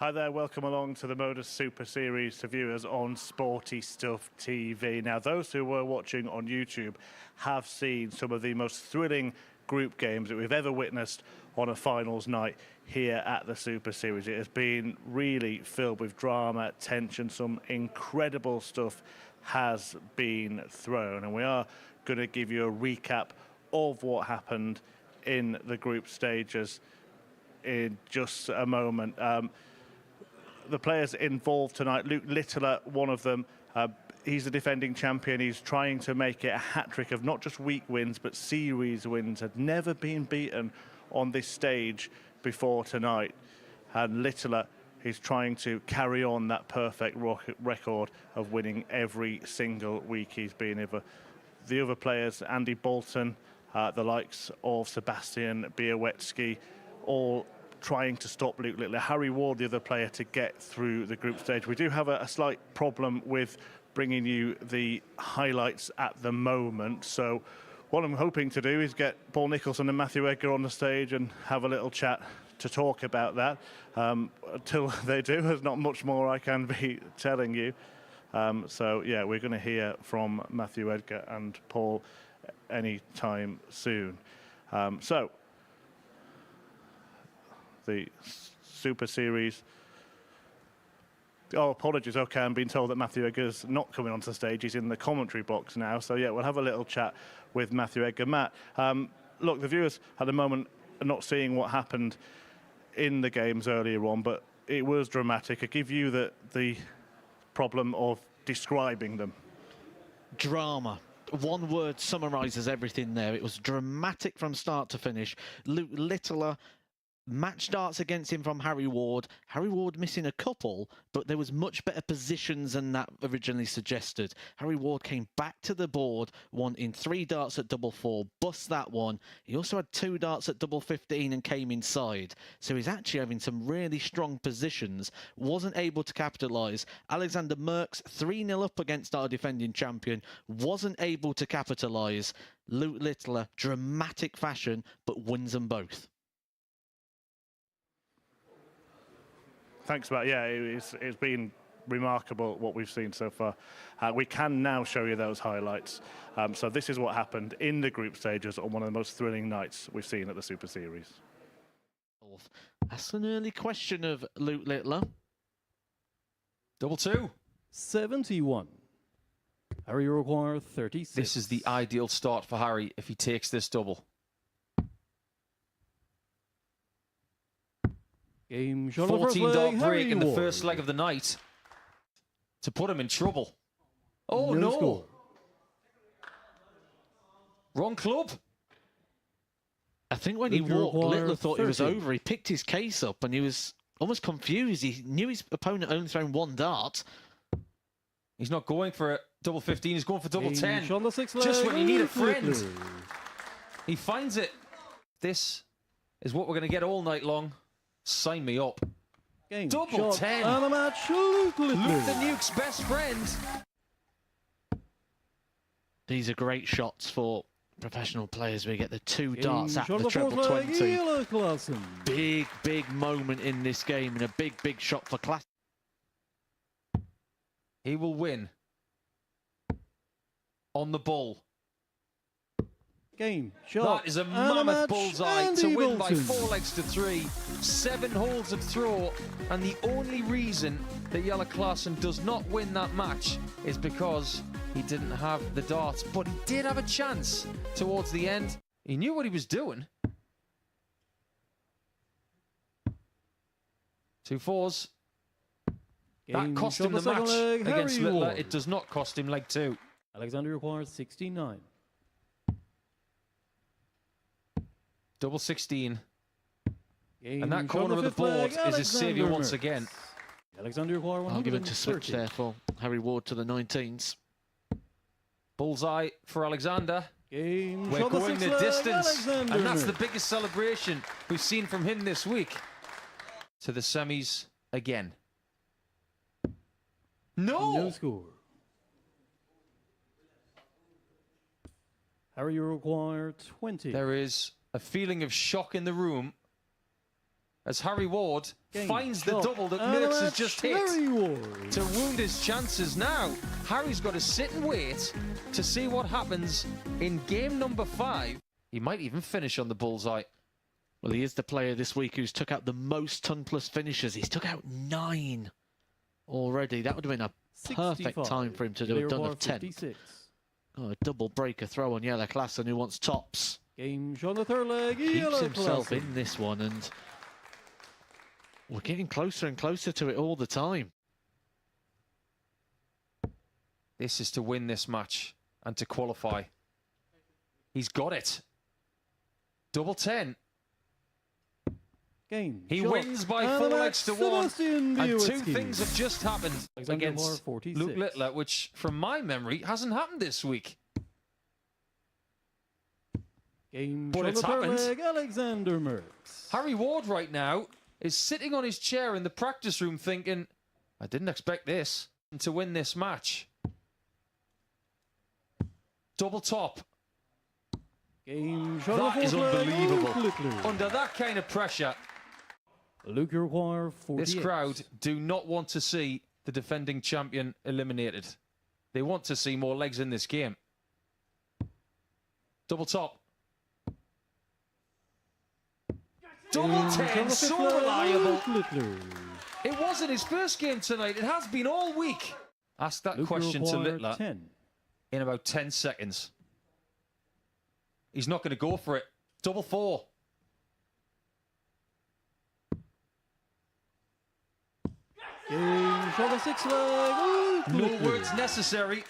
Hi there, welcome along to the MODUS Super Series to viewers on Sporty Stuff TV. Now, those who were watching on YouTube have seen some of the most thrilling group games that we've ever witnessed on a finals night here at the Super Series. It has been really filled with drama, tension, some incredible stuff has been thrown, and we are going to give you a recap of what happened in the group stages in just a moment. The players involved tonight, Luke Littler, one of them, he's the defending champion. He's trying to make it a hat-trick of not just week wins, but series wins. Had never been beaten on this stage before tonight. And Littler He's trying to carry on that perfect record of winning every single week he's been over. The other players, Andy Bolton, the likes of Sebastian Białowski, all trying to stop Luke Littler. Harry Ward, the other player, to get through the group stage. We do have a slight problem with bringing you the highlights at the moment. So what I'm hoping to do is get Paul Nicholson and Matthew Edgar on the stage and have a little chat to talk about that. Until they do, there's not much more I can be telling you. So yeah, we're going to hear from Matthew Edgar and Paul any time soon. So the Super Series. Oh, apologies. Okay, I'm being told that Matthew Edgar's not coming onto the stage. He's in the commentary box now. So yeah, we'll have a little chat with Matthew Edgar. Matt, look, the viewers at the moment are not seeing what happened in the games earlier on, but it was dramatic. I give you the problem of describing them. Drama. One word summarises everything there. It was dramatic from start to finish. Luke Littler, match starts against him from Harry Ward. Harry Ward missing a couple, but there was much better positions than that originally suggested. Harry Ward came back to the board, won in 3 darts at double 4, bust that one. He also had 2 darts at double 15 and came inside. So he's actually having some really strong positions. Wasn't able to capitalise. Alexander Merckx 3-0 up against our defending champion. Wasn't able to capitalise. Luke Littler, dramatic fashion, but wins them both. Thanks, Matt. Yeah, it's been remarkable what we've seen so far. We can now show you those highlights. So this is what happened in the group stages on one of the most thrilling nights we've seen at the Super Series. That's an early question of Luke Littler. Double 2. 71. Harry require 36. This is the ideal start for Harry if he takes this double. Game 14 dart break in the first leg of the night to put him in trouble. Oh no! Score. Wrong club. I think when he walked, Littler thought 30. he was over. He picked his case up and he was almost confused. He knew his opponent only thrown 1 dart. He's not going for a double 15, he's going for double 10. Just when you need a friend. He finds it. This is what we're going to get all night long. Sign me up. Game double 10. And the match, Luke Luke the Nuke's best friend. These are great shots for professional players. We get the 2 darts at the treble 20. Big, big moment in this game and a big, big shot for class. He will win on the bull. Game shot. That is a mammoth bullseye to win by 4 legs to 3. 7 holes of throw, and the only reason that Jelle Klaassen does not win that match is because he didn't have the darts, but he did have a chance towards the end. He knew what he was doing. 2 4s. That cost him the match against Littler. It does not cost him leg 2. Alexander requires 69. Double 16. Game and that corner of the board is his saviour once again. Alexander requires 130. Argument to switch there for Harry Ward to the 19s. Bullseye for Alexander. Game We're going the distance. Alexander. And that's the biggest celebration we've seen from him this week. To the semis again. No score. Harry, you require 20. There is a feeling of shock in the room as Harry Ward finds the double that Merckx has just hit to wound his chances. Now, Harry's got to sit and wait to see what happens in game number 5. He might even finish on the bullseye. Well, he is the player this week who's took out the most ton plus finishes. He's took out 9 already. That would have been a perfect time for him to do a done of 10. 56. Oh, a double breaker throw on Jelle Klaassen, who wants tops. Game shot on the third leg. Keeps himself in this one, and we're getting closer and closer to it all the time. This is to win this match and to qualify. He's got it. Double 10. Game. He shot. wins by And 4 the legs to match, 1. Sebastian And 2 Białecki. things have just happened Alexander against Moore, 46. Luke Littler, which, from my memory, hasn't happened this week. Game. But shot it's on the third happened. leg, Alexander Merckx. Harry Ward right now is sitting on his chair in the practice room thinking, I didn't expect this, to win this match. Double top. Game. Shot on That the is fourth leg, unbelievable. Luke Littler. Under that kind of pressure, Luke Iroquois, 48. this crowd do not want to see the defending champion eliminated. They want to see more legs in this game. Double top. Double 10, so reliable. It wasn't his first game tonight. It has been all week. Ask that Luke question to Iroquois, Littler 10. in about 10 seconds. He's not going to go for it. Double 4. Game. Shot on sixth leg, Luke No Littler. words necessary.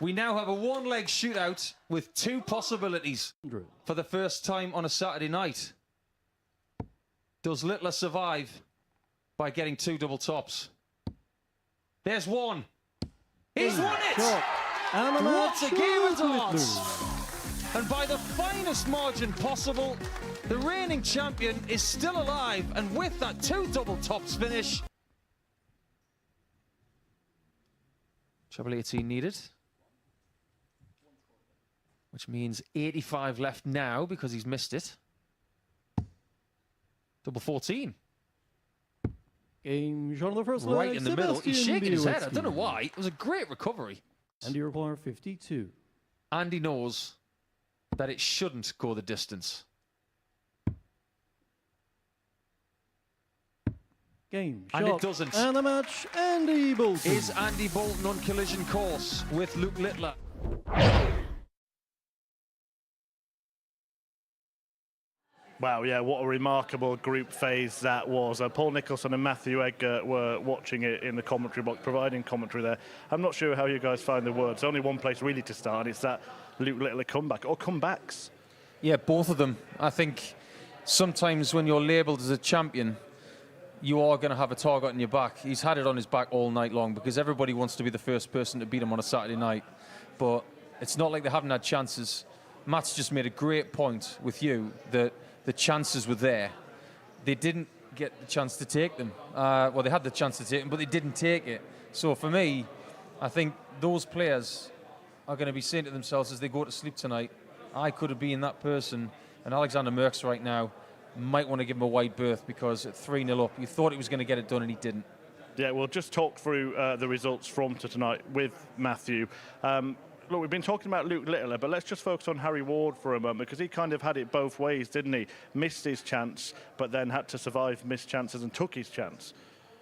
We now have a one-leg shootout with 2 possibilities for the first time on a Saturday night. Does Littler survive by getting 2 double tops? There's one. He's won it! Shot. And the What match, a game of Luke darts! Littler. And by the finest margin possible, the reigning champion is still alive, and with that 2 double tops finish, treble 18 needed, which means 85 left now because he's missed it. Double 14. Game. Shot on the first leg, Right in the middle. He's Sebastian shaking his head. I Białecki. don't know why. It was a great recovery. And Iroquois, 52. Andy knows that it shouldn't go the distance. Game. And shot. it doesn't. And the match, Andy Bolton. Is Andy Bolton on collision course with Luke Littler? Wow, yeah, what a remarkable group phase that was. Paul Nicholson and Matthew Edgar were watching it in the commentary box, providing commentary there. I'm not sure how you guys find the words. Only one place really to start, and it's that Luke Littler comeback, or comebacks. Yeah, both of them. I think sometimes when you're labelled as a champion, you are going to have a target on your back. He's had it on his back all night long because everybody wants to be the first person to beat him on a Saturday night. But it's not like they haven't had chances. Matt's just made a great point with you that the chances were there. They didn't get the chance to take them. Well, they had the chance to take them, but they didn't take it. So for me, I think those players are going to be saying to themselves as they go to sleep tonight, I could have been that person. And Alexander Merckx right now might want to give him a wide berth because at 3-0 up, you thought he was going to get it done and he didn't. Yeah, we'll just talk through the results from tonight with Matthew. Look, we've been talking about Luke Littler, but let's just focus on Harry Ward for a moment because he kind of had it both ways, didn't he? Missed his chance, but then had to survive missed chances and took his chance.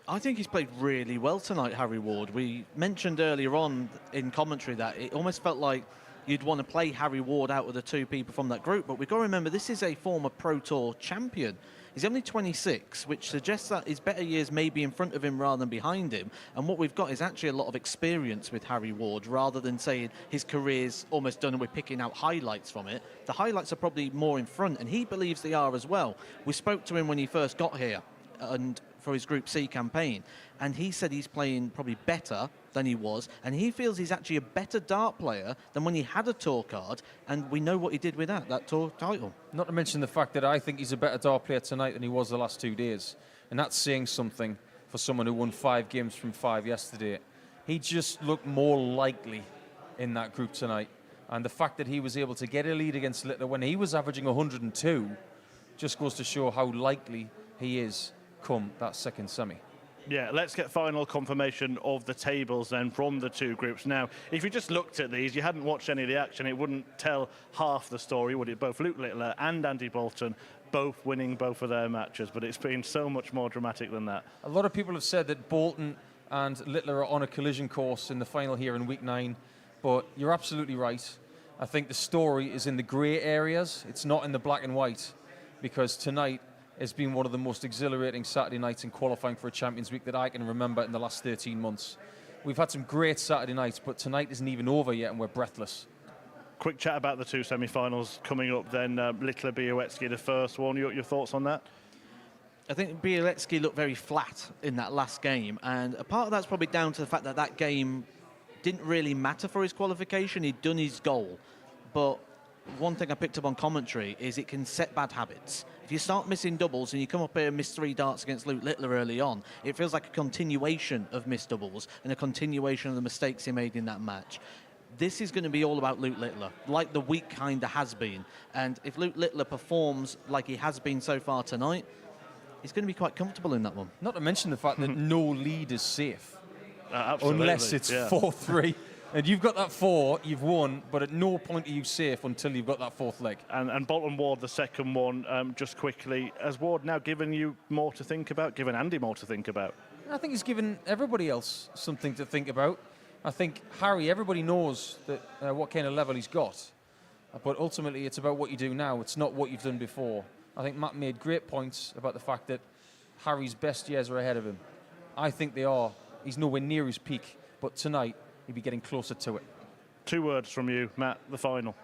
I think he's played really well tonight, Harry Ward. We mentioned earlier on in commentary that it almost felt like you'd want to play Harry Ward out of the 2 people from that group, but we've got to remember this is a former Pro Tour champion. He's only 26, which suggests that his better years may be in front of him rather than behind him. And what we've got is actually a lot of experience with Harry Ward, rather than saying his career's almost done and we're picking out highlights from it. The highlights are probably more in front, and he believes they are as well. We spoke to him when he first got here and for his Group C campaign, and he said he's playing probably better than he was, and he feels he's actually a better dart player than when he had a tour card, and we know what he did with that tour title. Not to mention the fact that I think he's a better dart player tonight than he was the last 2 days. And that's saying something for someone who won 5 games from 5 yesterday. He just looked more likely in that group tonight. And the fact that he was able to get a lead against Littler when he was averaging 102 just goes to show how likely he is come that second semi. Yeah, let's get final confirmation of the tables then from the 2 groups. Now, if you just looked at these, you hadn't watched any of the action, it wouldn't tell half the story, would it? Both Luke Littler and Andy Bolton both winning both of their matches, but it's been so much more dramatic than that. A lot of people have said that Bolton and Littler are on a collision course in the final here in week 9, but you're absolutely right. I think the story is in the grey areas. It's not in the black and white, because tonight has been one of the most exhilarating Saturday nights in qualifying for a Champions Week that I can remember in the last 13 months. We've had some great Saturday nights, but tonight isn't even over yet and we're breathless. Quick chat about the 2 semi-finals coming up then. Littler Białecki, the first one. Your thoughts on that? I think Bielecki looked very flat in that last game, and a part of that's probably down to the fact that that game didn't really matter for his qualification. He'd done his goal, but one thing I picked up on commentary is it can set bad habits. If you start missing doubles and you come up here and miss 3 darts against Luke Littler early on, it feels like a continuation of missed doubles and a continuation of the mistakes he made in that match. This is going to be all about Luke Littler, like the week kind of has been. And if Luke Littler performs like he has been so far tonight, he's going to be quite comfortable in that one. Not to mention the fact that no lead is safe. Absolutely, unless it's 4-3. And you've got that 4, you've won, but at no point are you safe until you've got that 4th leg. And Bolton Ward, the second one, just quickly, has Ward now given you more to think about, given Andy more to think about? I think he's given everybody else something to think about. I think Harry, everybody knows that what kind of level he's got. But ultimately, it's about what you do now. It's not what you've done before. I think Matt made great points about the fact that Harry's best years are ahead of him. I think they are. He's nowhere near his peak, but tonight he'll be getting closer to it. 2 words from you, Matt, the final.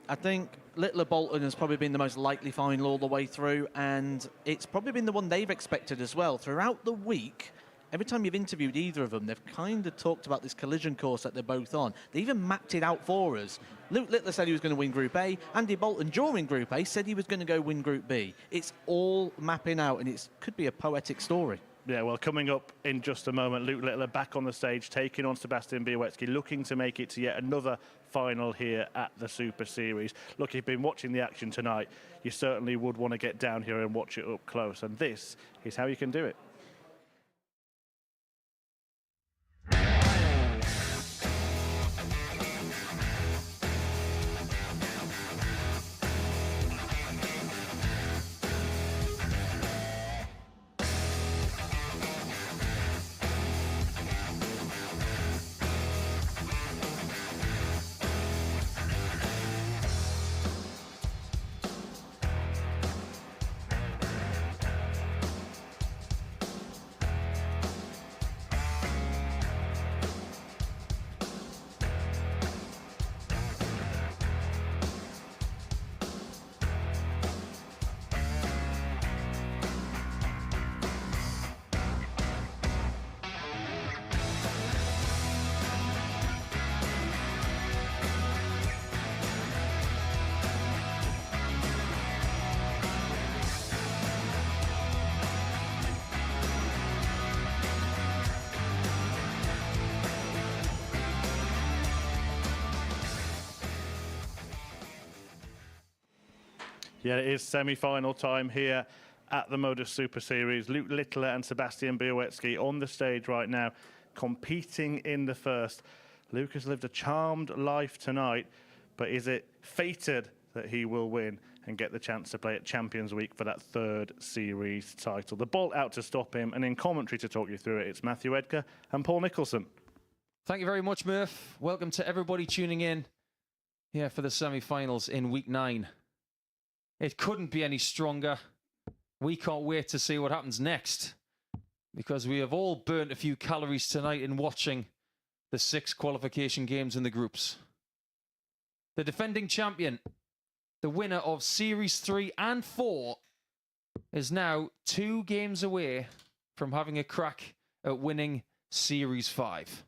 I think Littler Bolton has probably been the most likely final all the way through, and it's probably been the one they've expected as well. Throughout the week, every time you've interviewed either of them, they've kind of talked about this collision course that they're both on. They even mapped it out for us. Luke Littler said he was going to win Group A. Andy Bolton, during Group A, said he was going to go win Group B. It's all mapping out, and it could be a poetic story. Yeah, well, coming up in just a moment, Luke Littler back on the stage, taking on Sebastian Białecki, looking to make it to yet another final here at the Super Series. Look, if you've been watching the action tonight, you certainly would want to get down here and watch it up close, and this is how you can do it. Yeah, it is semi-final time here at the MODUS Super Series. Luke Littler and Sebastian Białecki on the stage right now, competing in the first. Luke has lived a charmed life tonight, but is it fated that he will win and get the chance to play at Champions Week for that 3rd series title? The ball out to stop him, and in commentary to talk you through it, it's Matthew Edgar and Paul Nicholson. Thank you very much, Murph. Welcome to everybody tuning in here for the semi-finals in Week 9. It couldn't be any stronger. We can't wait to see what happens next, because we have all burnt a few calories tonight in watching the 6 qualification games in the groups. The defending champion, the winner of Series 3 and 4, is now 2 games away from having a crack at winning Series 5.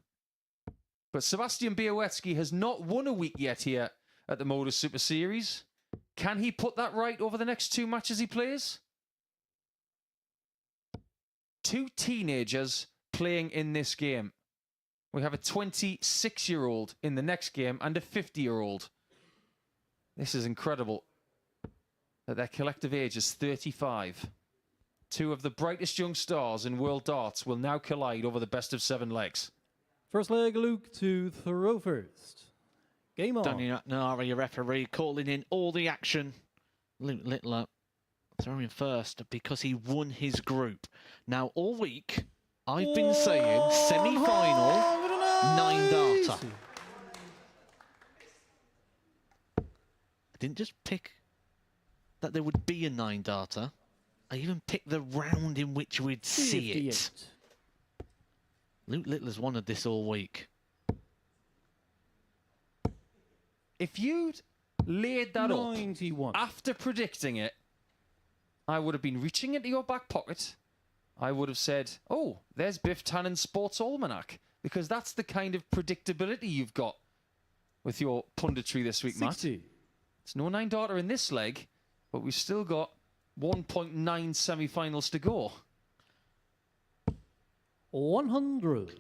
But Sebastian Białecki has not won a week yet here at the MODUS Super Series. Can he put that right over the next 2 matches he plays? 2 teenagers playing in this game. We have a 26-year-old in the next game and a 50-year-old. This is incredible that their collective age is 35. 2 of the brightest young stars in world darts will now collide over the best of 7 legs. First leg, Luke to throw first. Game on. Danny McNary, referee, calling in all the action. Luke Littler throwing first because he won his group. Now, all week, I've been saying semi-final, 9-darter. I didn't just pick that there would be a 9-darter. I even picked the round in which we'd see it. Luke Littler's wanted this all week. If you'd laid that 91. up after predicting it, I would have been reaching into your back pocket. I would have said, oh, there's Biff Tannen's Sports Almanac, because that's the kind of predictability you've got with your punditry this week, 60. Matt. It's no 9-darter in this leg, but we've still got 1.9 semi-finals to go. 100.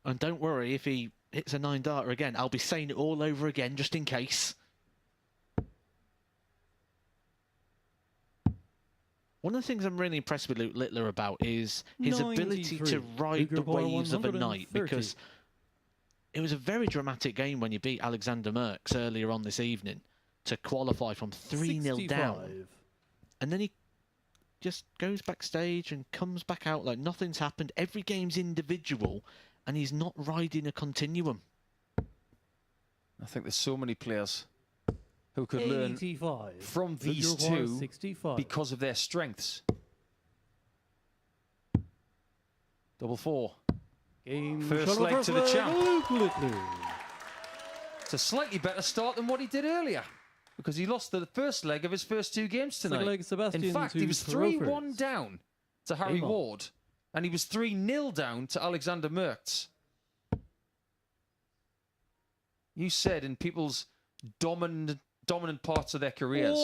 And don't worry, if he hits a 9-darter again, I'll be saying it all over again just in case. One of the things I'm really impressed with Luke Littler about is his ability to ride the waves of a night, because it was a very dramatic game when you beat Alexander Merckx earlier on this evening to qualify from 3-0 down. And then he just goes backstage and comes back out like nothing's happened. Every game's individual, and he's not riding a continuum. I think there's so many players who could learn 85. from these two because of their strengths. Double 4. Game First shot leg to the champ. Luke Littler. It's a slightly better start than what he did earlier, because he lost the first leg of his first 2 games tonight. Leg, Sebastian in fact, he was 3-1 down to Harry Game on. Ward, and he was 3-0 down to Alexander Merckx. You said in people's dominant parts of their careers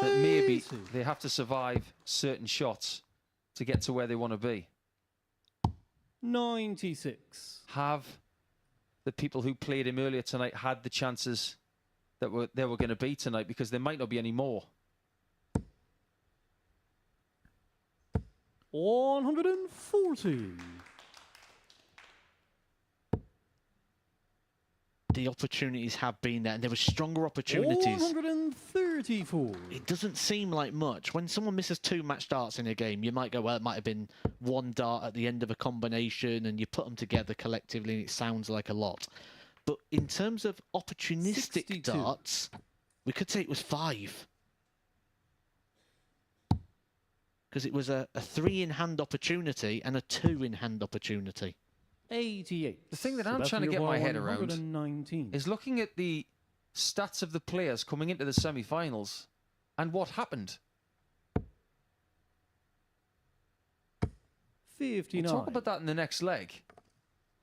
that maybe they have to survive certain shots to get to where they want to be. 96. Have the people who played him earlier tonight had the chances that there were going to be tonight, because there might not be any more. 140. The opportunities have been there, and there were stronger opportunities. 134. It doesn't seem like much. When someone misses 2 match darts in a game, you might go, well, it might have been 1 dart at the end of a combination, and you put them together collectively, and it sounds like a lot. But in terms of opportunistic 62. darts, we could say it was 5. Because it was a 3-in-hand opportunity and a 2-in-hand opportunity. 88. The thing that I'm trying to get my head around is looking at the stats of the players coming into the semi-finals and what happened. 59. We'll talk about that in the next leg.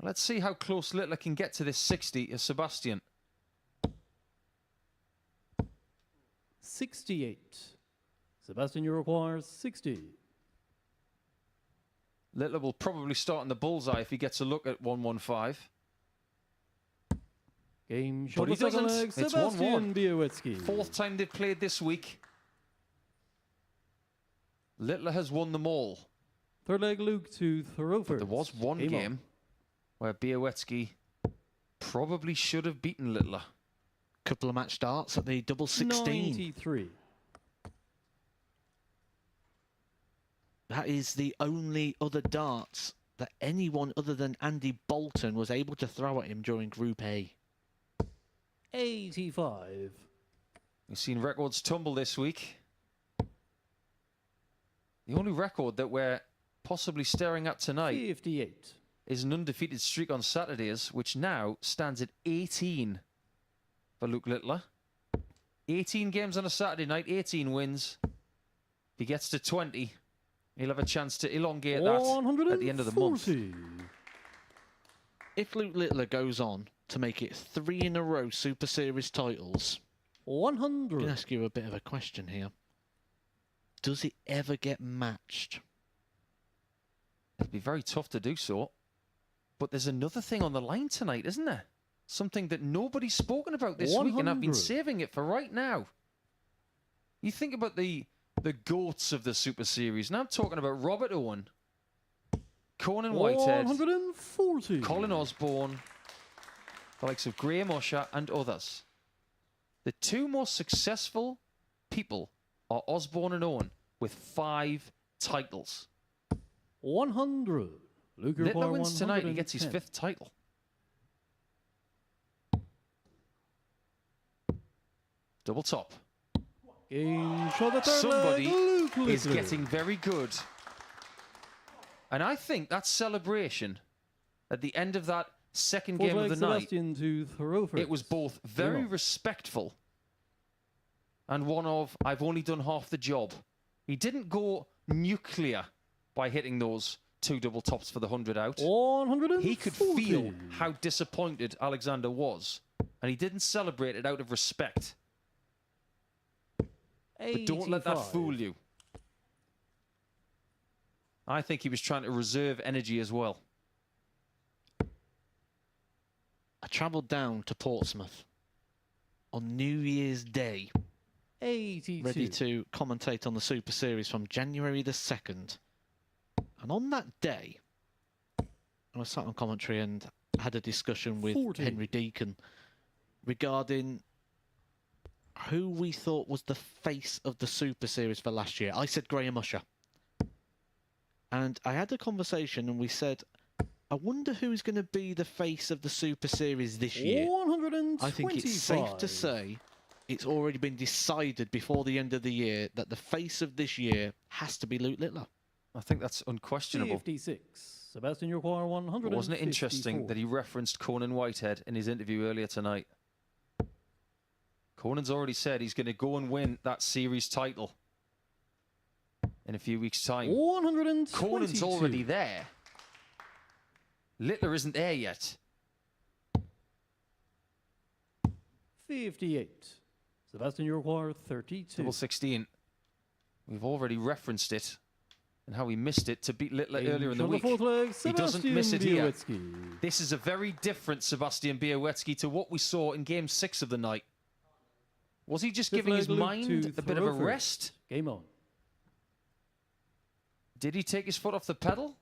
Let's see how close Littler can get to this 60 as Sebastian. 68. Sebastian, you require 60. Littler will probably start in the bullseye if he gets a look at 115. Game But shot he the second doesn't. leg, It's Sebastian 1-1. Białecki. 4th time they've played this week. Littler has won them all. 3rd leg, Luke to throw first. There was one Game game where Białecki probably should have beaten Littler. Couple of match darts at the double 16. 93. That is the only other darts that anyone other than Andy Bolton was able to throw at him during Group A. 85. We've seen records tumble this week. The only record that we're possibly staring at tonight 58. is an undefeated streak on Saturdays, which now stands at 18 for Luke Littler. 18 games on a Saturday night, 18 wins. If he gets to 20, he'll have a chance to elongate that at the end of the month. If Luke Littler goes on to make it 3 in a row Super Series titles, 100. I'm going to ask you a bit of a question here. Does it ever get matched? It'd be very tough to do so. But there's another thing on the line tonight, isn't there? Something that nobody's spoken about this week, and I've been 100. saving it for right now. You think about the goats of the Super Series. Now I'm talking about Robert Owen, Conan Whitehead, 140. Colin Osborne, the likes of Graham Usher and others. The 2 most successful people are Osborne and Owen with 5 titles. 100. Luke Littler wins tonight, he gets his 5th title. Double top. Game shot the 3rd Somebody leg, Luke is Littler. getting very good. And I think that celebration at the end of that second 4th game of leg, the night, Sebastian to throw first. it was both very Game on. respectful and one of, I've only done half the job. He didn't go nuclear by hitting those 2 double tops for the 100 out. 140. He could feel how disappointed Alexander was, and he didn't celebrate it out of respect. But don't let that 85. fool you. I think he was trying to reserve energy as well. I travelled down to Portsmouth on New Year's Day, 82. ready to commentate on the Super Series from January the 2nd. And on that day, I was sat on commentary and had a discussion with 40. Henry Deacon regarding who we thought was the face of the Super Series for last year. I said Graham Usher. And I had a conversation and we said, I wonder who's going to be the face of the Super Series this year. 125. I think it's safe to say it's already been decided before the end of the year that the face of this year has to be Luke Littler. I think that's unquestionable. 56. Sebastian Urquhart, 154. Wasn't it interesting that he referenced Conan Whitehead in his interview earlier tonight? Conan's already said he's going to go and win that series title in a few weeks' time. 122. Conan's already there. Littler isn't there yet. 58. Sebastian Urquhart, 32. Double 16. We've already referenced it and how he missed it to beat Littler earlier in the week. He doesn't miss it here. This is a very different Sebastian Białecki to what we saw in Game 6 of the night. Was he just giving his mind a bit of a rest? Game on. Did he take his foot off the pedal?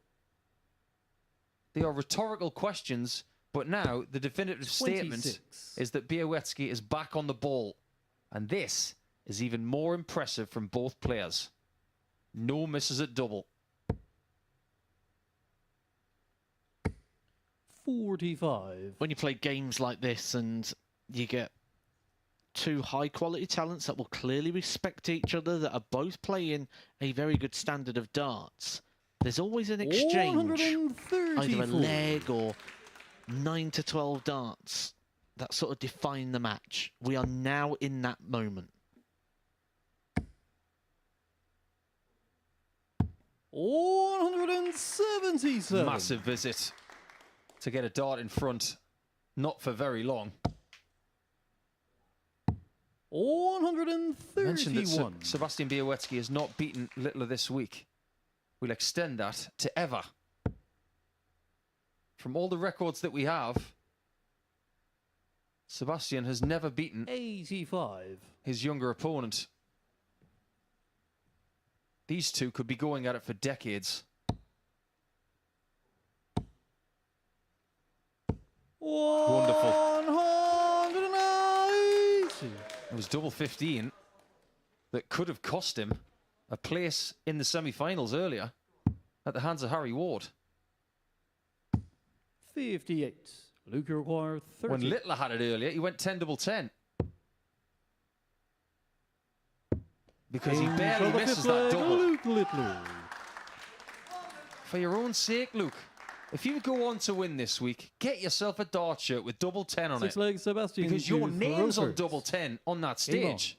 They are rhetorical questions, but now the definitive statement is that Białecki is back on the ball. And this is even more impressive from both players. No misses at double. 45. When you play games like this and you get two high-quality talents that will clearly respect each other, that are both playing a very good standard of darts, there's always an exchange, either a leg or 9 to 12 darts that sort of define the match. We are now in that moment. 177. Massive visit to get a dart in front. Not for very long. 131. Mentioned that Sebastian Białecki has not beaten Littler this week. We'll extend that to ever. From all the records that we have, Sebastian has never beaten 85. his younger opponent. These two could be going at it for decades. Wonderful. 190. It was double 15 that could have cost him a place in the semi-finals earlier at the hands of Harry Ward. 58. Luke Urquhart, 30. When Littler had it earlier, he went 10 double 10. Because he barely misses that double. Luke Littler. For your own sake, Luke, if you go on to win this week, get yourself a dart shirt with double 10 on Six it. legs, Sebastian. Because your name's on double 10 on that stage.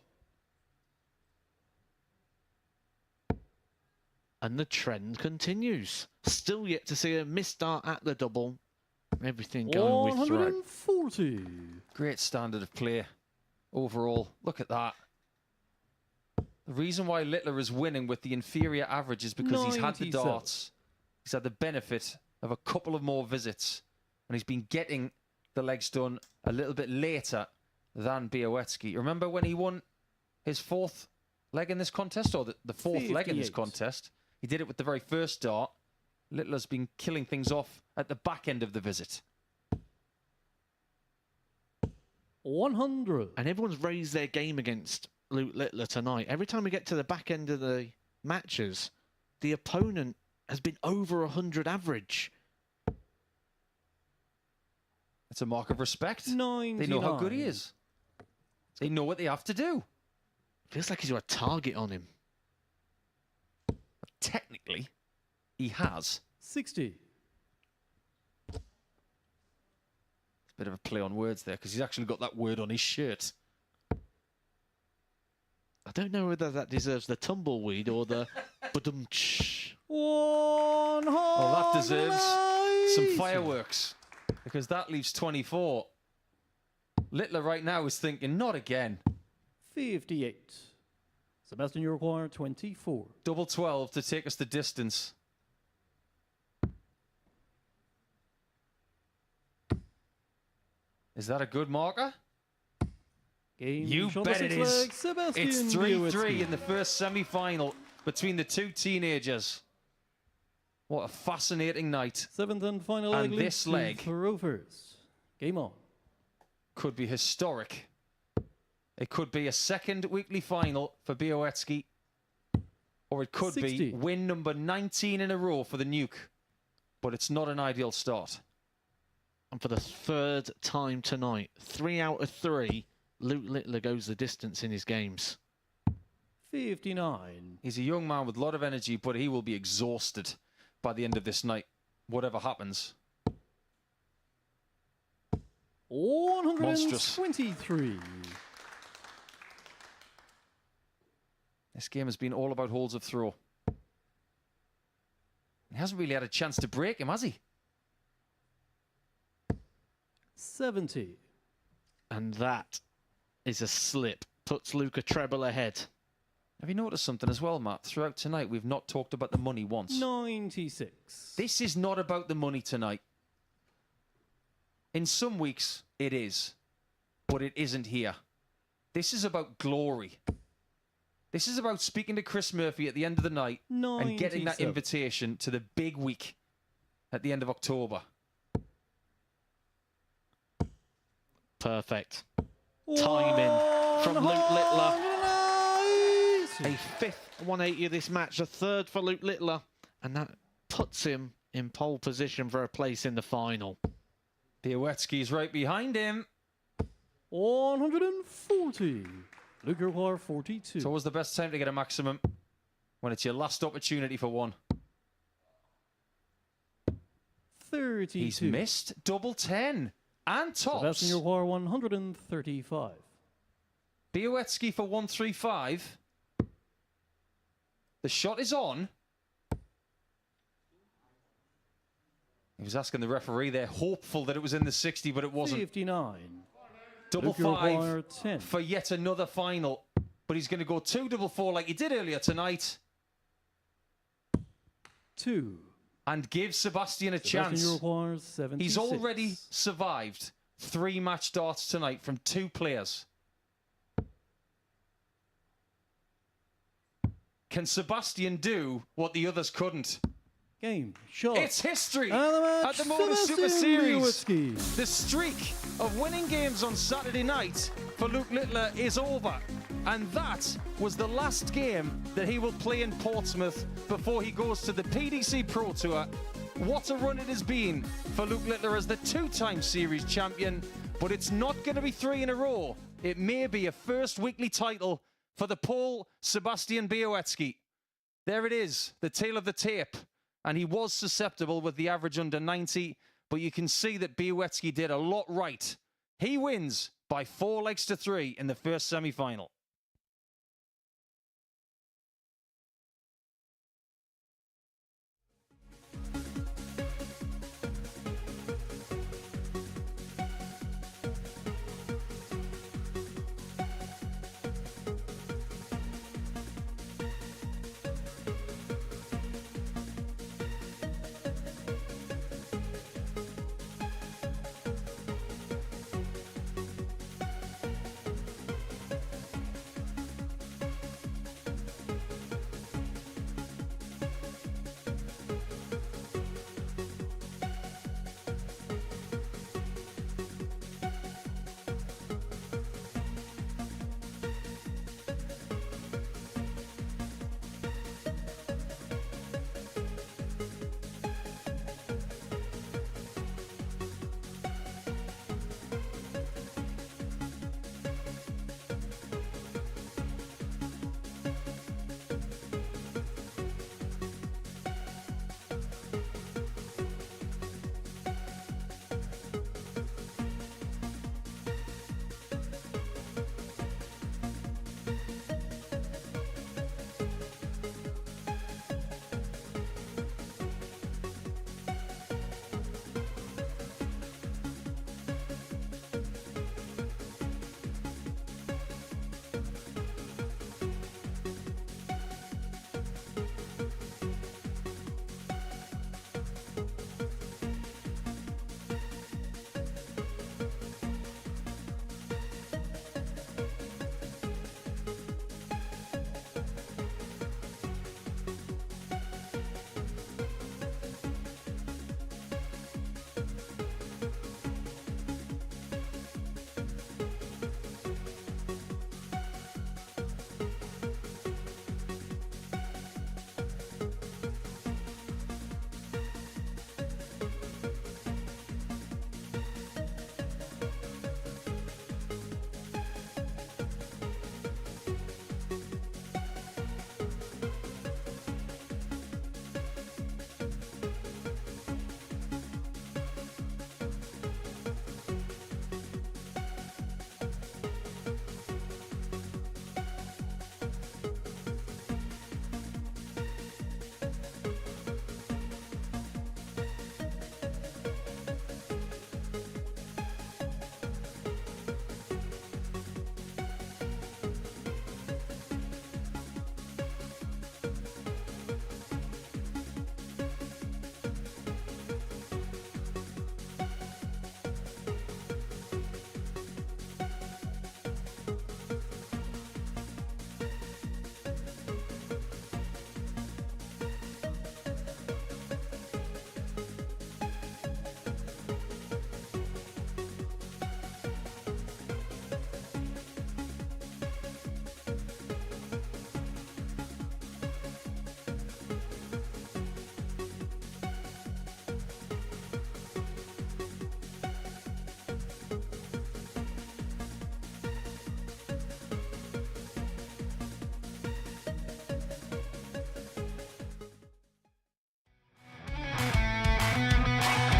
And the trend continues. Still yet to see a missed dart at the double. Everything going with throw. 140. Great standard of play overall. Look at that. The reason why Littler is winning with the inferior average is because he's had the darts. He's had the benefit of a couple of more visits. And he's been getting the legs done a little bit later than Białecki. Remember when he won his fourth leg in this contest? Or the fourth leg in this contest? He did it with the very first dart. Littler's been killing things off at the back end of the visit. 100. And everyone's raised their game against Luke Littler tonight. Every time we get to the back end of the matches, the opponent has been over 100 average. It's a mark of respect. 99. They know how good he is. They know what they have to do. Feels like he's got a target on him. Technically, he has. 60. It's a bit of a play on words there because he's actually got that word on his shirt. don't know whether that deserves the tumbleweed or the badum-tsh. Well, that deserves some fireworks, because that leaves 24. Littler right now is thinking, not again. 58. Sebastian, you require 24. Double 12 to take us the distance. Is that a good marker? You bet it is. It's 3-3 in the first semi-final between the two teenagers. What a fascinating night. 7th and final and leg. This leg throw first. Game on. Could be historic. It could be a second weekly final for Białecki, or it could 60. be win number 19 in a row for the Nuke. But it's not an ideal start. And for the third time tonight, 3 out of 3, Luke Littler goes the distance in his games. 59. He's a young man with a lot of energy, but he will be exhausted by the end of this night, whatever happens. 123. This game has been all about holds of throw. He hasn't really had a chance to break him, has he? 70. And that is a slip. Puts Luke a treble ahead. Have you noticed something as well, Matt? Throughout tonight, we've not talked about the money once. 96. This is not about the money tonight. In some weeks, it is. But it isn't here. This is about glory. This is about speaking to Chris Murphy at the end of the night and getting that invitation to the big week at the end of October. Perfect. Timing from Luke Littler. A fifth 180 of this match, a third for Luke Littler, and that puts him in pole position for a place in the final. Białecki's right behind him. 140. Luke require 42. It's always the best time to get a maximum, when it's your last opportunity for one. 32. He's missed double 10 and tops. Sebastian, you require 135. Białecki for 135. The shot is on. He was asking the referee there, hopeful that it was in the 60, but it wasn't. 59. Double Luke, you require 5 10. for yet another final. But he's going to go 2 double 4 like he did earlier tonight. 2. And give Sebastian a Sebastian, chance. you require 76. He's already survived 3 match darts tonight from 2 players. Can Sebastian do what the others couldn't? Game, shot. It's history And the match, at the MODUS Super Sebastian Series. Białecki. The streak of winning games on Saturday night for Luke Littler is over. And that was the last game that he will play in Portsmouth before he goes to the PDC Pro Tour. What a run it has been for Luke Littler as the 2-time series champion. But it's not going to be 3 in a row. It may be a first weekly title for the Pole Sebastian Białecki. There it is, the tail of the tape. And he was susceptible with the average under 90, but you can see that Białecki did a lot right. He wins by 4 legs to 3 in the first semi-final.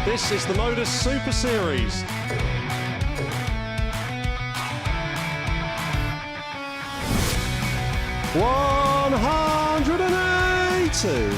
This is the MODUS Super Series. $180.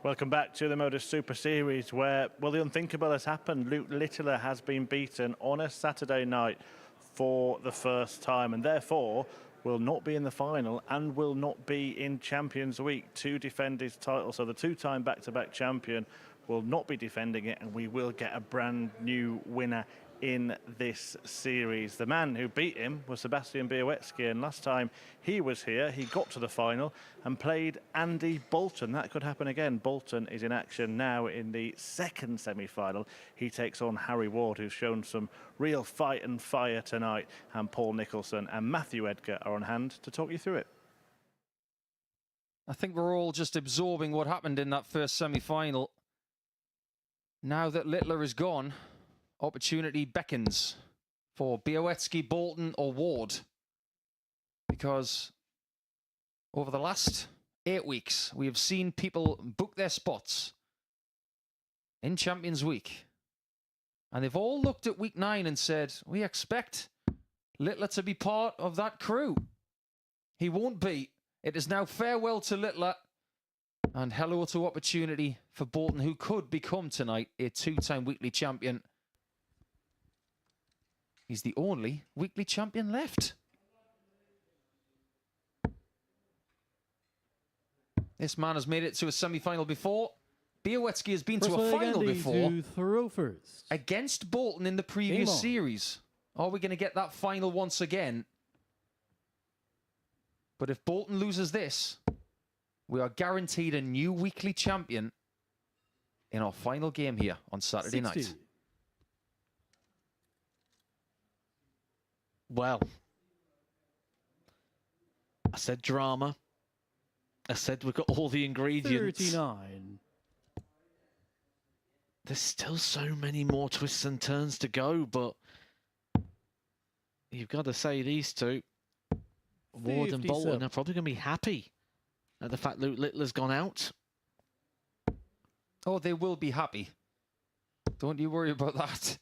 Welcome back to the MODUS Super Series where, well, the unthinkable has happened. Luke Littler has been beaten on a Saturday night for the first time and therefore will not be in the final and will not be in Champions Week to defend his title. So the two-time back-to-back champion will not be defending it and we will get a brand new winner in this series. The man who beat him was Sebastian Białowski, and last time he was here, he got to the final and played Andy Bolton. That could happen again. Bolton is in action now in the second semi-final. He takes on Harry Ward, who's shown some real fight and fire tonight, and Paul Nicholson and Matthew Edgar are on hand to talk you through it. I think we're all just absorbing what happened in that first semi-final. Now that Littler is gone, opportunity beckons for Białowski, Bolton or Ward, because over the last 8 weeks we have seen people book their spots in Champions Week and they've all looked at week 9 and said, we expect Littler to be part of that crew. He won't be. It is now farewell to Littler and hello to opportunity for Bolton, who could become tonight a 2-time weekly champion. He's the only weekly champion left. This man has made it to a semi-final before. Białowski has been to a final before. To throw first. Against Bolton in the previous series. Are we going to get that final once again? But if Bolton loses this, we are guaranteed a new weekly champion in our final game here on Saturday night. Well, I said drama. I said we've got all the ingredients. 39. There's still so many more twists and turns to go, but you've got to say these two, Ward and Bolton, are probably going to be happy at the fact Luke Littler's gone out. Oh, they will be happy. Don't you worry about that.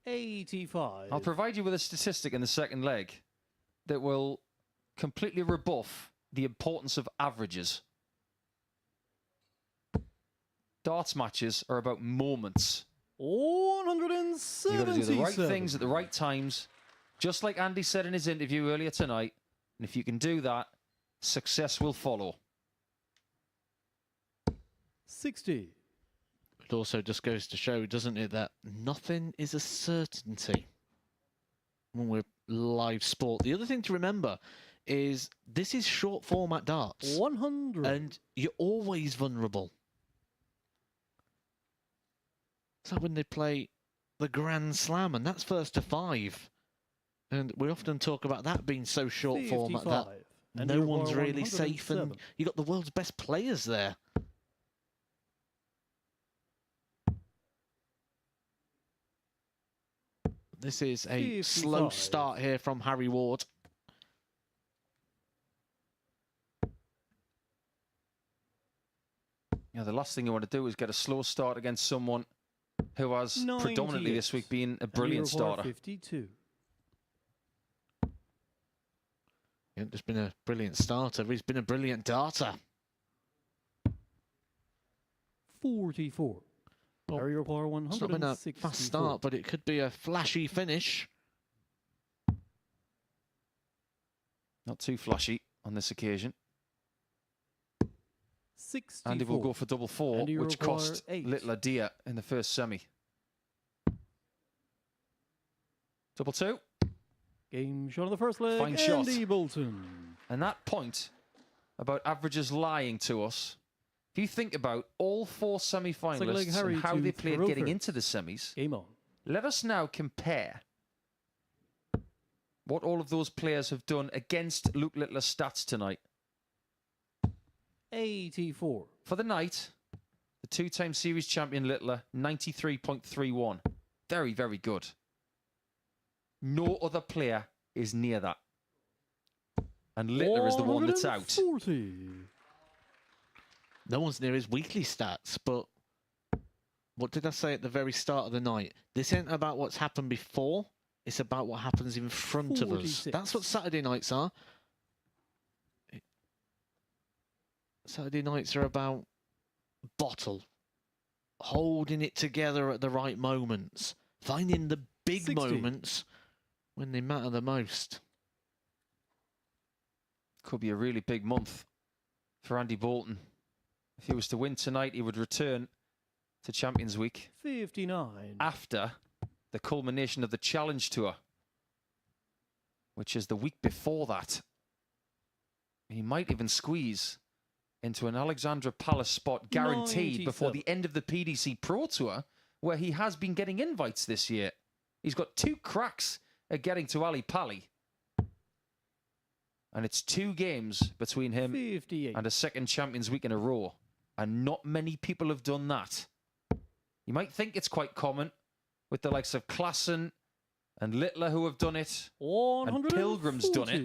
85. I'll provide you with a statistic in the second leg that will completely rebuff the importance of averages. Darts matches are about moments. 177. You've got to do the right things at the right times, just like Andy said in his interview earlier tonight. And if you can do that, success will follow. 60. It also just goes to show, doesn't it, that nothing is a certainty when we're live sport. The other thing to remember is this is short format darts. 100. And you're always vulnerable. It's like when they play the Grand Slam, and that's first to 5. And we often talk about that being so short 55. format that And no you're one's really 107. safe, and you got the world's best players there. This is a 55. slow start here from Harry Ward. Yeah, the last thing you want to do is get a slow start against someone who has 98. predominantly this week been a brilliant starter. 52. He hasn't just been a brilliant starter, he's been a brilliant darter. 44. Harry Repar It's not been a 164. fast start, but it could be a flashy finish. Not too flashy on this occasion. 64. Andy will go for double 4, Andy which require cost 8. Littler dear in the first semi. Double 2. Game shot on the first leg. Fine shot. Andy Bolton. And that point about averages lying to us If you think about all 4 semi-finalists Harry and how to they played throw getting first. into the semis, Game on. let us now compare what all of those players have done against Luke Littler's stats tonight. 84. For the night, the 2-time series champion Littler, 93.31. Very, very good. No other player is near that. And Littler is the one that's out. 140. No one's near his weekly stats, but what did I say at the very start of the night? This ain't about what's happened before. It's about what happens in front of us. 46. That's what Saturday nights are. Saturday nights are about bottle, holding it together at the right moments, finding the big 60. moments when they matter the most. Could be a really big month for Andy Bolton. If he was to win tonight, he would return to Champions Week 59. after the culmination of the Challenge Tour, which is the week before that. He might even squeeze into an Alexandra Palace spot guaranteed before the end of the PDC Pro Tour, where he has been getting invites this year. He's got 2 cracks at getting to Ali Pali. And it's 2 games between him 58. and a second Champions Week in a row. And not many people have done that. You might think it's quite common with the likes of Klassen and Littler who have done it. And Pilgrim's done it.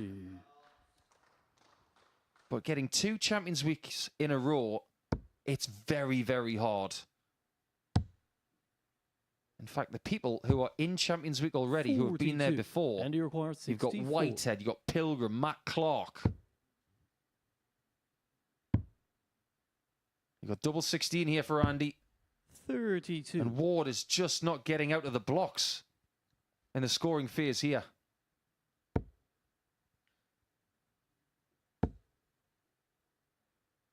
But getting 2 Champions Weeks in a row, it's very, very hard. In fact, the people who are in Champions Week already, who have been there before, and he requires 64. you've got Whitehead, you've got Pilgrim, Matt Clark. You've got double 16 here for Andy. 32. And Ward is just not getting out of the blocks in the scoring phase here.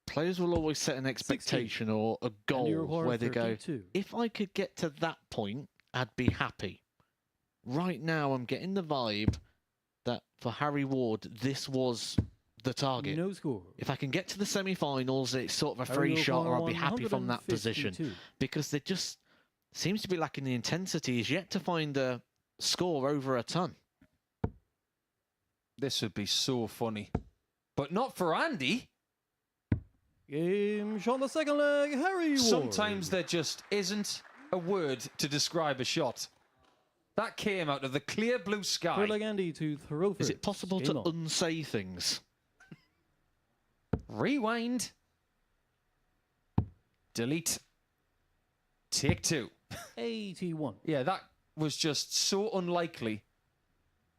Players will always set an expectation or a goal where they go, if I could get to that point, I'd be happy. Right now, I'm getting the vibe that for Harry Ward, this was the target. No score. If I can get to the semi-finals, it's sort of a free shot, or I'll be happy from that position. Because there just seems to be lacking the intensity. He's yet to find a score over a ton. This would be so funny. But not for Andy. Game shot the second leg, Harry Ward. Sometimes there just isn't a word to describe a shot. That came out of the clear blue sky. Third leg Andy to throw first. Is it possible to unsay things? Rewind. Delete. Take 2. 81. Yeah, that was just so unlikely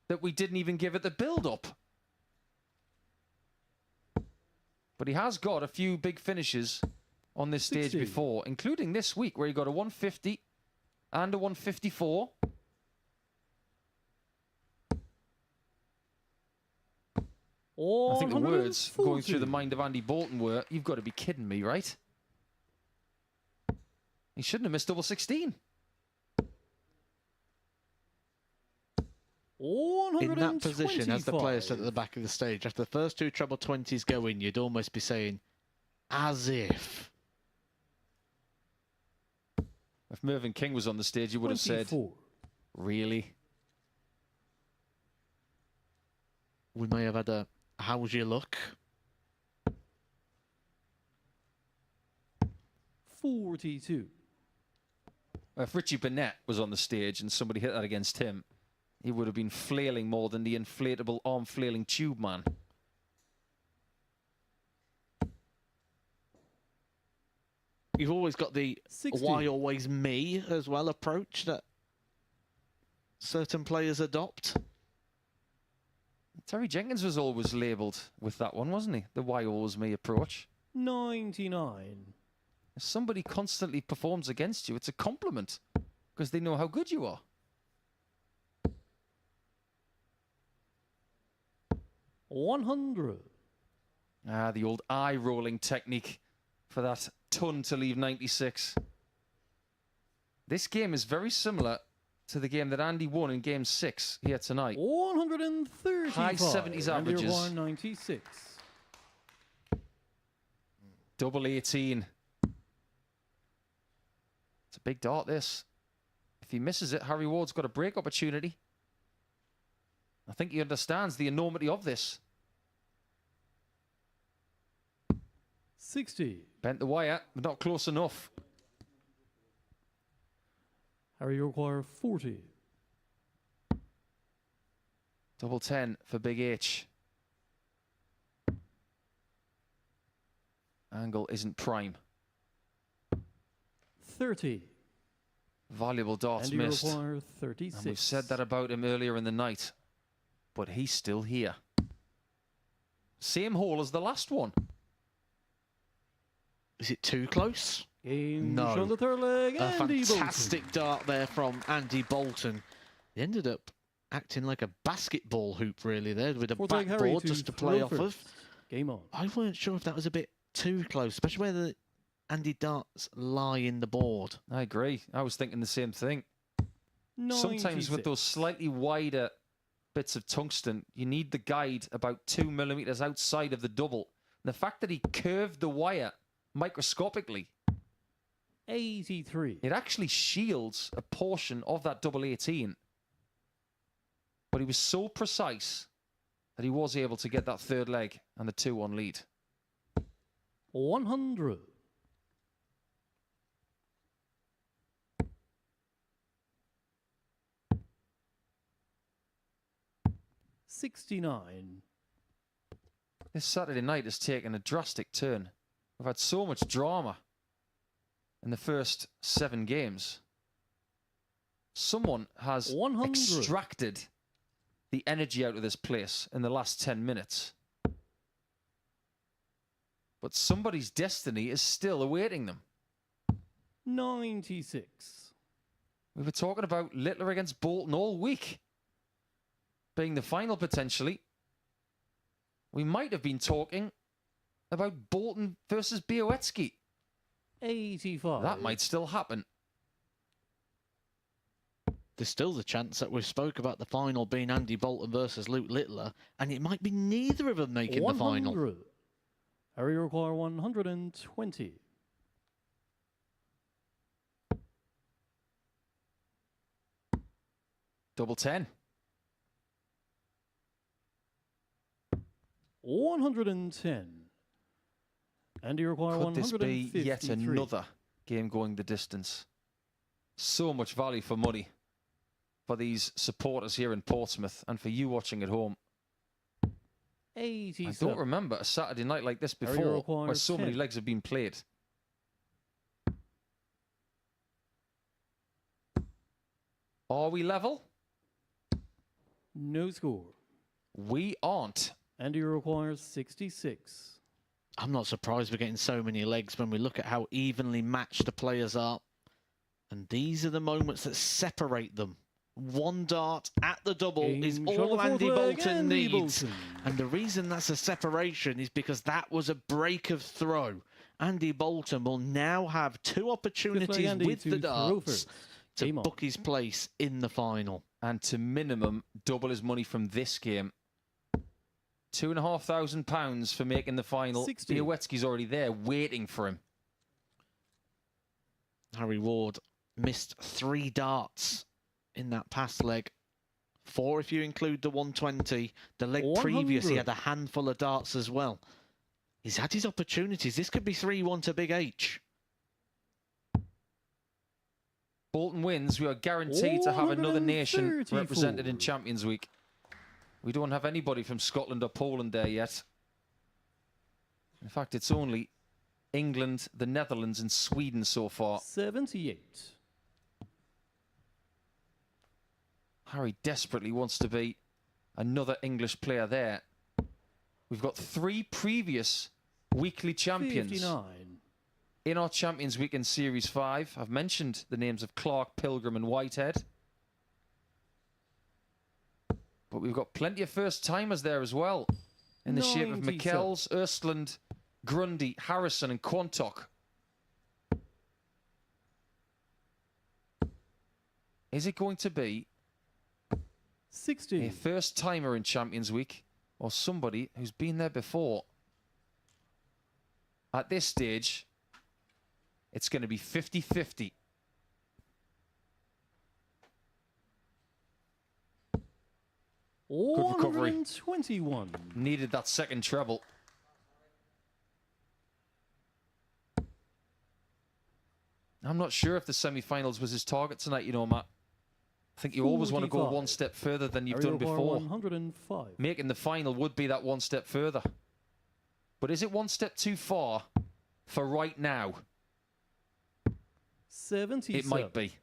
that we didn't even give it the build-up. But he has got a few big finishes on this stage 60. before, including this week where he got a 150 and a 154. I think the words going through the mind of Andy Bolton were, you've got to be kidding me, right? He shouldn't have missed double 16. In that position, as the player stood at the back of the stage, after the first 2 treble 20s go in, you'd almost be saying, as if. If Mervyn King was on the stage, he would have said, really? We may have had a, how's your luck? 42. If Richie Burnett was on the stage and somebody hit that against him, he would have been flailing more than the inflatable arm flailing tube man. You've always got the 60. why always me as well approach that certain players adopt. Terry Jenkins was always labelled with that one, wasn't he? The why always me approach. 99. If somebody constantly performs against you, it's a compliment because they know how good you are. 100. Ah, the old eye-rolling technique for that ton to leave 96. This game is very similar to the game that Andy won in Game 6 here tonight. 135. High 70s averages. Andy 96. Double 18. It's a big dart, this. If he misses it, Harry Ward's got a break opportunity. I think he understands the enormity of this. 60. Bent the wire, but not close enough. Harry, you require 40. Double 10 for Big H. Angle isn't prime. 30. Valuable darts And you missed. require 36. And we've said that about him earlier in the night. But he's still here. Same hole as the last one. Is it too close? Game No. on the third leg, A Andy fantastic Bolton. dart there from Andy Bolton. He ended up acting like a basketball hoop, really, there, with a Fourth leg, Harry, backboard just to play throw off of. first. Game on. I weren't sure if that was a bit too close, especially where the Andy darts lie in the board. I agree. I was thinking the same thing. 96. Sometimes with those slightly wider bits of tungsten, you need the guide about 2 millimeters outside of the double. And the fact that he curved the wire microscopically, 83. it actually shields a portion of that double 18. But he was so precise that he was able to get that third leg and the 2-1 lead. 100. $69. This Saturday night has taken a drastic turn. We've had so much drama in the first 7 games. Someone has 100. extracted the energy out of this place in the last 10 minutes. But somebody's destiny is still awaiting them. 96. We were talking about Littler against Bolton all week being the final potentially. We might have been talking about Bolton versus Białecki. 85. That might still happen. There's still the chance that we spoke about the final being Andy Bolton versus Luke Littler, and it might be neither of them making the final. 100. Harry, you require 120. Double 10. 110. And you require Could this be 153. yet another game going the distance? So much value for money for these supporters here in Portsmouth and for you watching at home. 87. I don't remember a Saturday night like this Harry, before requires where so many 10. legs have been played. Are we level? No score. We aren't. And you require 66. I'm not surprised we're getting so many legs when we look at how evenly matched the players are. And these are the moments that separate them. One dart at the double is all Andy Bolton needs. And the reason that's a separation is because that was a break of throw. Andy Bolton will now have 2 opportunities with the darts to book his place in the final. And to minimum double his money from this game. £2,500 for making the final. 60. Białecki's already there waiting for him. Harry Ward missed 3 darts in that past leg. 4 if you include the 120. The leg 100. previous, he had a handful of darts as well. He's had his opportunities. This could be 3-1 to Big H. Bolton wins. We are guaranteed to have another nation 134. represented in Champions Week. We don't have anybody from Scotland or Poland there yet. In fact, it's only England, the Netherlands and Sweden so far. 78. Harry desperately wants to be another English player there. We've got 3 previous weekly champions 59. in our Champions Week in Series 5. I've mentioned the names of Clark, Pilgrim and Whitehead. But we've got plenty of first-timers there as well, in the shape of 97. McKells, Erstland, Grundy, Harrison and Quantock. Is it going to be 60. a first-timer in Champions Week or somebody who's been there before? At this stage, it's going to be 50-50. Good recovery. 121. Needed that second treble. I'm not sure if the semi-finals was his target tonight, you know, Matt. I think you always want to go 45. one step further than you've Area done bar before. 105. Making the final would be that one step further. But is it one step too far for right now? 77. It might be.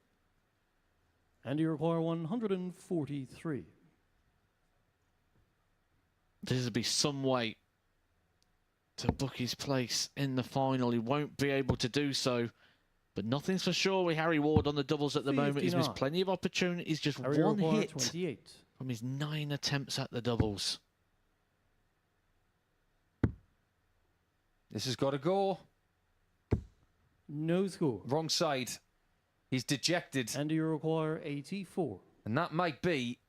And you require 143. There'll be some way to book his place in the final. He won't be able to do so. But nothing's for sure with Harry Ward on the doubles at the moment. He's missed plenty of opportunities. Just one hit 28. from his 9 attempts at the doubles. This has got to go. No score. Wrong side. He's dejected. And you require 84. And that might be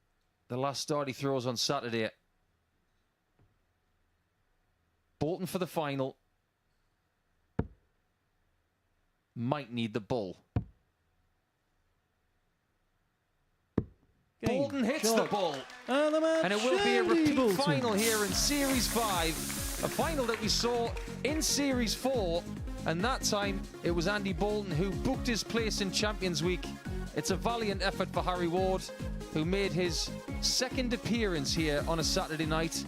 the last start he throws on Saturday. Bolton for the final. Might need the bull. Bolton hits the bull. And it will be a repeat final here in Series 5. A final that we saw in Series 4. And that time, it was Andy Bolton who booked his place in Champions Week. It's a valiant effort for Harry Ward, who made his second appearance here on a Saturday night.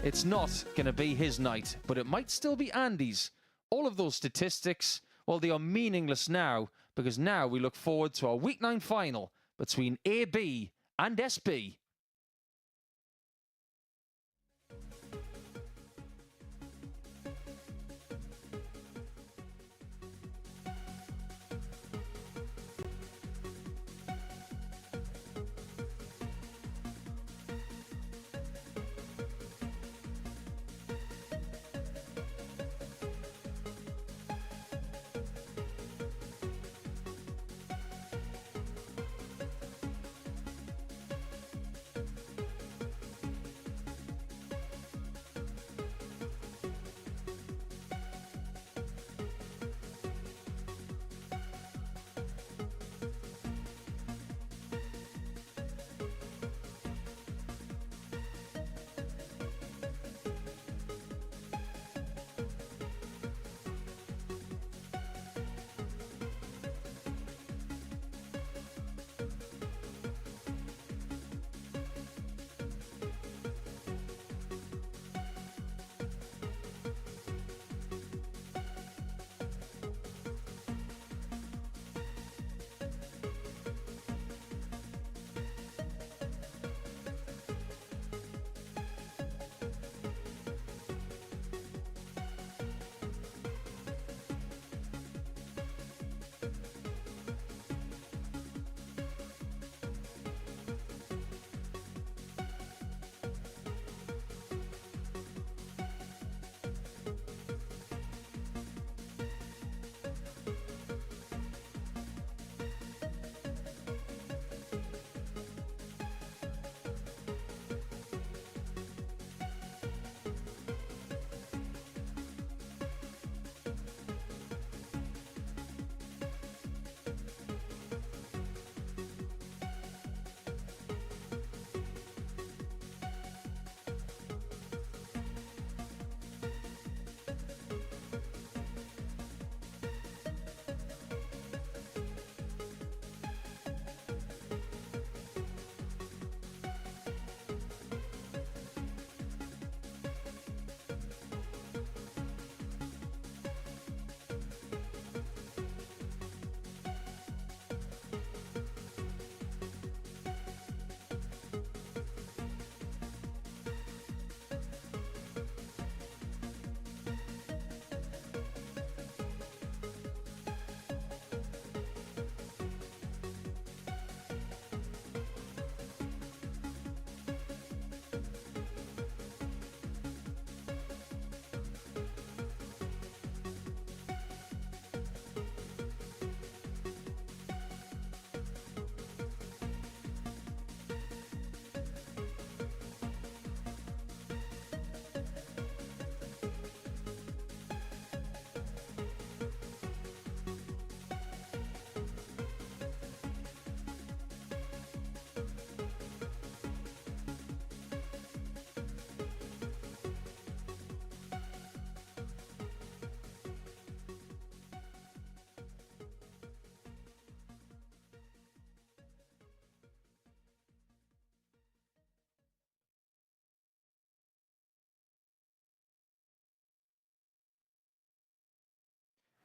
It's not going to be his night, but it might still be Andy's. All of those statistics, well, they are meaningless now, because now we look forward to our Week 9 final between AB and SB.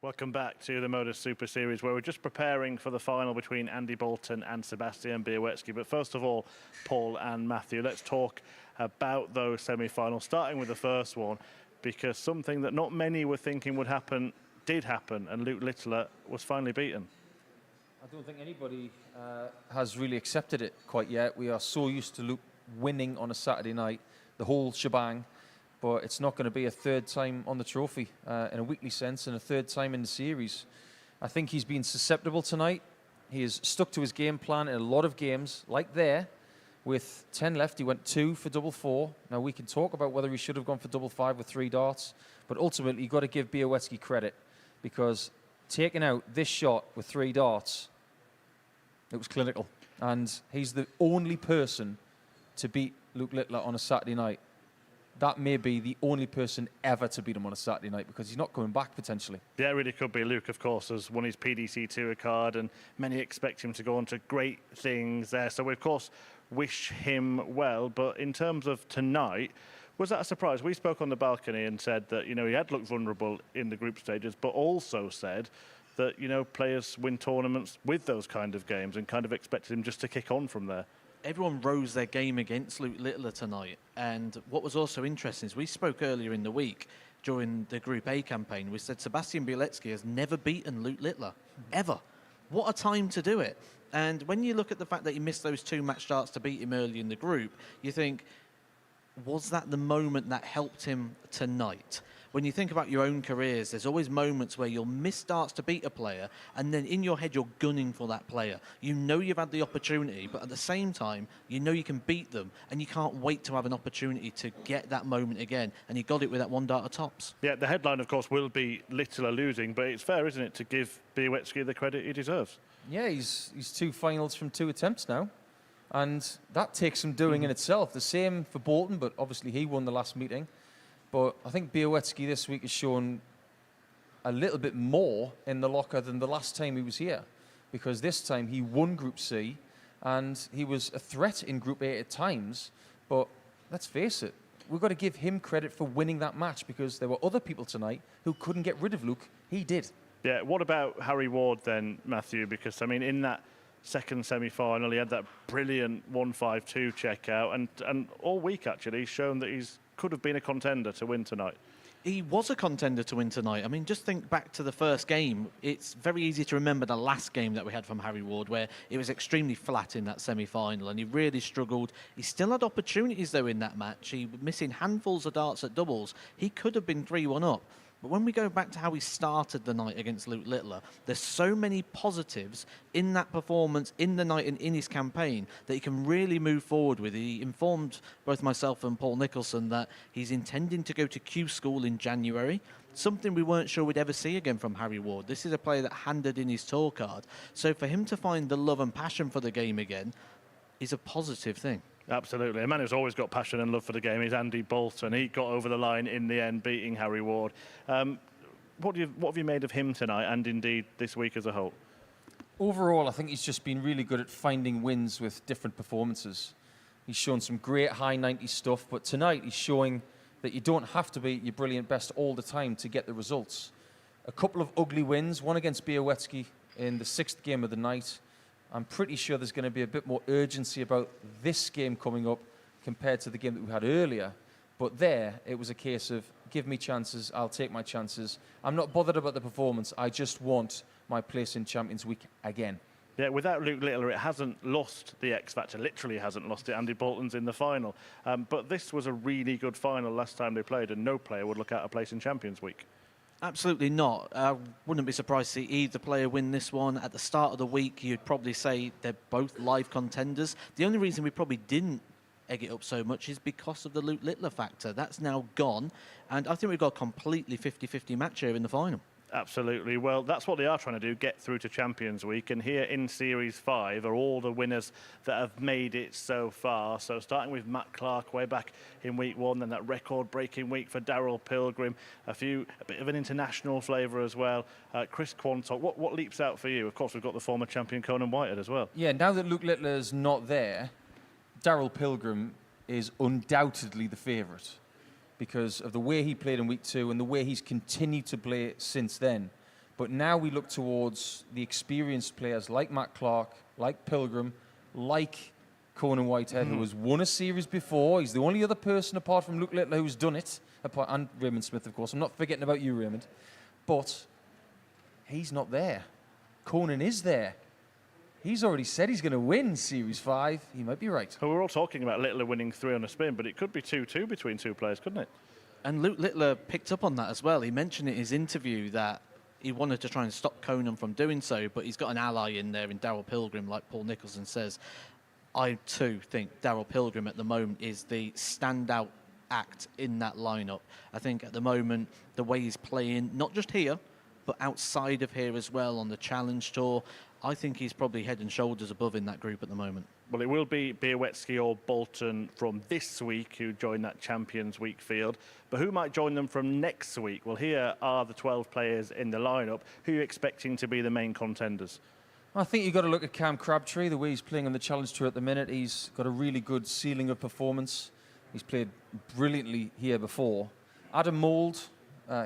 Welcome back to the MODUS Super Series, where we're just preparing for the final between Andy Bolton and Sebastian Białecki. But first of all, Paul and Matthew, let's talk about those semi-finals, starting with the first one, because something that not many were thinking would happen did happen, and Luke Littler was finally beaten. I don't think anybody has really accepted it quite yet. We are so used to Luke winning on a Saturday night, the whole shebang. But it's not going to be a third time on the trophy in a weekly sense and a third time in the series. I think he's been susceptible tonight. He has stuck to his game plan in a lot of games, like there. With 10 left, he went 2 for double 4. Now, we can talk about whether he should have gone for double 5 with 3 darts, but ultimately, you've got to give Białecki credit, because taking out this shot with 3 darts, it was clinical. And he's the only person to beat Luke Littler on a Saturday night. That may be the only person ever to beat him on a Saturday night, because he's not coming back potentially. Yeah, it really could be. Luke, of course, has won his PDC Tour card, and many expect him to go on to great things there. So we, of course, wish him well. But in terms of tonight, was that a surprise? We spoke on the balcony and said that, you know, he had looked vulnerable in the group stages, but also said that, you know, players win tournaments with those kind of games, and kind of expected him just to kick on from there. Everyone rose their game against Luke Littler tonight. And what was also interesting is we spoke earlier in the week during the Group A campaign. We said Sebastian Białecki has never beaten Luke Littler, ever. What a time to do it. And when you look at the fact that he missed those 2 match starts to beat him early in the group, you think, was that the moment that helped him tonight? When you think about your own careers, there's always moments where you'll miss starts to beat a player, and then in your head you're gunning for that player. You know you've had the opportunity, but at the same time, you know you can beat them, and you can't wait to have an opportunity to get that moment again. And he got it with that 1 dart of tops. Yeah, the headline, of course, will be Littler losing, but it's fair, isn't it, to give Białecki the credit he deserves? Yeah, he's 2 finals from 2 attempts now. And that takes some doing in itself. The same for Bolton, but obviously he won the last meeting. But I think Białecki this week has shown a little bit more in the locker than the last time he was here, because this time he won Group C and he was a threat in Group A at times. But let's face it, we've got to give him credit for winning that match, because there were other people tonight who couldn't get rid of Luke. He did. Yeah, what about Harry Ward then, Matthew? Because, I mean, in that second semi-final, he had that brilliant 1-5-2 checkout, and all week, actually, he's shown that he's could have been a contender to win tonight. He was a contender to win tonight. I mean, just think back to the first game. It's very easy to remember the last game that we had from Harry Ward, where it was extremely flat in that semi-final, and he really struggled. He still had opportunities, though, in that match. He was missing handfuls of darts at doubles. He could have been 3-1 up. But when we go back to how he started the night against Luke Littler, there's so many positives in that performance, in the night and in his campaign, that he can really move forward with. He informed both myself and Paul Nicholson that he's intending to go to Q School in January, something we weren't sure we'd ever see again from Harry Ward. This is a player that handed in his tour card. So for him to find the love and passion for the game again is a positive thing. Absolutely. A man who's always got passion and love for the game is Andy Bolton. He got over the line in the end, beating Harry Ward. What have you made of him tonight, and indeed this week as a whole? Overall, I think he's just been really good at finding wins with different performances. He's shown some great high 90 stuff, but tonight he's showing that you don't have to be at your brilliant best all the time to get the results. A couple of ugly wins, one against Białecki in the 6th game of the night. I'm pretty sure there's going to be a bit more urgency about this game coming up compared to the game that we had earlier. But there, it was a case of, give me chances, I'll take my chances. I'm not bothered about the performance. I just want my place in Champions Week again. Yeah, without Luke Littler, it hasn't lost the X Factor. Literally hasn't lost it. Andy Bolton's in the final. But this was a really good final last time they played, and no player would look out a place in Champions Week. Absolutely not. I wouldn't be surprised to see either player win this one. At the start of the week, you'd probably say they're both live contenders. The only reason we probably didn't egg it up so much is because of the Luke Littler factor. That's now gone, and I think we've got a completely 50-50 match here in the final. Absolutely. Well, that's what they are trying to do, get through to Champions Week. And here in Series 5 are all the winners that have made it so far. So starting with Matt Clark way back in week 1, then that record-breaking week for Daryl Pilgrim, a bit of an international flavour as well. Chris Quantock, what leaps out for you? Of course, we've got the former champion Conan Whitehead as well. Yeah, now that Luke Littler's not there, Daryl Pilgrim is undoubtedly the favourite, because of the way he played in week 2 and the way he's continued to play since then. But now we look towards the experienced players like Matt Clark, like Pilgrim, like Conan Whitehead, who has won a series before. He's the only other person apart from Luke Littler who's done it, and Raymond Smith, of course. I'm not forgetting about you, Raymond. But he's not there. Conan is there. He's already said he's going to win Series 5. He might be right. Well, we're all talking about Littler winning 3 on a spin, but it could be 2-2 between two players, couldn't it? And Luke Littler picked up on that as well. He mentioned in his interview that he wanted to try and stop Conan from doing so, but he's got an ally in there in Darryl Pilgrim, like Paul Nicholson says. I, too, think Darryl Pilgrim at the moment is the standout act in that lineup. I think at the moment, the way he's playing, not just here, but outside of here as well on the Challenge Tour, I think he's probably head and shoulders above in that group at the moment. Well, it will be Białecki or Bolton from this week who join that Champions Week field. But who might join them from next week? Well, here are the 12 players in the lineup. Who are you expecting to be the main contenders? I think you've got to look at Cam Crabtree, the way he's playing on the Challenge Tour at the minute. He's got a really good ceiling of performance. He's played brilliantly here before. Adam Mould,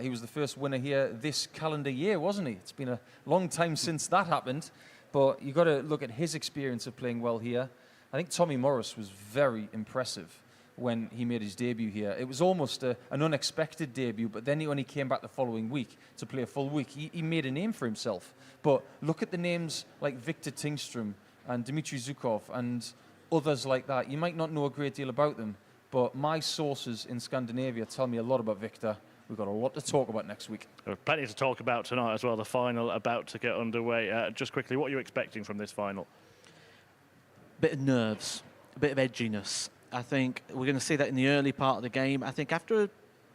he was the first winner here this calendar year, wasn't he? It's been a long time since that happened. But you've got to look at his experience of playing well here. I think Tommy Morris was very impressive when he made his debut here. It was almost an unexpected debut, but then when he came back the following week to play a full week, he made a name for himself. But look at the names like Victor Tingström and Dmitry Zhukov and others like that. You might not know a great deal about them, but my sources in Scandinavia tell me a lot about Victor. We've got a lot to talk about next week. There's plenty to talk about tonight as well. The final about to get underway. Just quickly, what are you expecting from this final? Bit of nerves, a bit of edginess. I think we're going to see that in the early part of the game. I think after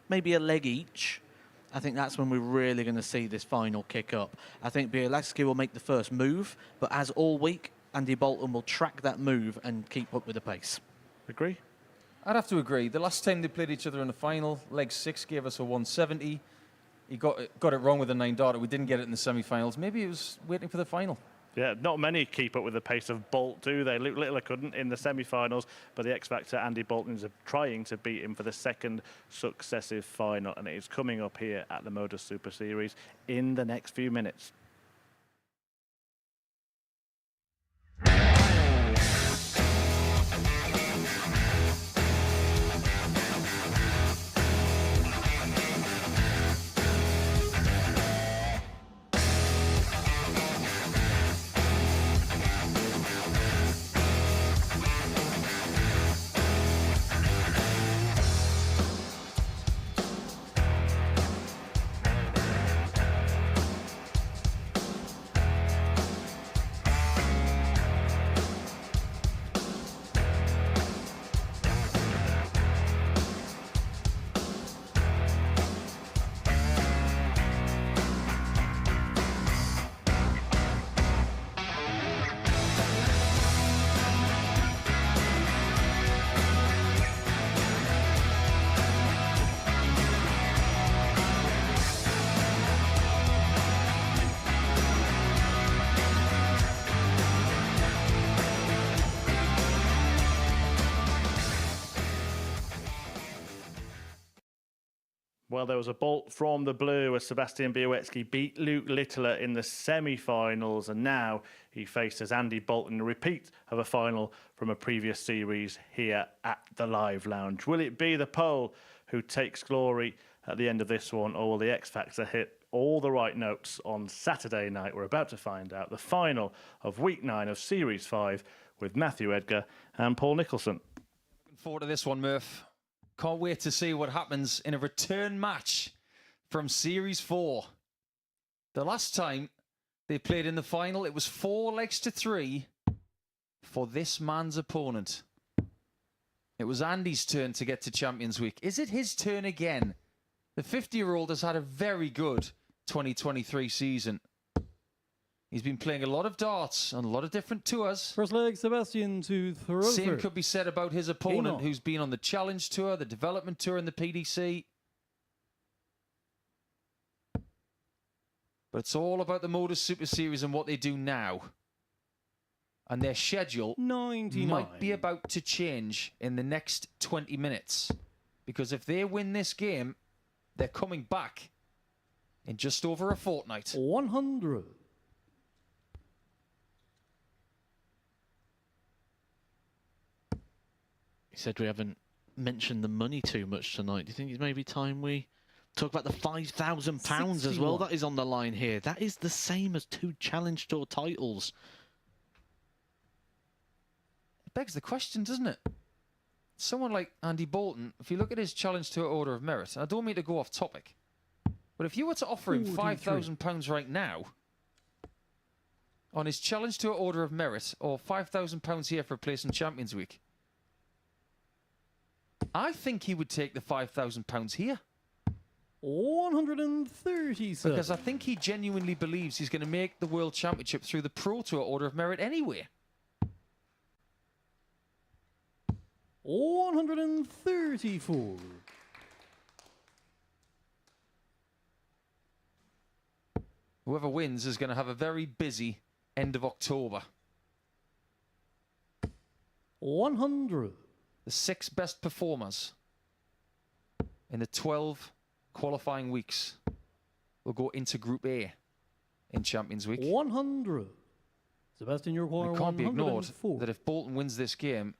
maybe a leg each, I think that's when we're really going to see this final kick up. I think Białecki will make the first move, but as all week, Andy Bolton will track that move and keep up with the pace. Agree? I'd have to agree. The last time they played each other in the final, leg 6 gave us a 170. He got it wrong with a 9-darter. We didn't get it in the semi-finals. Maybe he was waiting for the final. Yeah, not many keep up with the pace of Bolt, do they? Luke Littler couldn't in the semi-finals, but the X-Factor Andy Bolton is trying to beat him for the second successive final, and it is coming up here at the MODUS Super Series in the next few minutes. Well, there was a bolt from the blue as Sebastian Białecki beat Luke Littler in the semi-finals, and now he faces Andy Bolton, a repeat of a final from a previous series here at the Live Lounge. Will it be the Pole who takes glory at the end of this one, or will the X-Factor hit all the right notes on Saturday night? We're about to find out. The final of Week 9 of Series 5 with Matthew Edgar and Paul Nicholson. Looking forward to this one, Murph. Can't wait to see what happens in a return match from Series 4. The last time they played in the final, it was 4-3 for this man's opponent. It was Andy's turn to get to Champions Week. Is it his turn again? The 50-year-old has had a very good 2023 season. He's been playing a lot of darts on a lot of different tours. First leg, Sebastian to throw. Same could be said about his opponent, who's been on the Challenge Tour, the Development Tour, and the PDC. But it's all about the MODUS Super Series and what they do now. And their schedule 99 might be about to change in the next 20 minutes. Because if they win this game, they're coming back in just over a fortnight. 100. He said we haven't mentioned the money too much tonight. Do you think it's maybe time we talk about the £5,000 as well that is on the line here? That is the same as 2 Challenge Tour titles. It begs the question, doesn't it? Someone like Andy Bolton, if you look at his Challenge Tour Order of Merit, and I don't mean to go off topic, but if you were to offer him £5,000 right now on his Challenge Tour Order of Merit, or £5,000 here for a place in Champions Week, I think he would take the £5,000 here. 137. Because I think he genuinely believes he's going to make the World Championship through the Pro Tour Order of Merit anyway. 134. Whoever wins is going to have a very busy end of October. 100. The 6 best performers in the 12 qualifying weeks will go into Group A in Champions Week. 100. Sebastian, your It can't be ignored that if Bolton wins this game,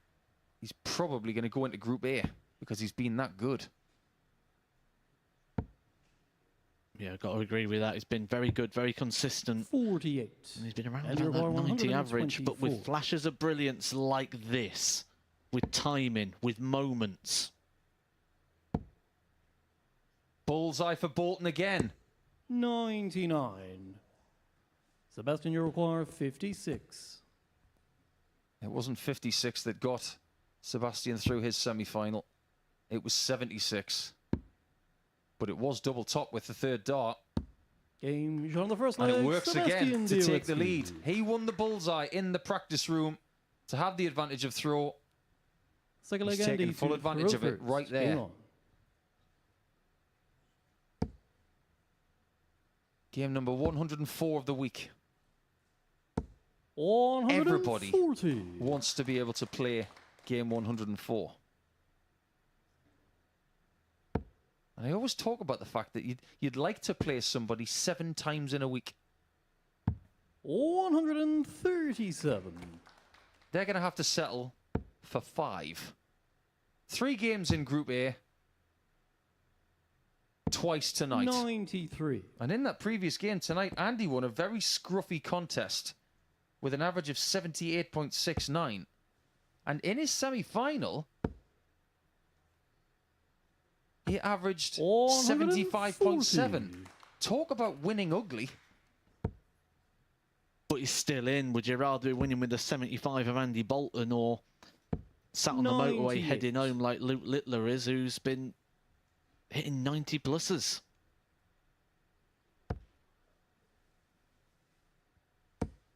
he's probably going to go into Group A because he's been that good. Yeah, I've got to agree with that. He's been very good, very consistent. 48. And he's been around about that 90 average, but with flashes of brilliance like this, with timing, with moments. Bullseye for Bolton again. 99. Sebastian, you require 56. It wasn't 56 that got Sebastian through his semi-final. It was 76. But it was double top with the third dart. Game on the first and leg. It works Sebastian again to Diewitz. take the lead. He won the bullseye in the practice room to have the advantage of throw. Second leg, He's taken Andy full to advantage of it throw right first. there. Game on. Game number 104 of the week. 140. Everybody wants to be able to play game 104. And I always talk about the fact that you'd like to play somebody 7 times in a week. 137. They're going to have to settle for 5. 3 games in Group A. Twice tonight. 93. And in that previous game tonight, Andy won a very scruffy contest with an average of 78.69. And in his semi-final, he averaged 75.7. Talk about winning ugly. But he's still in. Would you rather be winning with the 75 of Andy Bolton or sat on the motorway 98. heading home like Luke Littler is, who's been hitting 90 pluses?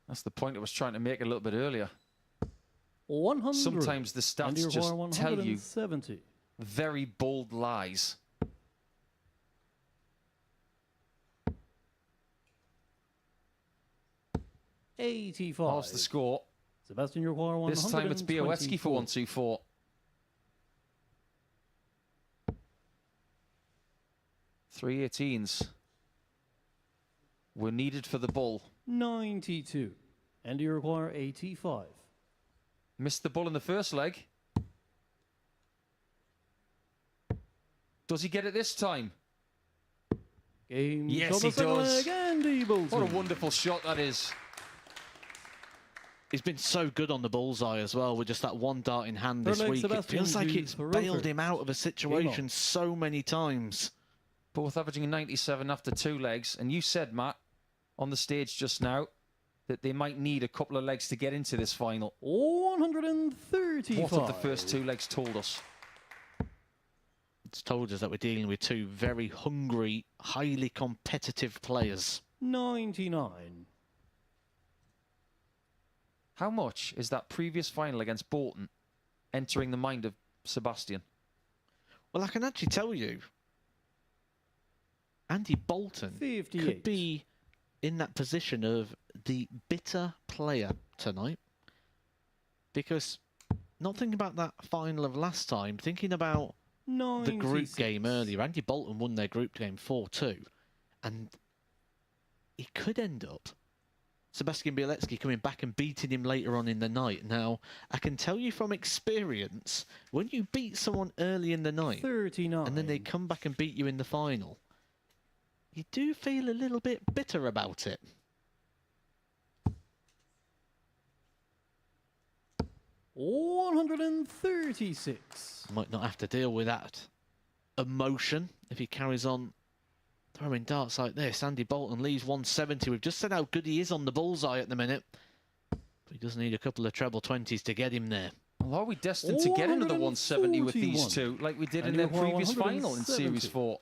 That's the point I was trying to make a little bit earlier. 100. Sometimes the stats just tell you 170. very bold lies. What's the score? Sebastian, you require 124. This time it's Białecki for 124. Three 18s were needed for the bull. 92. And you require 85. Missed the bull in the first leg. Does he get it this time? Game Yes, he does. Andy Bolton. What a wonderful shot that is. He's been so good on the bullseye as well, with just that one dart in hand this Third leg, week. It Sebastian feels like it's Diewitz. bailed him out of a situation so many times. Both averaging 97 after 2 legs. And you said, Matt, on the stage just now, that they might need a couple of legs to get into this final. 135. What have the first 2 legs told us? It's told us that we're dealing with 2 very hungry, highly competitive players. 99. How much is that previous final against Bolton entering the mind of Sebastian? Well, I can actually tell you, Andy Bolton 58. could be in that position of the bitter player tonight. Because not thinking about that final of last time, thinking about the group 96. game earlier. Andy Bolton won their group game 4-2. And he could end up Sebastian Bielecki coming back and beating him later on in the night. Now, I can tell you from experience, when you beat someone early in the night 39. and then they come back and beat you in the final, you do feel a little bit bitter about it. $136. Might not have to deal with that emotion if he carries on throwing darts like this. Andy Bolton leaves 170. We've just said how good he is on the bullseye at the minute. But he does need a couple of treble 20s to get him there. Well, are we destined to get another 170 with these two, like we did in their previous final in Series 4?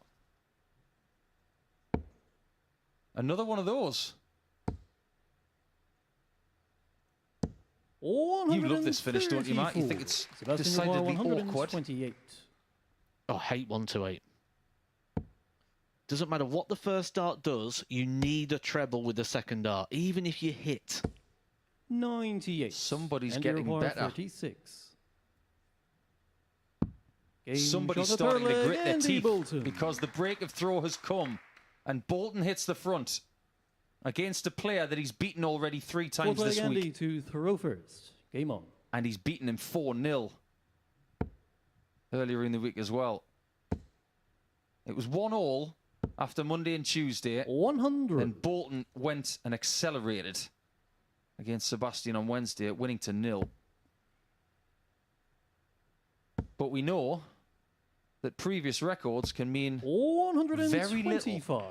Another one of those. You love this finish, don't you, Matt? You think it's decidedly awkward. Oh, I hate 128. Doesn't matter what the first dart does, you need a treble with the second dart, even if you hit. 98. Somebody's getting better. 36. Somebody's starting to grit their teeth because the break of throw has come. And Bolton hits the front against a player that he's beaten already 3 times this week. Andy to throw first. Game on. And he's beaten him 4-0 earlier in the week as well. It was 1-1 after Monday and Tuesday. 100. And Bolton went and accelerated against Sebastian on Wednesday, winning to 0. But we know that previous records can mean 125. Very little.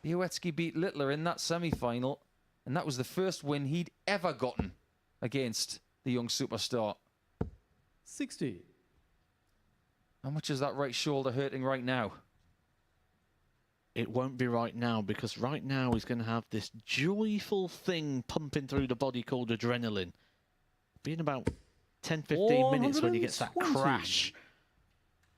Bielecki beat Littler in that semi-final, and that was the first win he'd ever gotten against the young superstar. 60. How much is that right shoulder hurting right now? It won't be right now, because right now he's going to have this joyful thing pumping through the body called adrenaline. Be in about 10-15 minutes when he gets that crash.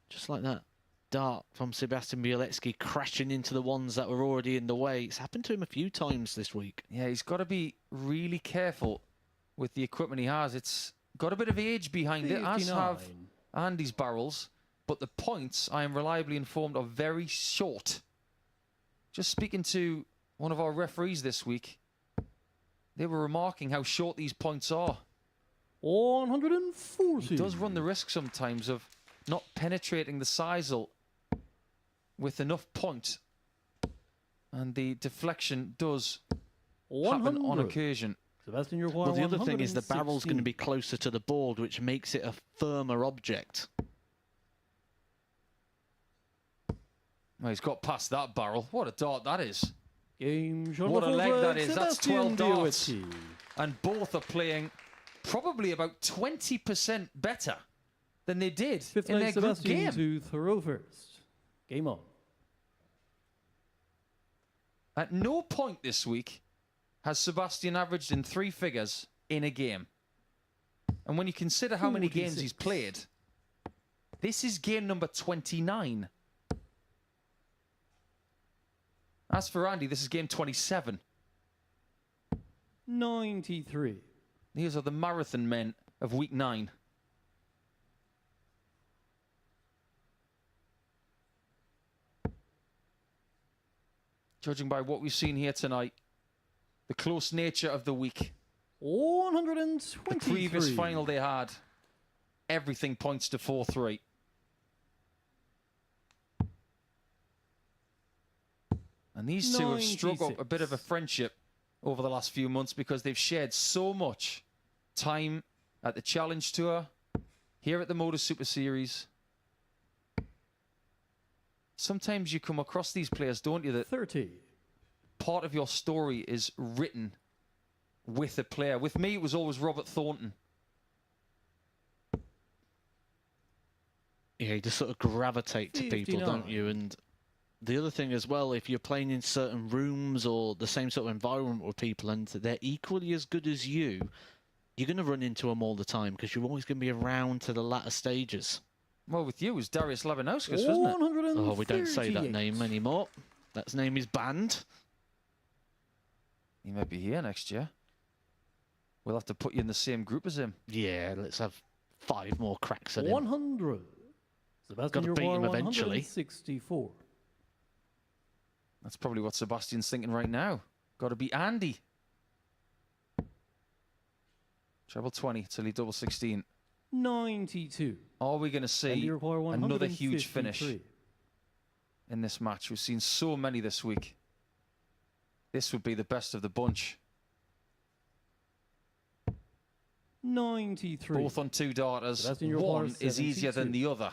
Just like that dart from Sebastian Bielecki crashing into the ones that were already in the way. It's happened to him a few times this week. Yeah, he's got to be really careful with the equipment he has. It's got a bit of age behind 59. It, as have Andy's barrels. But the points, I am reliably informed, are very short. Just speaking to one of our referees this week, they were remarking how short these points are. 140. He does run the risk sometimes of not penetrating the sisal with enough point. And the deflection does happen on occasion. Sebastian, well, the other thing is the barrel's going to be closer to the board, which makes it a firmer object. Well, he's got past that barrel. What a dart that is. Game what a leg that is. That's 12 darts. And both are playing probably about 20% better than they did in their group game. To throw first. Game on. At no point this week has Sebastian averaged in 3 figures in a game. And when you consider how many games he's played, this is game number 29. As for Andy, this is game 27. 93. These are the marathon men of week 9. Judging by what we've seen here tonight, the close nature of the week. 123. The previous final they had, everything points to 4-3. And these two have struck up a bit of a friendship over the last few months because they've shared so much time at the Challenge Tour, here at the MODUS Super Series. Sometimes you come across these players, don't you, that 30. Part of your story is written with a player. With me, it was always Robert Thornton. Yeah, you just sort of gravitate to people, don't you? And the other thing as well, if you're playing in certain rooms or the same sort of environment with people and they're equally as good as you, you're going to run into them all the time because you're always going to be around to the latter stages. Well, with you, it was Darius Labanauskas, wasn't it? Oh, we don't say that name anymore. That name is banned. He might be here next year. We'll have to put you in the same group as him. Yeah, let's have 5 more cracks at him. 100. Sebastian, got to beat him eventually. 164. That's probably what Sebastian's thinking right now. Got to beat Andy. Treble 20 till he double 16. 92. Are we going to see another huge finish in this match? We've seen so many this week. This would be the best of the bunch. 93. Both on 2 darters. One is easier than the other.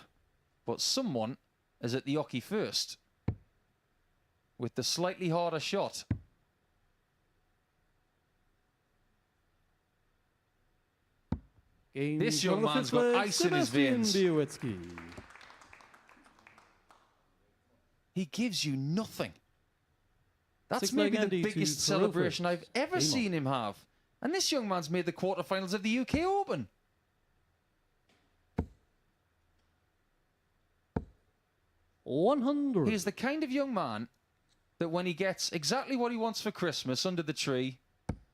But someone is at the oche first with the slightly harder shot. This young man's got ice in his veins. He gives you nothing. That's maybe the biggest celebration I've ever seen him have. And this young man's made the quarterfinals of the UK Open. He's the kind of young man that when he gets exactly what he wants for Christmas under the tree,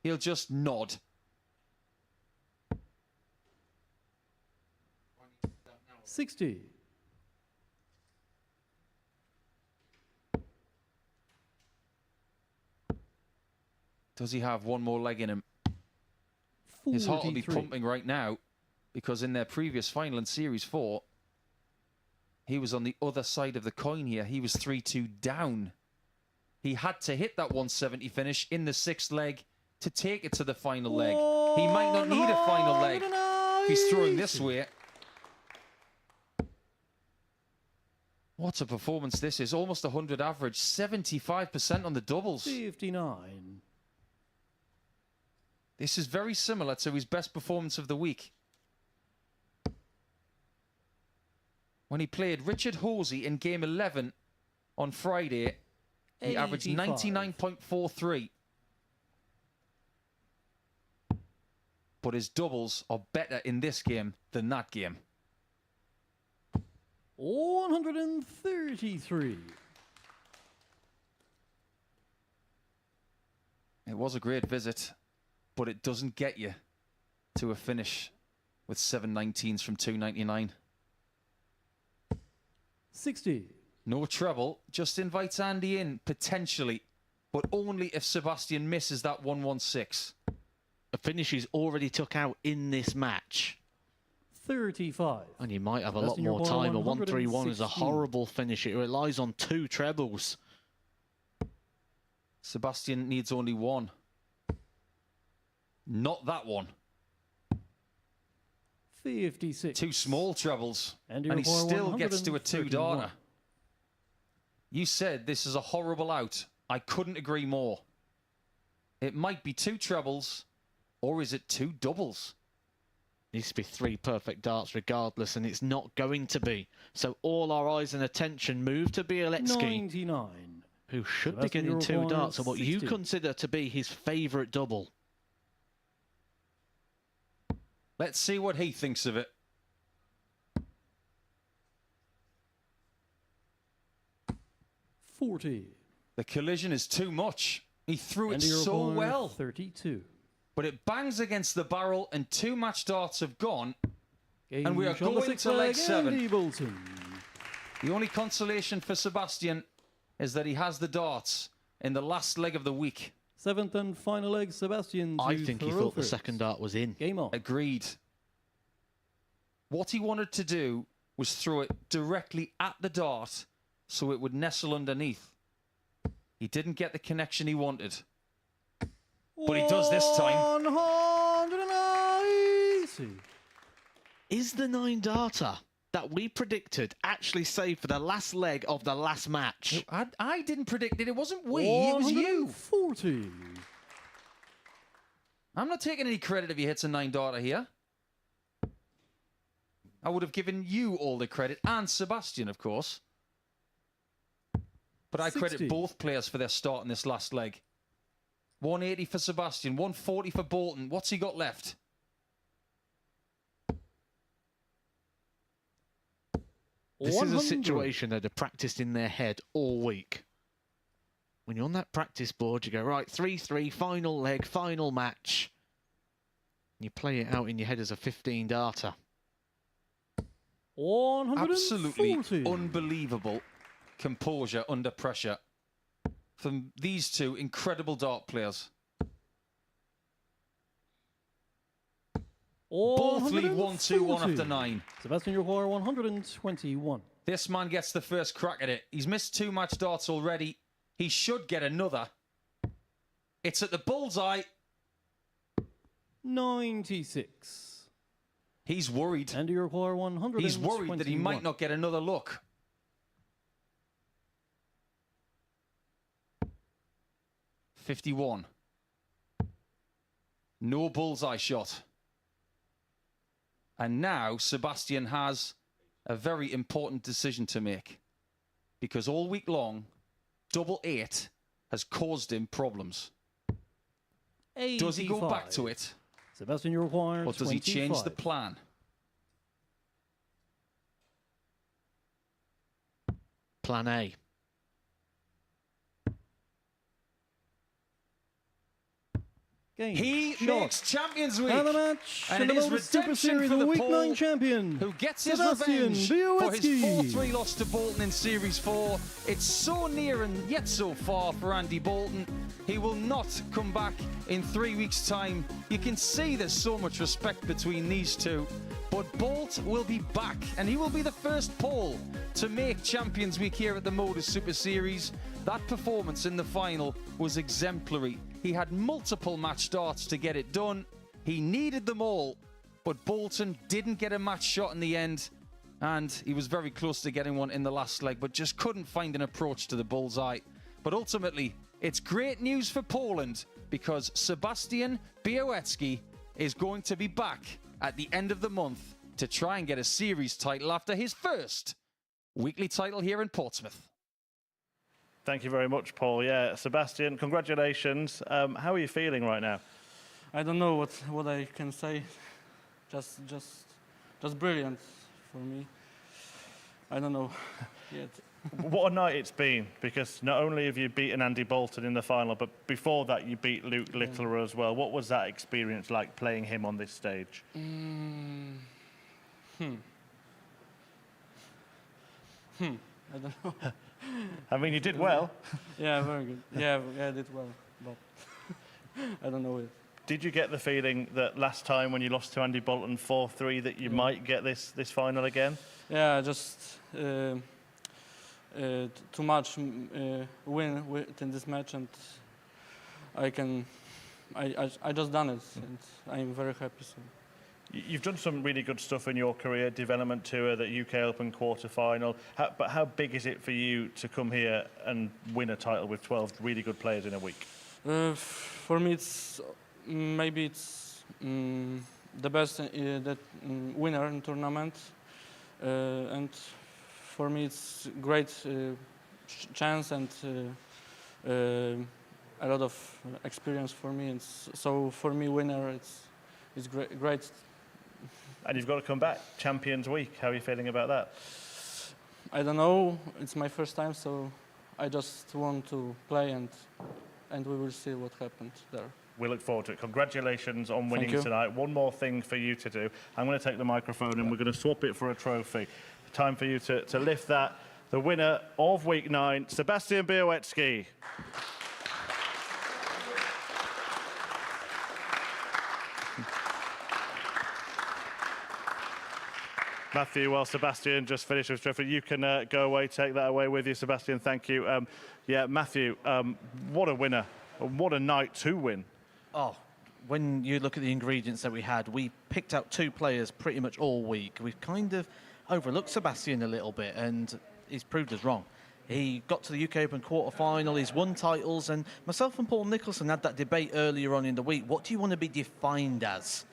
he'll just nod. $60. Does he have one more leg in him? His heart will be pumping right now because in their previous final in Series 4, he was on the other side of the coin here. He was 3-2 down. He had to hit that 170 finish in the 6th leg to take it to the final leg. He might not need a final leg if he's throwing this way. What a performance this is. Almost 100 average, 75% on the doubles. 59. This is very similar to his best performance of the week. When he played Richard Hosey in game 11 on Friday, he averaged 99.43. But his doubles are better in this game than that game. 133. It was a great visit, but it doesn't get you to a finish with 719s from 299. 60. No treble, just invites Andy in, potentially, but only if Sebastian misses that 116. A finish he's already took out in this match. 35. And you might have a lot more time. A 131 is a horrible finish. It relies on 2 trebles. Sebastian needs only 1. Not that one. 56. 2 small trebles. And he still gets to a 2-darter. You said this is a horrible out. I couldn't agree more. It might be 2 trebles, or is it 2 doubles? Needs to be 3 perfect darts regardless, and it's not going to be. So all our eyes and attention move to Bieletsky, 99. who should be getting 2 darts and what you consider to be his favourite double. Let's see what he thinks of it. $40. The collision is too much. He threw it so well. 32. But it bangs against the barrel and 2 match darts have gone. And we are going to leg 7. The only consolation for Sebastian is that he has the darts in the last leg of the week. 7th and final leg, Sebastian. I think he thought the second dart was in. Game on. Agreed. What he wanted to do was throw it directly at the dart so it would nestle underneath. He didn't get the connection he wanted. But he does this time. 190. Is the 9-darter that we predicted actually saved for the last leg of the last match? I didn't predict it. It wasn't we. It was you. 40. I'm not taking any credit if he hits a 9-darter here. I would have given you all the credit, and Sebastian, of course. But I credit both players for their start in this last leg. 180 for Sebastian, 140 for Bolton. What's he got left? This is a situation that have practiced in their head all week. When you're on that practice board, you go, right, 3-3, final leg, final match. You play it out in your head as a 15-darter. 140. Absolutely unbelievable composure under pressure. from these two incredible dart players. Both lead 1-2-1 after 9. Sebastian Ruhr, 121. This man gets the first crack at it. He's missed 2 match darts already. He should get another. It's at the bullseye. 96. He's worried. Andy Ruhr, 121. He's worried that he might not get another look. 51. No bullseye shot. And now Sebastian has a very important decision to make, because all week long, double 8 has caused him problems. 85. Does he go back to it? Sebastian Ruhr, or does he change the plan? Plan A. He makes Champions Week. And the match, and in the it is MODUS Super redemption Series, for the Week Pole, 9 champion, who gets Sebastian his revenge for his Białecki. 4-3 loss to Bolton in Series 4. It's so near and yet so far for Andy Bolton. He will not come back in 3 weeks' time. You can see there's so much respect between these two. But Bolt will be back, and he will be the first Pole to make Champions Week here at the MODUS Super Series. That performance in the final was exemplary. He had multiple match starts to get it done. He needed them all, but Bolton didn't get a match shot in the end, and he was very close to getting one in the last leg, but just couldn't find an approach to the bullseye. But ultimately, it's great news for Poland, because Sebastian Białecki is going to be back at the end of the month to try and get a series title after his first weekly title here in Portsmouth. Thank you very much, Paul. Yeah, Sebastian, congratulations. How are you feeling right now? I don't know what I can say. Just brilliant for me. I don't know yet. What a night it's been, because not only have you beaten Andy Bolton in the final, but before that you beat Luke Littler as well. What was that experience like, playing him on this stage? I don't know. I mean, you did well. Yeah, very good. Yeah, I did well, but I don't know it. Did you get the feeling that last time when you lost to Andy Bolton 4-3 that you might get this final again? Yeah, just too much win in this match, and I just done it, and I'm very happy. So. You've done some really good stuff in your career, development tour, the UK Open quarter-final. But how big is it for you to come here and win a title with 12 really good players in a week? For me, it's maybe the best winner in tournament, and for me it's great chance and a lot of experience for me. And so for me, winner, it's great. And you've got to come back, Champions Week. How are you feeling about that? I don't know. It's my first time, so I just want to play, and we will see what happens there. We look forward to it. Congratulations on winning Thank you. tonight. One more thing for you to do. I'm going to take the microphone and we're going to swap it for a trophy. Time for you to lift that. The winner of Week 9, Sebastian Białecki. Matthew, well, Sebastian just finished with trophy. You can go away, take that away with you, Sebastian. Thank you. Yeah, Matthew, what a winner. What a night to win. Oh, when you look at the ingredients that we had, we picked out 2 players pretty much all week. We've kind of overlooked Sebastian a little bit, and he's proved us wrong. He got to the UK Open quarter-final, he's won titles, and myself and Paul Nicholson had that debate earlier on in the week. What do you want to be defined as?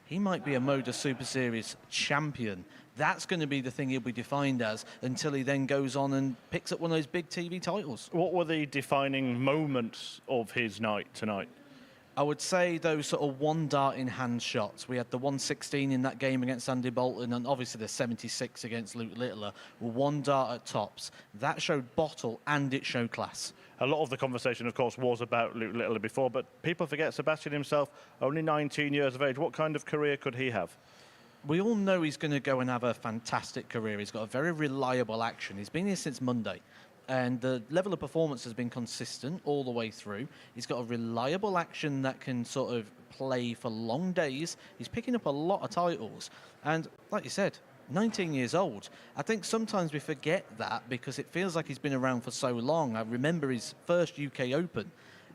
He might be a MODUS Super Series champion. That's going to be the thing he'll be defined as until he then goes on and picks up one of those big TV titles. What were the defining moments of his night tonight? I would say those sort of one dart in hand shots. We had the 116 in that game against Andy Bolton, and obviously the 76 against Luke Littler were one dart at tops. That showed bottle and it showed class. A lot of the conversation, of course, was about Luke Littler before, but people forget Sebastian himself, only 19 years of age. What kind of career could he have? We all know he's going to go and have a fantastic career. He's got a very reliable action. He's been here since Monday. And the level of performance has been consistent all the way through. He's got a reliable action that can sort of play for long days. He's picking up a lot of titles. And like you said, 19 years old. I think sometimes we forget that because it feels like he's been around for so long. I remember his first UK Open.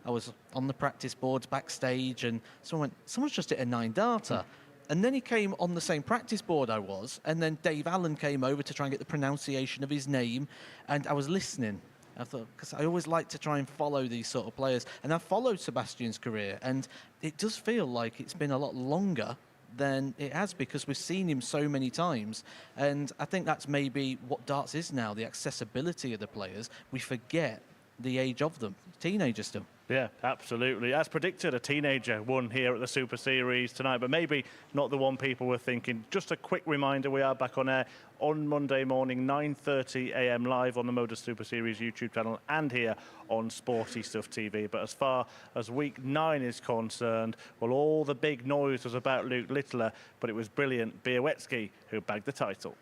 I was on the practice boards backstage and someone went, someone's just hit a 9 darter. And then he came on the same practice board I was, and then Dave Allen came over to try and get the pronunciation of his name, and I was listening. I thought, because I always like to try and follow these sort of players, and I've followed Sebastian's career, and it does feel like it's been a lot longer than it has because we've seen him so many times, and I think that's maybe what darts is now, the accessibility of the players. We forget the age of them, teenagers still. Yeah, absolutely. As predicted, a teenager won here at the Super Series tonight, but maybe not the one people were thinking. Just a quick reminder, we are back on air on Monday morning, 9:30 a.m. live on the MODUS Super Series YouTube channel and here on Sporty Stuff TV. But as far as week 9 is concerned, well, all the big noise was about Luke Littler, but it was brilliant Białecki who bagged the title.